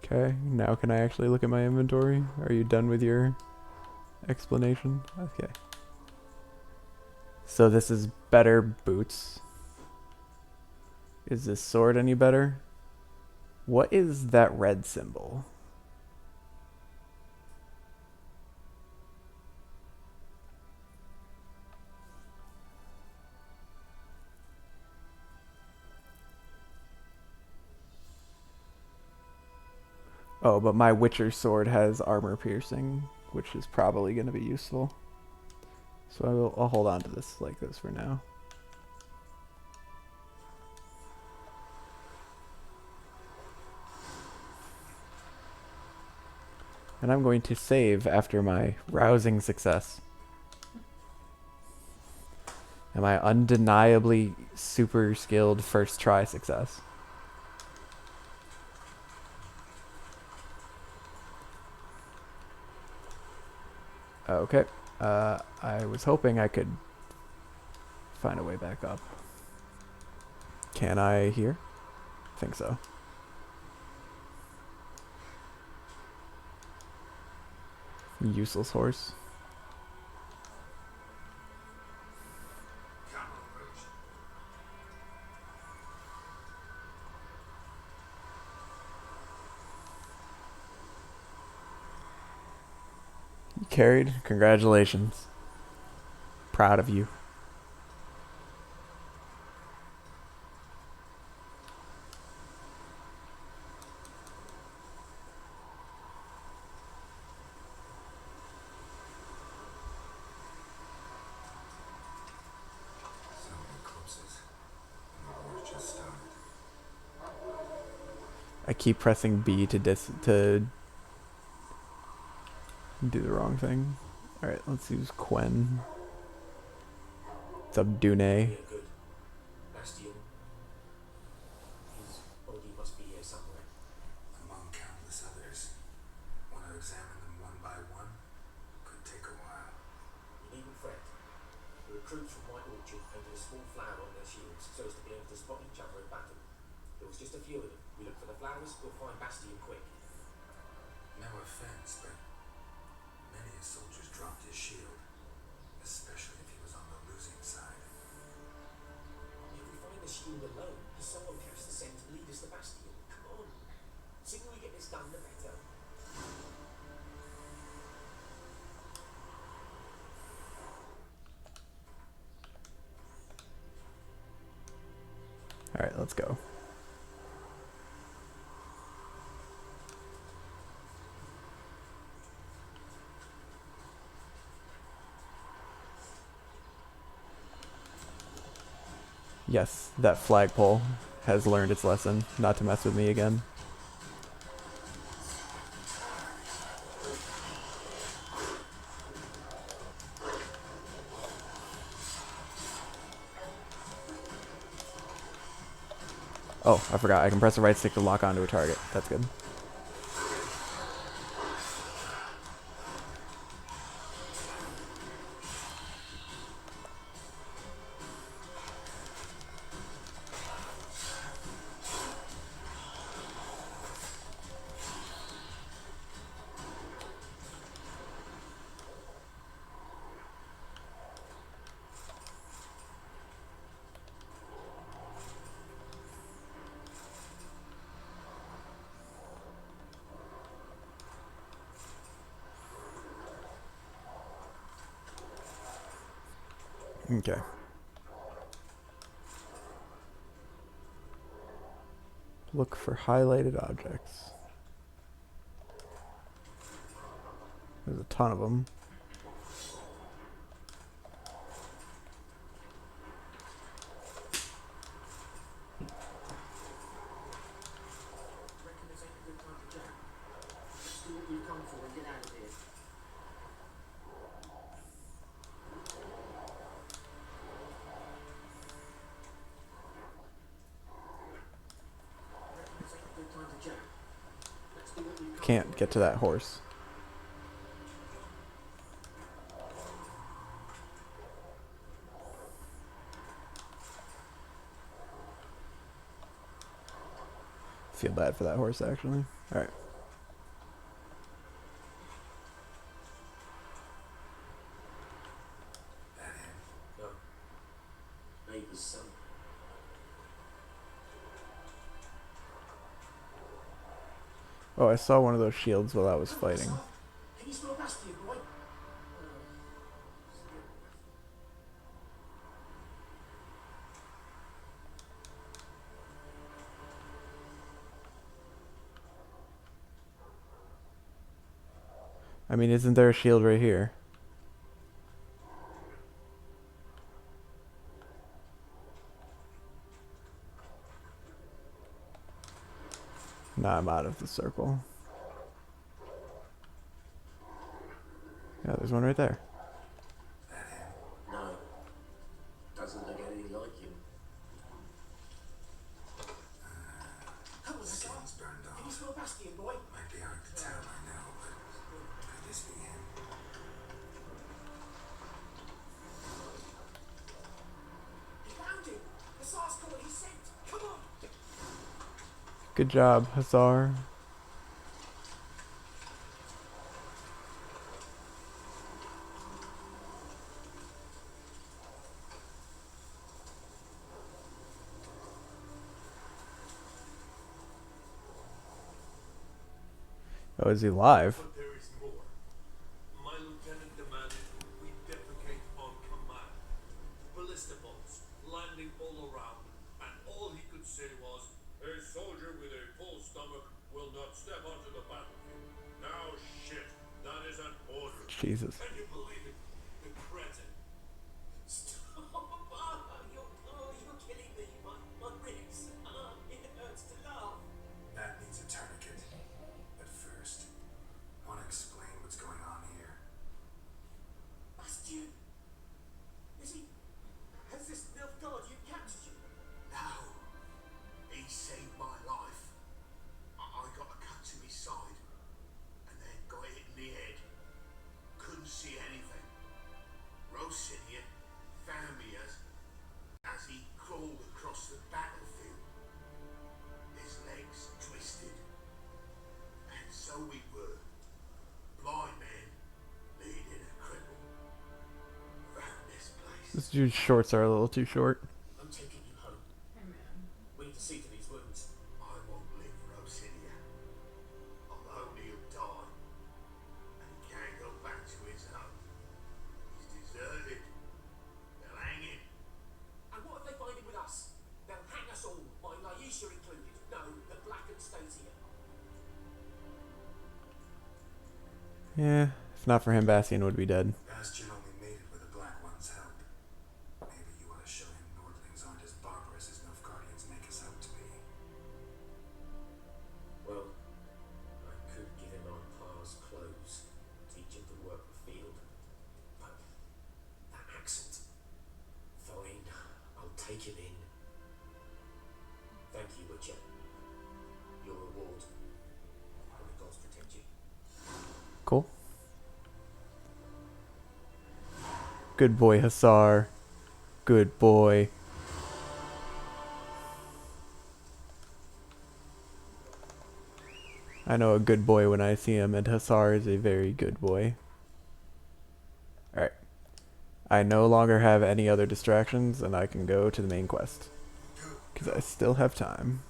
Okay, now can I actually look at my inventory? Are you done with your explanation? Okay. So this is better boots. Is this sword any better? What is that red symbol? Oh, but my Witcher sword has armor piercing, which is probably going to be useful. So I'll hold on to this like this for now. And I'm going to save after my rousing success. And my undeniably super skilled first try success. Okay. I was hoping I could find a way back up. Can I here? I think so. Useless horse. You carried? Congratulations. Proud of you. I keep pressing B to do the wrong thing. Alright, let's use Quen. What's up, Dune? Bastion. His body must be here somewhere. Among countless others. Want to examine them one by one? Could take a while. You needn't fret. The recruits from White Orchard painted a small flower on their shields so as to be able to spot each other in battle. There was just a few of them. We look for the flowers, we'll find Bastion quick. No offense, but many a soldier's dropped his shield, especially if he was on the losing side. If we find the shield alone, the soul can Alright, let's go. Yes, that flagpole has learned its lesson, not to mess with me again. Oh, I forgot. I can press the right stick to lock onto a target. That's good. Okay. Look for highlighted objects. There's a ton of them. Can't get to that horse. Feel bad for that horse, actually. Alright. No. Neighbour's son. Oh, I saw one of those shields while I was fighting. Can you smell Bastion, boy? I mean, isn't there a shield right here? Nah, I'm out of the circle. Yeah, there's one right there. No. Doesn't look anything like him. Come on, son. Can you smell Bastion, boy? Might be hard to tell, I know, but could this be him? He found him. The SARS got what he sent. Come on. Good job, Hussar. Oh, is he live? But there is more. My lieutenant demanded we defecate on command. Ballista bolts landing all around, and all he could say was, "A soldier with a full stomach will not step onto the battlefield." Now shit, that is an order. Jesus. Can you believe it? The cretin. Stop. You're killing me. My ribs. It hurts to laugh. That needs a tourniquet. But first, I want to explain what's going on here. Bastion. Has this Nilfgaardian captured you? No. He saved my life. I got a cut to his side, and then got hit in the head. Couldn't see anything. Rosinia found me as he crawled across the battlefield. His legs twisted. And so we were. Blind men leading a cripple. Around this place. This dude's shorts are a little too short. I'm taking you home. We need to see to these wounds. I won't live, Rosinia. Alone he'll die. And he can't go back to his home. He's deserted. They'll hang him. And what if they find him with us? They'll hang us all. Yeah, if not for him, Bastian would be dead. Bastion only made it with the Black One's help. Maybe you ought to show him Nordlings aren't as barbarous as Nilfgaardians make us out to be. Well, I could give him our pa's clothes, teach him to work the field. But that accent. Fine, I'll take him in. Thank you, Witcher. Your reward. May the gods protect you. Cool. Good boy, Hussar. Good boy. I know a good boy when I see him, and Hussar is a very good boy. Alright. I no longer have any other distractions, and I can go to the main quest. Because I still have time.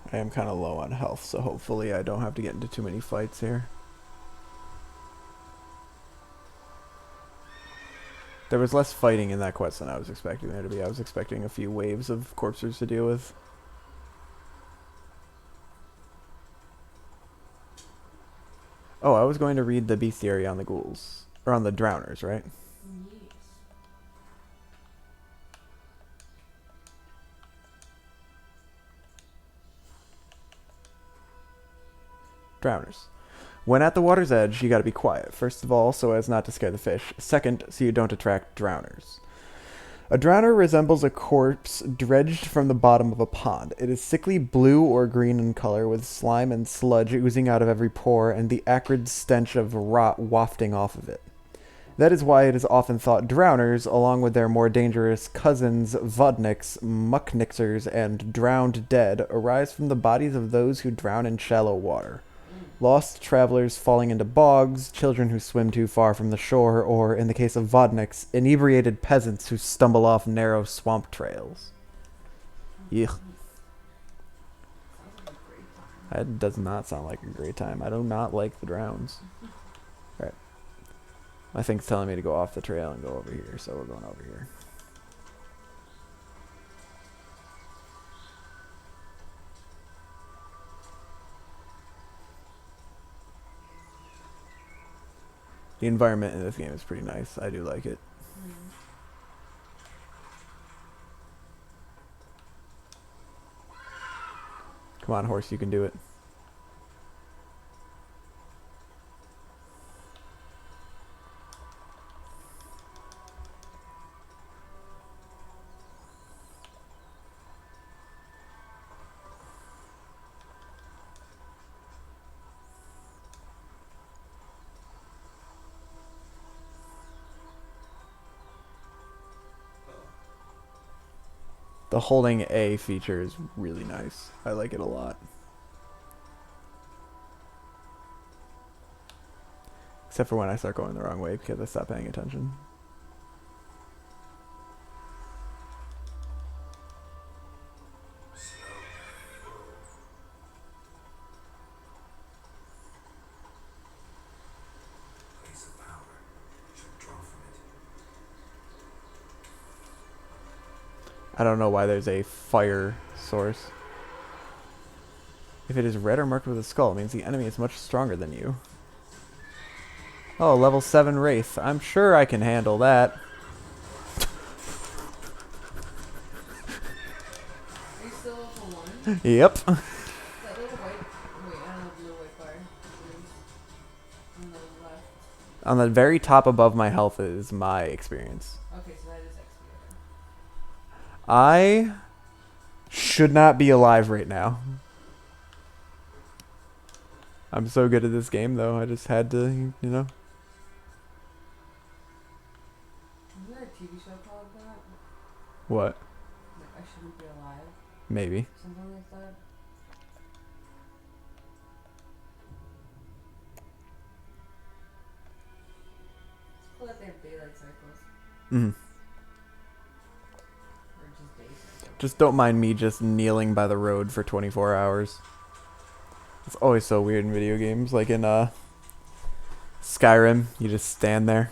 I am kind of low on health, so hopefully I don't have to get into too many fights here. There was less fighting in that quest than I was expecting there to be. I was expecting a few waves of corpses to deal with. Oh, I was going to read the bestiary on the ghouls. Or on the drowners, right? Yes. Drowners. When at the water's edge, you gotta be quiet. First of all, so as not to scare the fish. Second, so you don't attract drowners. A drowner resembles a corpse dredged from the bottom of a pond. It is sickly blue or green in color, with slime and sludge oozing out of every pore, and the acrid stench of rot wafting off of it. That is why it is often thought drowners, along with their more dangerous cousins, vodniks, mucknixers, and drowned dead, arise from the bodies of those who drown in shallow water. Lost travelers falling into bogs, children who swim too far from the shore, or, in the case of vodniks, inebriated peasants who stumble off narrow swamp trails. Yuck. That does not sound like a great time. I do not like the drowns. Alright. My thing's telling me to go off the trail and go over here, so we're going over here. The environment in this game is pretty nice. I do like it. Come on, horse, you can do it. The holding A feature is really nice. I like it a lot. Except for when I start going the wrong way because I stop paying attention. I don't know why there's a fire source. If it is red or marked with a skull, it means the enemy is much stronger than you. Oh, level 7 Wraith. I'm sure I can handle that. Are you still level 1? Yep. That little white... Wait, I don't know if the white bar is on the left. On the very top above my health is my experience. Okay, so that is XP. I should not be alive right now. I'm so good at this game, though. I just had to, you know. Isn't there a TV show called that? What? Like, I Shouldn't Be Alive? Maybe. Something like that. It's cool that they have daylight cycles. Mm-hmm. Or just day cycles. Just don't mind me just kneeling by the road for 24 hours. It's always so weird in video games, like in Skyrim, you just stand there.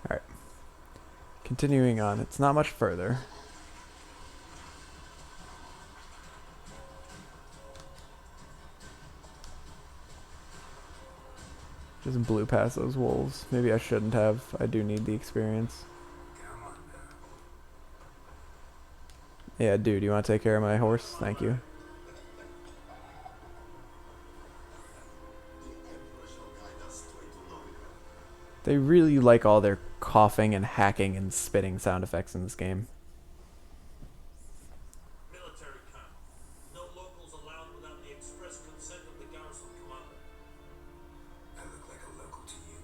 Alright. Continuing on, it's not much further. Just blew past those wolves. Maybe I shouldn't have. I do need the experience. Yeah, dude, you want to take care of my horse? Thank you. They really like all their coughing and hacking and spitting sound effects in this game. Military camp. No locals allowed without the express consent of the garrison commander. I look like a local to you.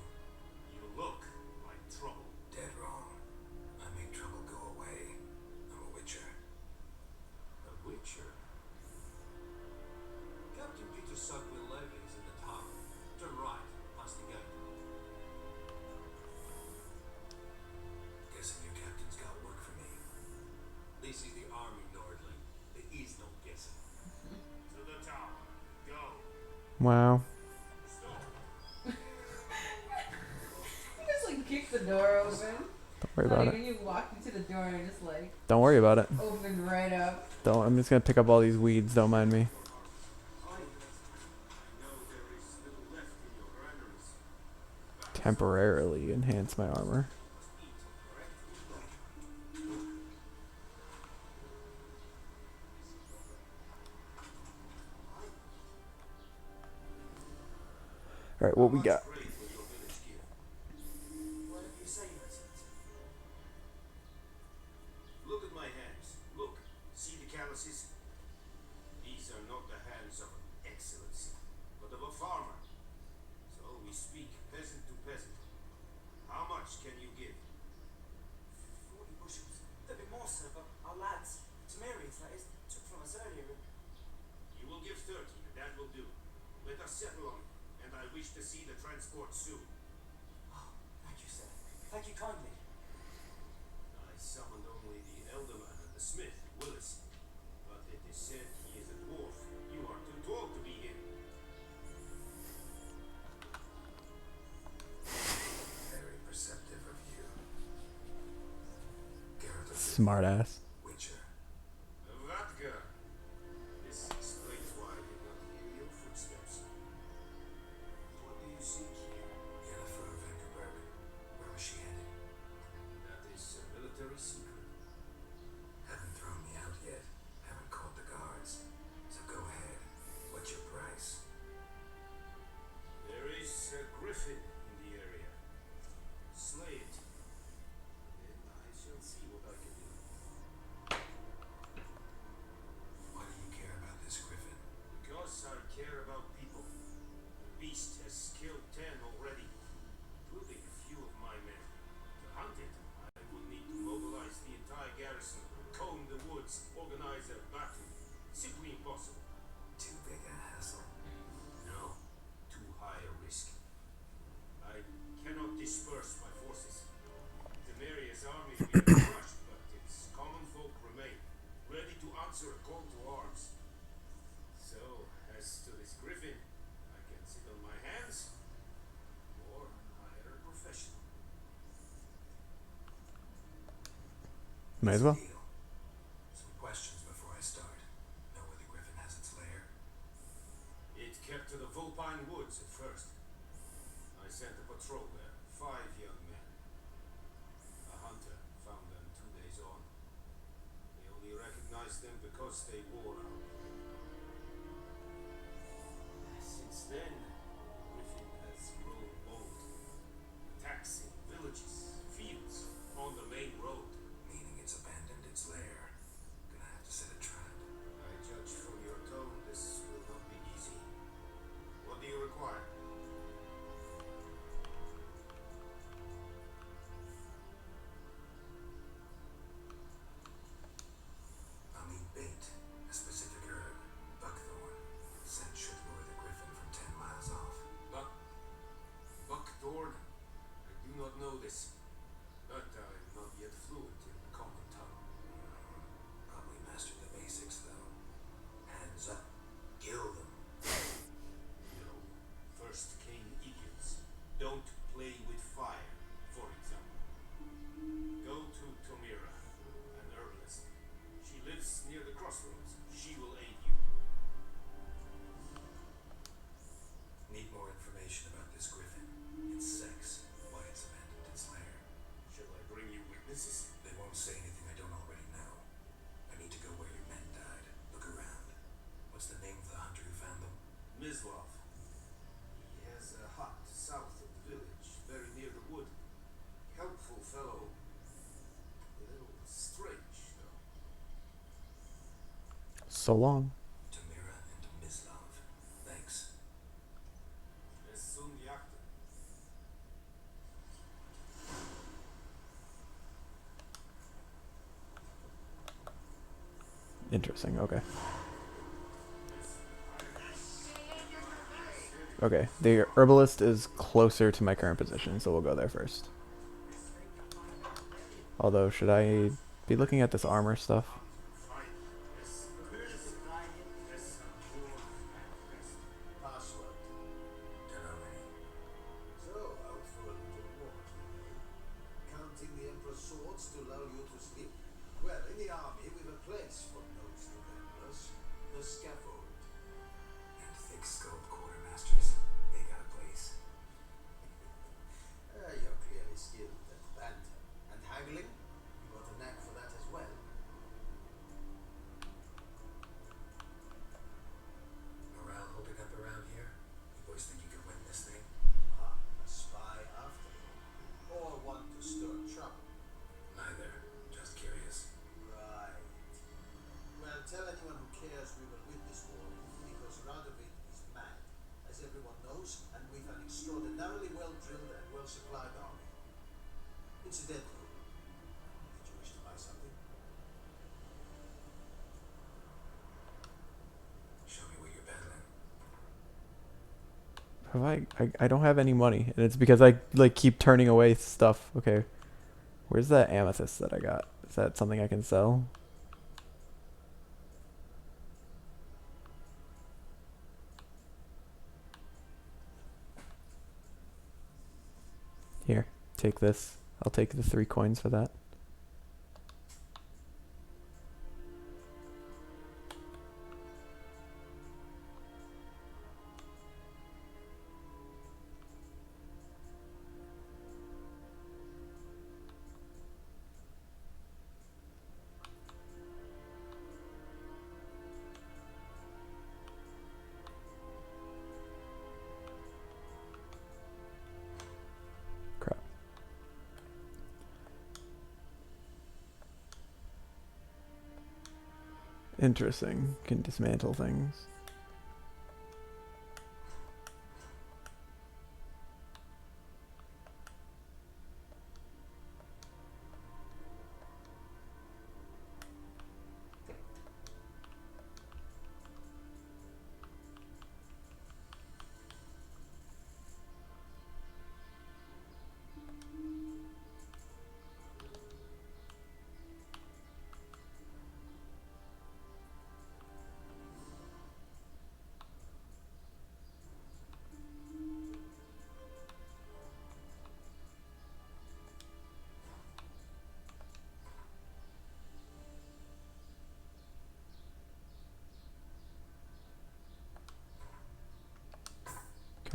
You look like trouble. Dead wrong. I make trouble go away. I'm a witcher. A witcher? Captain Peter Sugwell Levy is in the town. Turn right, past the gate. Guessing your captain's got work for me. This is the army, Nordling. There is no guessing. To the tower. Go. Wow. You just like kick the door open. Don't worry about it. When you walk into the door and just like. Don't worry about it. Open right up. Don't. I'm just gonna pick up all these weeds. Don't mind me. Temporarily enhance my armor. Alright, what we got? Look at my hands. Look. See the calluses? These are not the hands of an excellency, but of a farmer. So we speak peasant to peasant. How much can you give? 40 bushels. There'd be more, sir, but our lads, Temerians, that is, took from us earlier. You will give 30, and that will do. Let us settle on it, and I wish to see the transport soon. Oh, thank you, sir. Thank you kindly. I summoned only the elderman and the smith, Willis. But it is said he is a dwarf. You are too tall to be him. Very perceptive of you. Geralt, Smart ass. witcher. Vatka. This explains why I did not hear your footsteps. What do you seek here? Yennefer of Vengerberg. Where was she headed? That is a military secret. Haven't thrown me out yet. Haven't called the guards. So go ahead. What's your price? There is a griffin in the area. Slay it. Then I shall see what I can do. Why do you care about this griffin? Because I care about people. The beast has killed 10 already, including a few of my men. To hunt it, I would need to mobilize the entire garrison, comb the woods, organize a battle. Simply impossible. Too big a hassle. No, too high a risk. I cannot disperse my forces. Temeria's army will be crushed, but its common folk remain, ready to answer a call to arms. So, as to this griffin, I can sit on my hands, or hire a professional. Might as well. Deal. Some questions before I start. Know where the griffin has its lair? It kept to the Vulpine Woods at first. I sent a patrol there, 5 young men. A hunter found them 2 days on. They only recognized them because they wore out. Since then, the griffin has grown bold. Attacks in villages, fields, on the main road. Meaning it's abandoned its lair. Gonna have to set a trap. I judge from your tone this will not be easy. What do you require? I'll need bait. A specific herb. Buckthorn. Scent should lure the griffin from 10 miles So long. Tamira and Mislav. Thanks. Es zum Jagd. Interesting, okay. Okay, the herbalist is closer to my current position, so we'll go there first. Although, should I be looking at this armor stuff? Password. Don't know any. So, out for a little walk, eh? Counting the Emperor's swords to lull you to sleep? Well, in the army, we've a place for those remembrers. The scaffold. And thick-skulled quartermasters. They got a place. You're clearly skilled at banter. And haggling? You got a knack for that as well. Morale holding up around here? You boys think you can win this thing? Ah, a spy after all. Or want to stir trouble. Neither. Just curious. Right. Well, tell anyone who cares we will win this war, because Radovid is mad, as everyone knows, and we've an extraordinarily well-drilled and well-supplied army. Incidentally, did you wish to buy something? Show me what you're peddling. Have I don't have any money, and it's because I like keep turning away stuff. Okay. Where's that amethyst that I got? Is that something I can sell? Here, take this. I'll take the 3 coins for that. Crap. Interesting. Can dismantle things.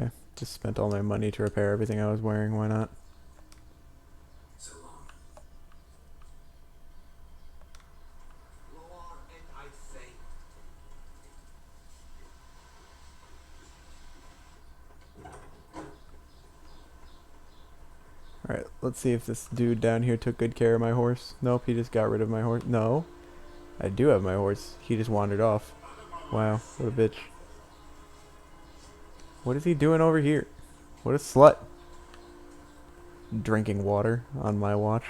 Okay, just spent all my money to repair everything I was wearing. Why not? So long. Lord, and I think. Alright, let's see if this dude down here took good care of my horse. Nope, he just got rid of my horse. No, I do have my horse. He just wandered off. Wow, what a bitch. What is he doing over here? What a slut. Drinking water on my watch.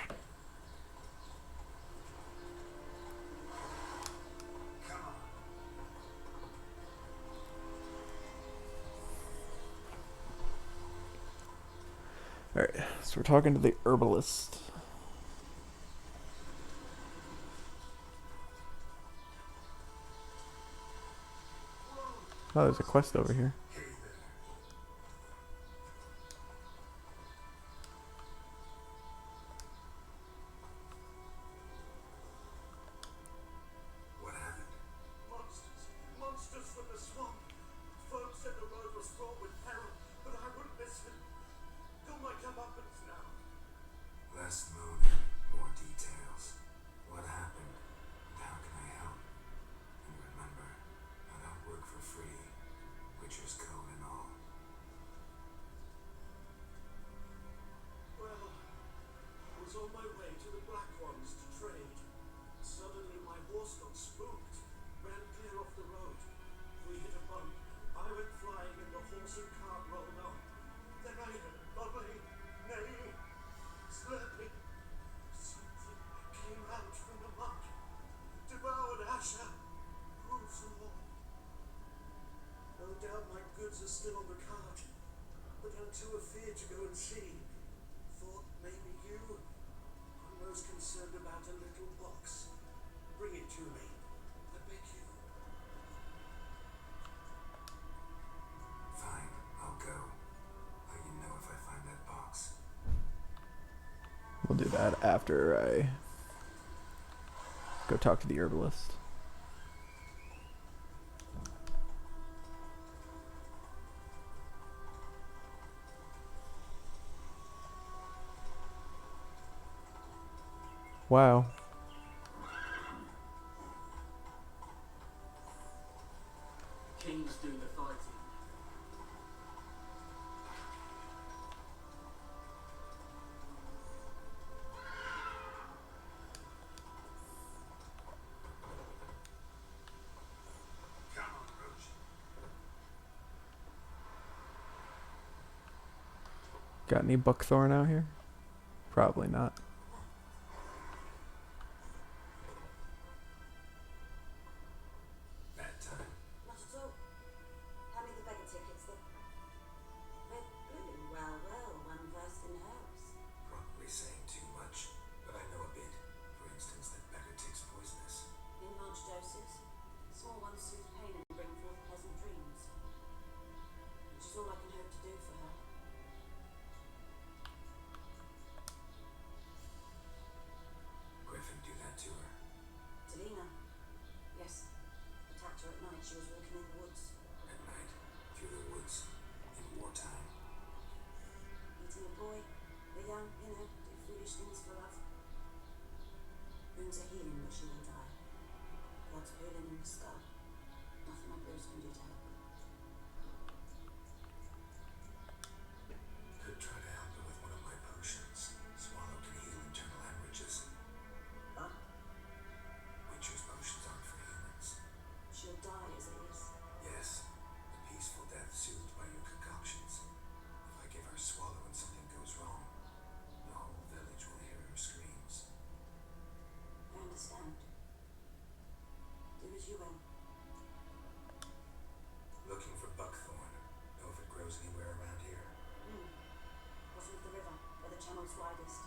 Alright, so we're talking to the herbalist. Oh, there's a quest over here. What happened? Monsters from the swamp. Folks said the road was fraught with peril, but I wouldn't listen. Got my comeuppance now. Less moaning, more details. What happened? And how can I help? And remember, I don't work for free. Witchers doubt my goods are still on the cart, but I'm too afeard to go and see. Thought maybe you. I'm most concerned about a little box. Bring it to me. I beg you. Fine, I'll go. Let you know if I find that box. We'll do that after I go talk to the herbalist. Wow. King's doing the fighting. Come on, Roach. Got any buckthorn out here? Probably not. Bad time. Not at all. Hand me the beggar tickets then. Red, blue, well, one versed in herbs. Probably saying too much, but I know a bit. For instance, that beggar tick's poisonous. In large doses. Small ones soothe pain and bring forth pleasant dreams. Which is all I can hope to do for her. Griffin do that to her. Delina. Yes. Attacked her at night. She was walking in the woods. At night, through the woods, in wartime. Meeting a boy. A young, do foolish things for love. Wounds are healing, but she will die. Blood's pooling in the skull. Nothing my bruise can do to help. Could try to help her with one of my potions. Swallow can heal internal hemorrhages. But Witcher's potions aren't for humans. she'll die as it is. Yes, a peaceful death soothed by your concoctions. If I give her Swallow and something goes wrong, the whole village will hear her screams. I understand. Do as you will. Looking for buckthorn. Know if it grows anywhere around here? Bottom of the river, where the channel's widest.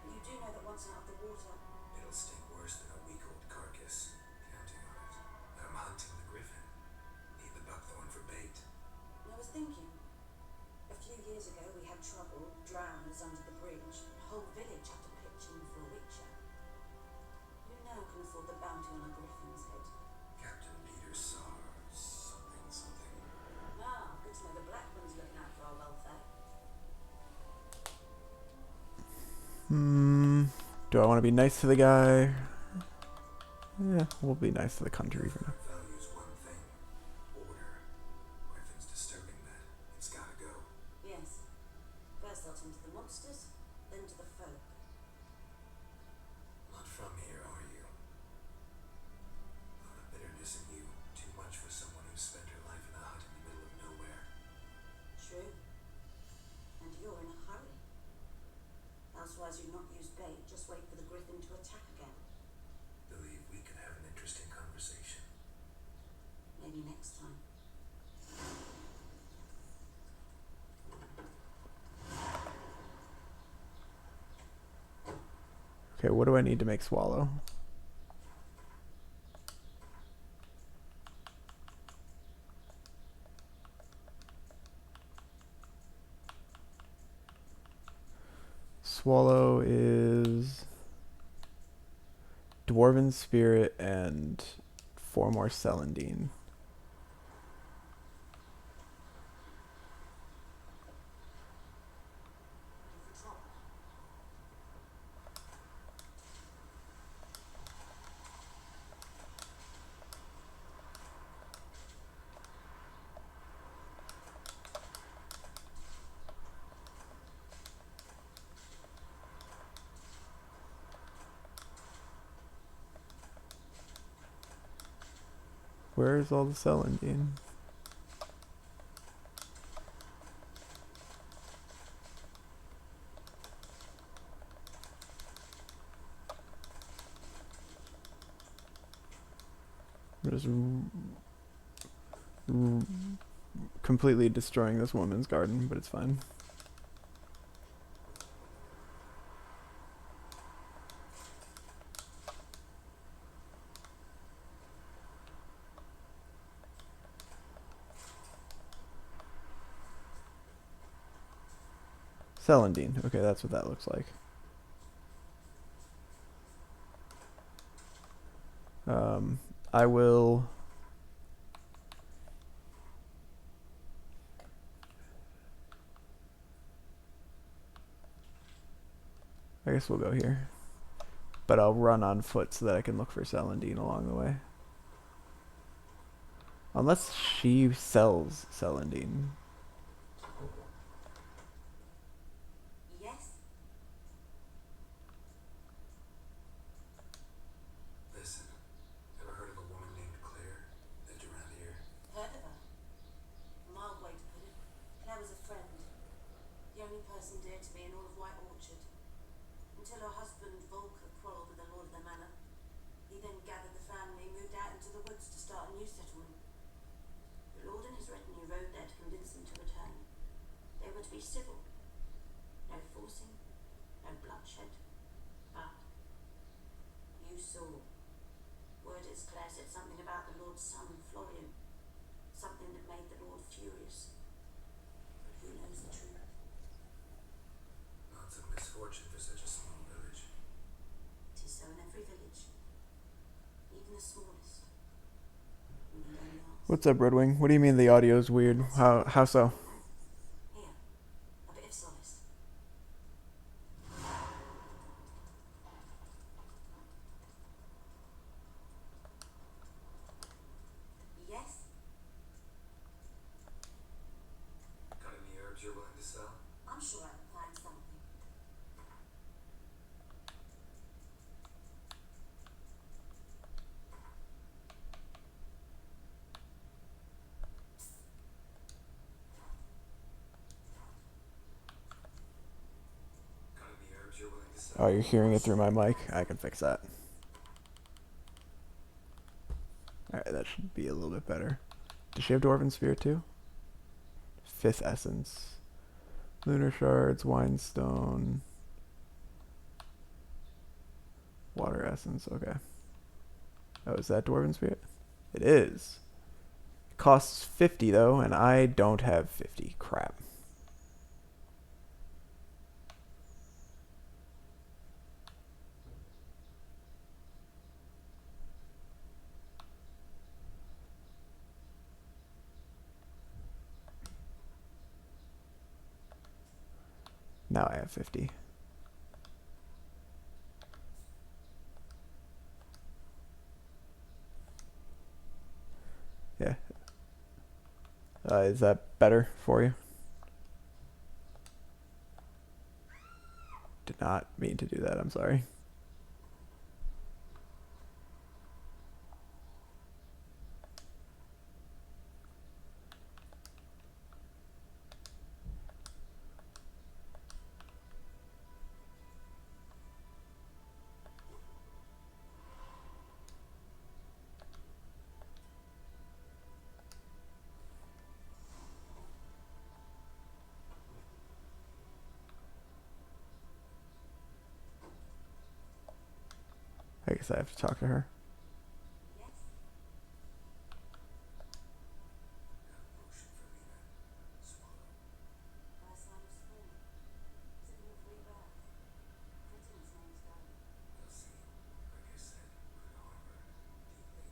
But you do know that once out of the water, It'll stink worse than a week-old carcass. Counting on it. I'm hunting the griffin. Need the buckthorn for bait. I was thinking. A few years ago we had trouble, drowners under the bridge. The whole village had to pitch in for a witcher. Who now can afford the bounty on a griffin's head? Captain Peter Sar, something. Ah, good to know the Black One's looking out for our welfare. Do I want to be nice to the guy? Yeah, we'll be nice to the country for now. Values one thing. Order. Griffin's disturbing that. It's gotta go. Yes. First they'll tend to the monsters, then to the folk. Not from here, are you? Lot of bitterness in you. Too much for someone who spent her life in a hut in the middle of nowhere. True. And you're in a hurry. Elsewise you'd not use bait, just wait for the griffin to attack again. Believe we can have an interesting conversation. Maybe next time. Okay, what do I need to make Swallow? Swallow is Dwarven Spirit and 4 more Celandine. Where's all the Celandine? Just completely destroying this woman's garden, but it's fine. Celandine. Okay, that's what that looks like. I will... I guess we'll go here. But I'll run on foot so that I can look for Celandine along the way. Unless she sells Celandine. Yes? Listen, ever heard of a woman named Claire? Lived around here. Heard of her? A mild way to put it. Claire was a friend. The only person dear to me in all of White Orchard. Until her husband, Volker, quarrelled with the lord of the manor. He then gathered the family, moved out into the woods to start a new settlement. The lord and his retinue rode there to convince them to return. They were to be civil. No forcing, no bloodshed. But you saw. Word is Claire said something about the lord's son, Florian. Something that made the lord furious. But who knows the truth? Lots of misfortune for such a small village. Tis so in every village. Even the smallest. And the lonely hearts. What's up, Red Wing? What do you mean the audio's weird? How so? Here, a bit of solace. Yes? Got any herbs you're willing to sell? I'm sure I can find something. Got any herbs you're willing to sell? Oh, you're hearing it through my mic? I can fix that. Alright, that should be a little bit better. Does she have Dwarven Spear too? 5th Essence. Lunar Shards, Winestone. Water Essence, okay. Oh, is that Dwarven Spirit? It is. It costs 50 though, and I don't have 50. Crap. Now I have 50. Yeah. Is that better for you? Did not mean to do that, I'm sorry. I guess I have to talk to her. Yes? Got a potion for Lena. Swallow. First sign of spring. Sipping of rebirth. Fritton's name's going. You'll see. Like I said, could harbor deeply.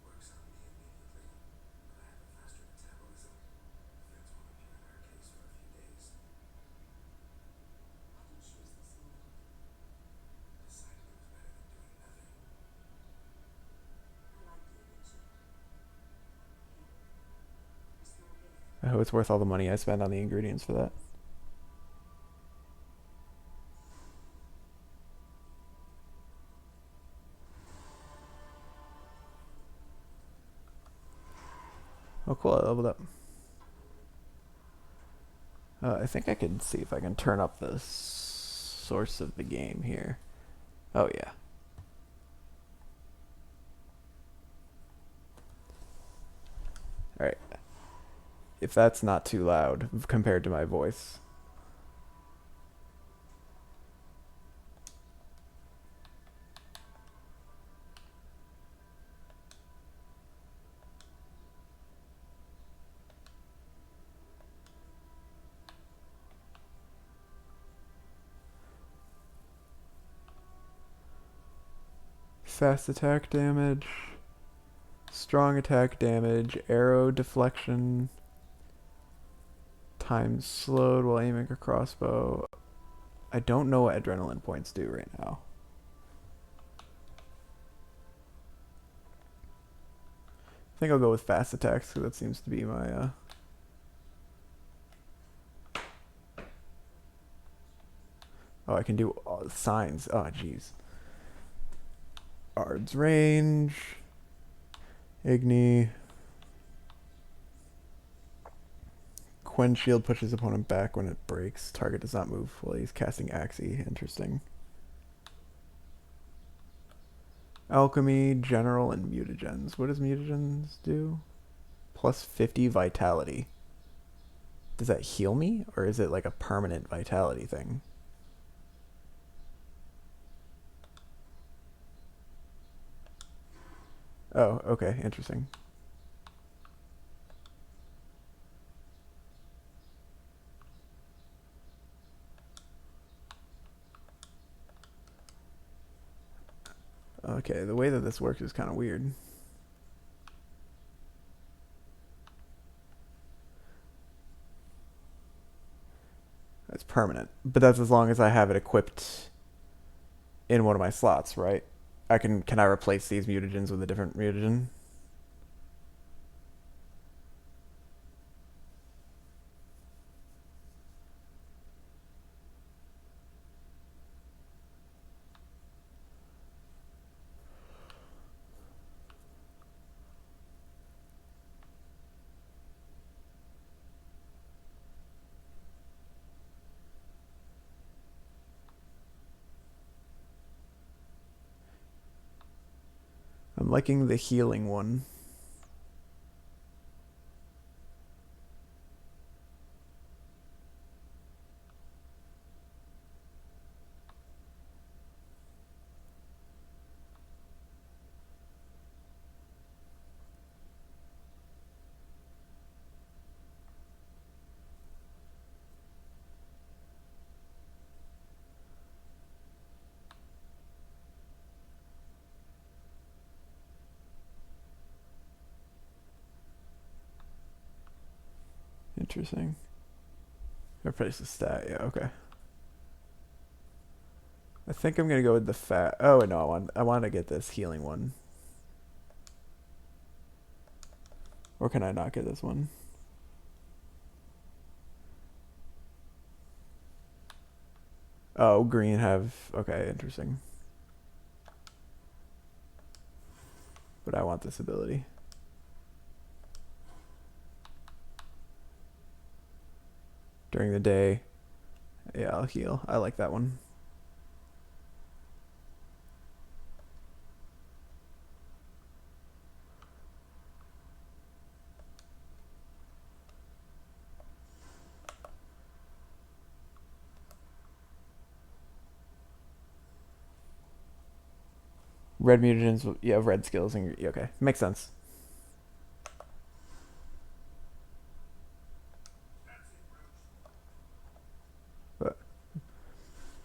Works on me immediately. But I have a faster metabolism. Friends won't appear in her case for a few days. Why do you choose this in the Decided it was better than doing nothing. I like you, Richard. Here. A small gift. I hope it's worth all the money I spend on the ingredients for that. Oh cool, I leveled up. I think I can see if I can turn up the source of the game here. Oh yeah. Alright. if that's not too loud compared to my voice. Fast attack damage, strong attack damage, arrow deflection, time slowed while aiming a crossbow. I don't know what adrenaline points do right now. I think I'll go with fast attacks because that seems to be my Oh, I can do signs. Oh, jeez. Ard's range. Igni. Quench shield pushes opponent back when it breaks. Target does not move while he's casting Axie. Interesting. Alchemy, General, and Mutagens. What does Mutagens do? Plus 50 Vitality. Does that heal me? Or is it like a permanent Vitality thing? Oh, okay. Interesting. Okay, the way that this works is kind of weird. It's permanent, but that's as long as I have it equipped in one of my slots, right? Can I replace these mutagens with a different mutagen? I'm liking the healing one. Interesting. Replace the stat, yeah, okay. I think I'm gonna go with the fat. Oh no, I want to get this healing one. Or can I not get this one? Oh, green have... Okay, interesting. But I want this ability. During the day. Yeah, I'll heal. I like that one. Red mutagens, you have red skills, and yeah, okay, makes sense. But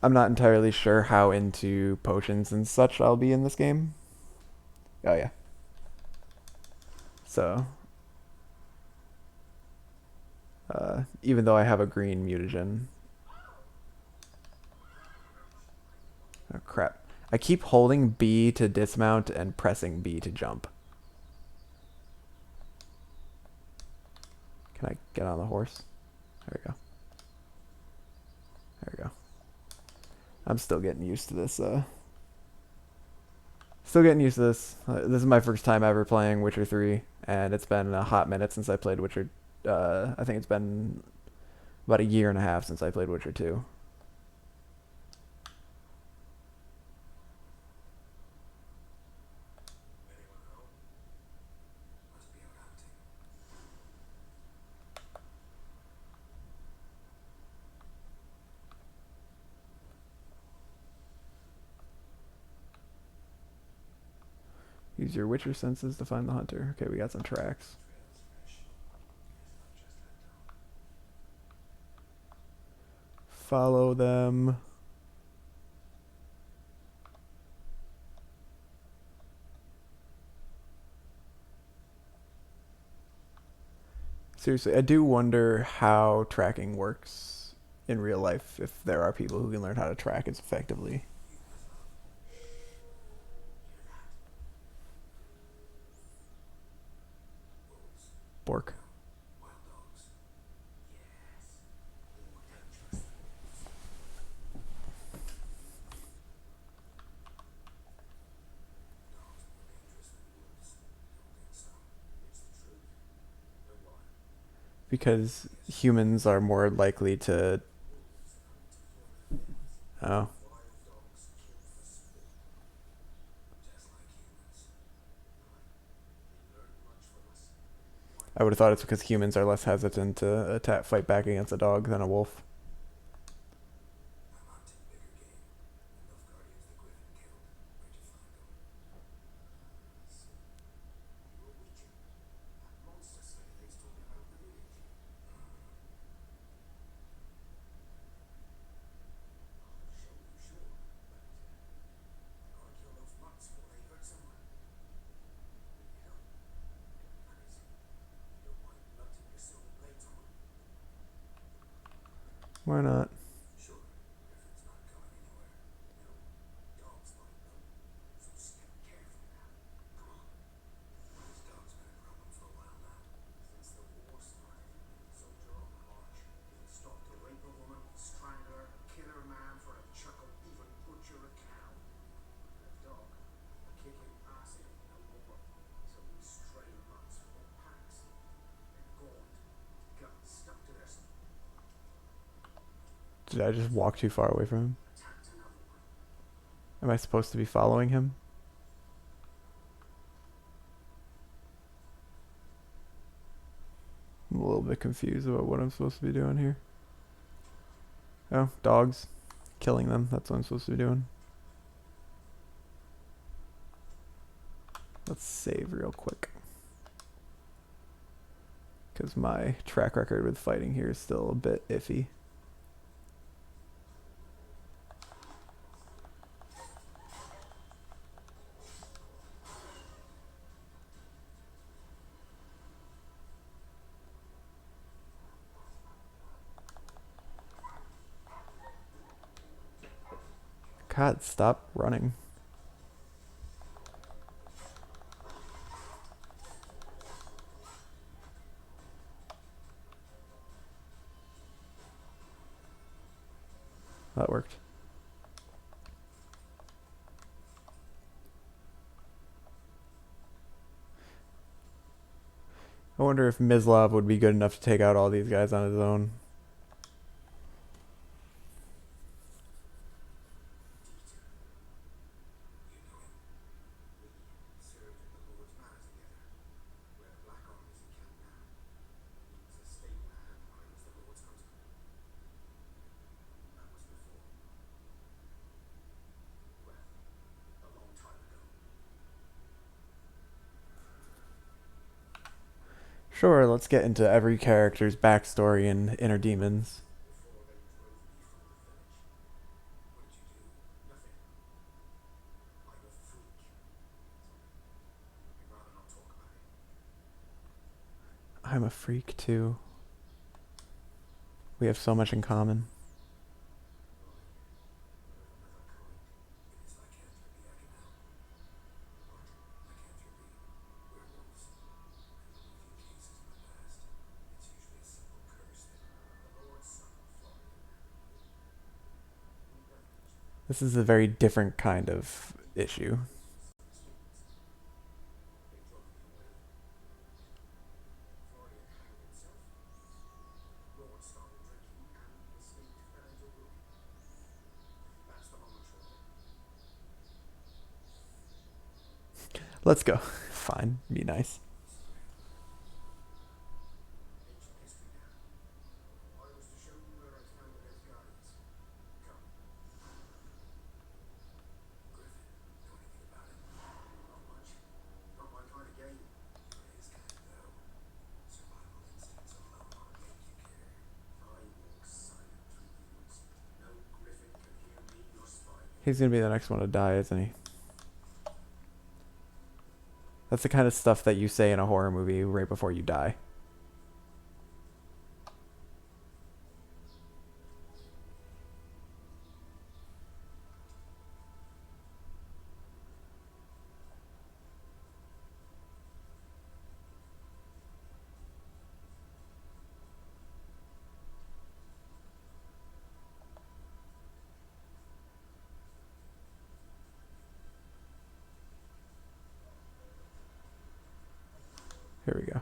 I'm not entirely sure how into potions and such I'll be in this game. Oh yeah. So, even though I have a green mutagen. Oh crap. I keep holding B to dismount and pressing B to jump. Can I get on the horse? There we go. There we go. I'm still getting used to this. Still getting used to this. This is my first time ever playing Witcher 3, and it's been a hot minute since I played Witcher. I think it's been about a year and a half since I played Witcher 2. Use your Witcher senses to find the hunter. Okay, we got some tracks. Follow them. Seriously, I do wonder how tracking works in real life, if there are people who can learn how to track as effectively. Bork. Because humans are more likely to... Oh. I would have thought it's because humans are less hesitant to fight back against a dog than a wolf. Why not? Did I just walk too far away from him? Am I supposed to be following him? I'm a little bit confused about what I'm supposed to be doing here. Oh, dogs. Killing them. That's what I'm supposed to be doing. Let's save real quick. Because my track record with fighting here is still a bit iffy. God, stop running. That worked. I wonder if Mislav would be good enough to take out all these guys on his own. Sure, let's get into every character's backstory and inner demons. I'm a freak too. We have so much in common. This is a very different kind of issue. Let's go. Fine, be nice. He's gonna be the next one to die, isn't he? That's the kind of stuff that you say in a horror movie right before you die. Here we go.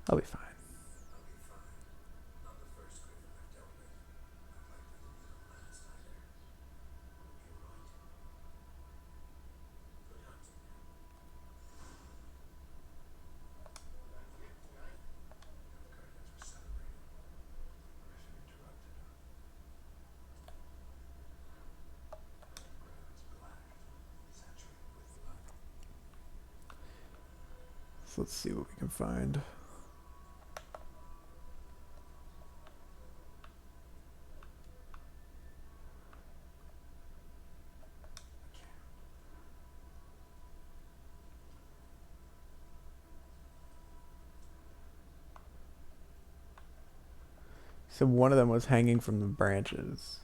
I'll be fine. So let's see what we can find. So one of them was hanging from the branches.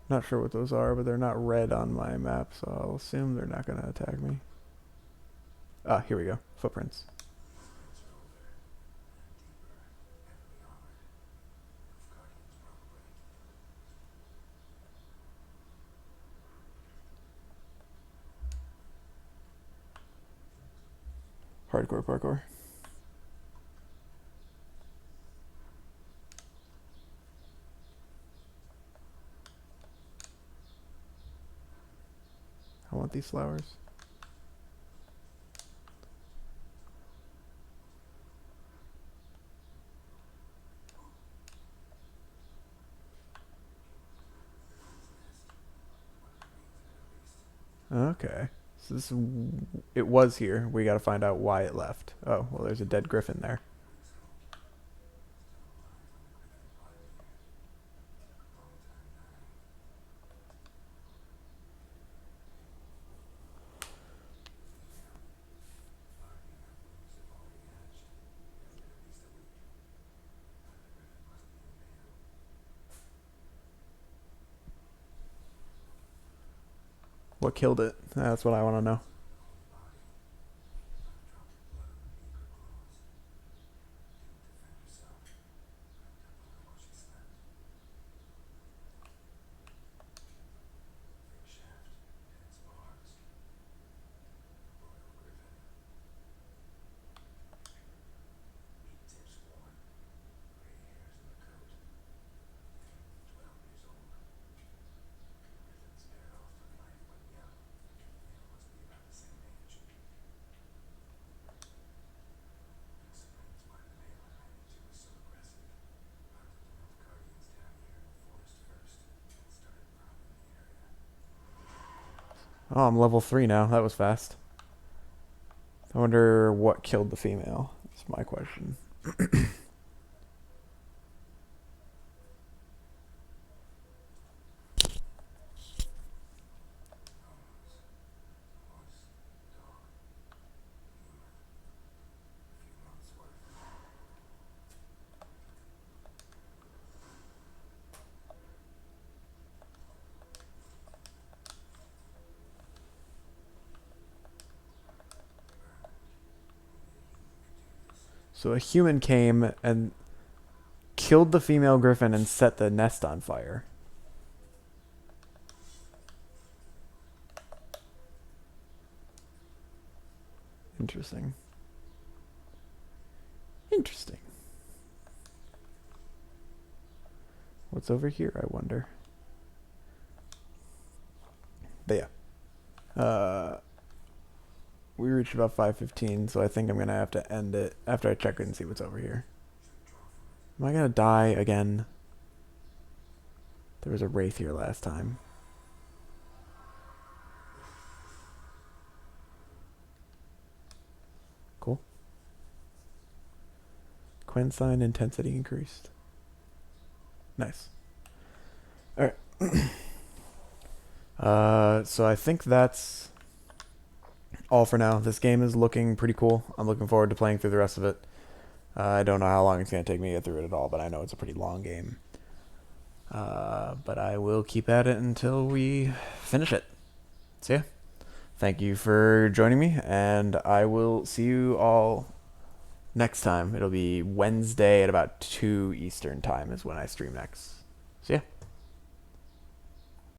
Not sure what those are, but they're not red on my map, so I'll assume they're not going to attack me. Ah, here we go. Footprints. Hardcore parkour. I want these flowers. Okay. So this it was here. We got to find out why it left. Oh, well, there's a dead griffin there. What killed it? That's what I want to know. Oh, I'm level 3 now. That was fast. I wonder what killed the female. That's my question. So a human came and killed the female griffin and set the nest on fire. Interesting. Interesting. What's over here, I wonder? But yeah. We reached about 5:15, so I think I'm going to have to end it after I check it and see what's over here. Am I going to die again? There was a wraith here last time. Cool. Quensign intensity increased. Nice. Alright. So I think that's all for now. This game is looking pretty cool. I'm looking forward to playing through the rest of it. I don't know how long it's going to take me to get through it at all, but I know it's a pretty long game. But I will keep at it until we finish it. So yeah, thank you for joining me, and I will see you all next time. It'll be Wednesday at about 2 Eastern time is when I stream next. So yeah.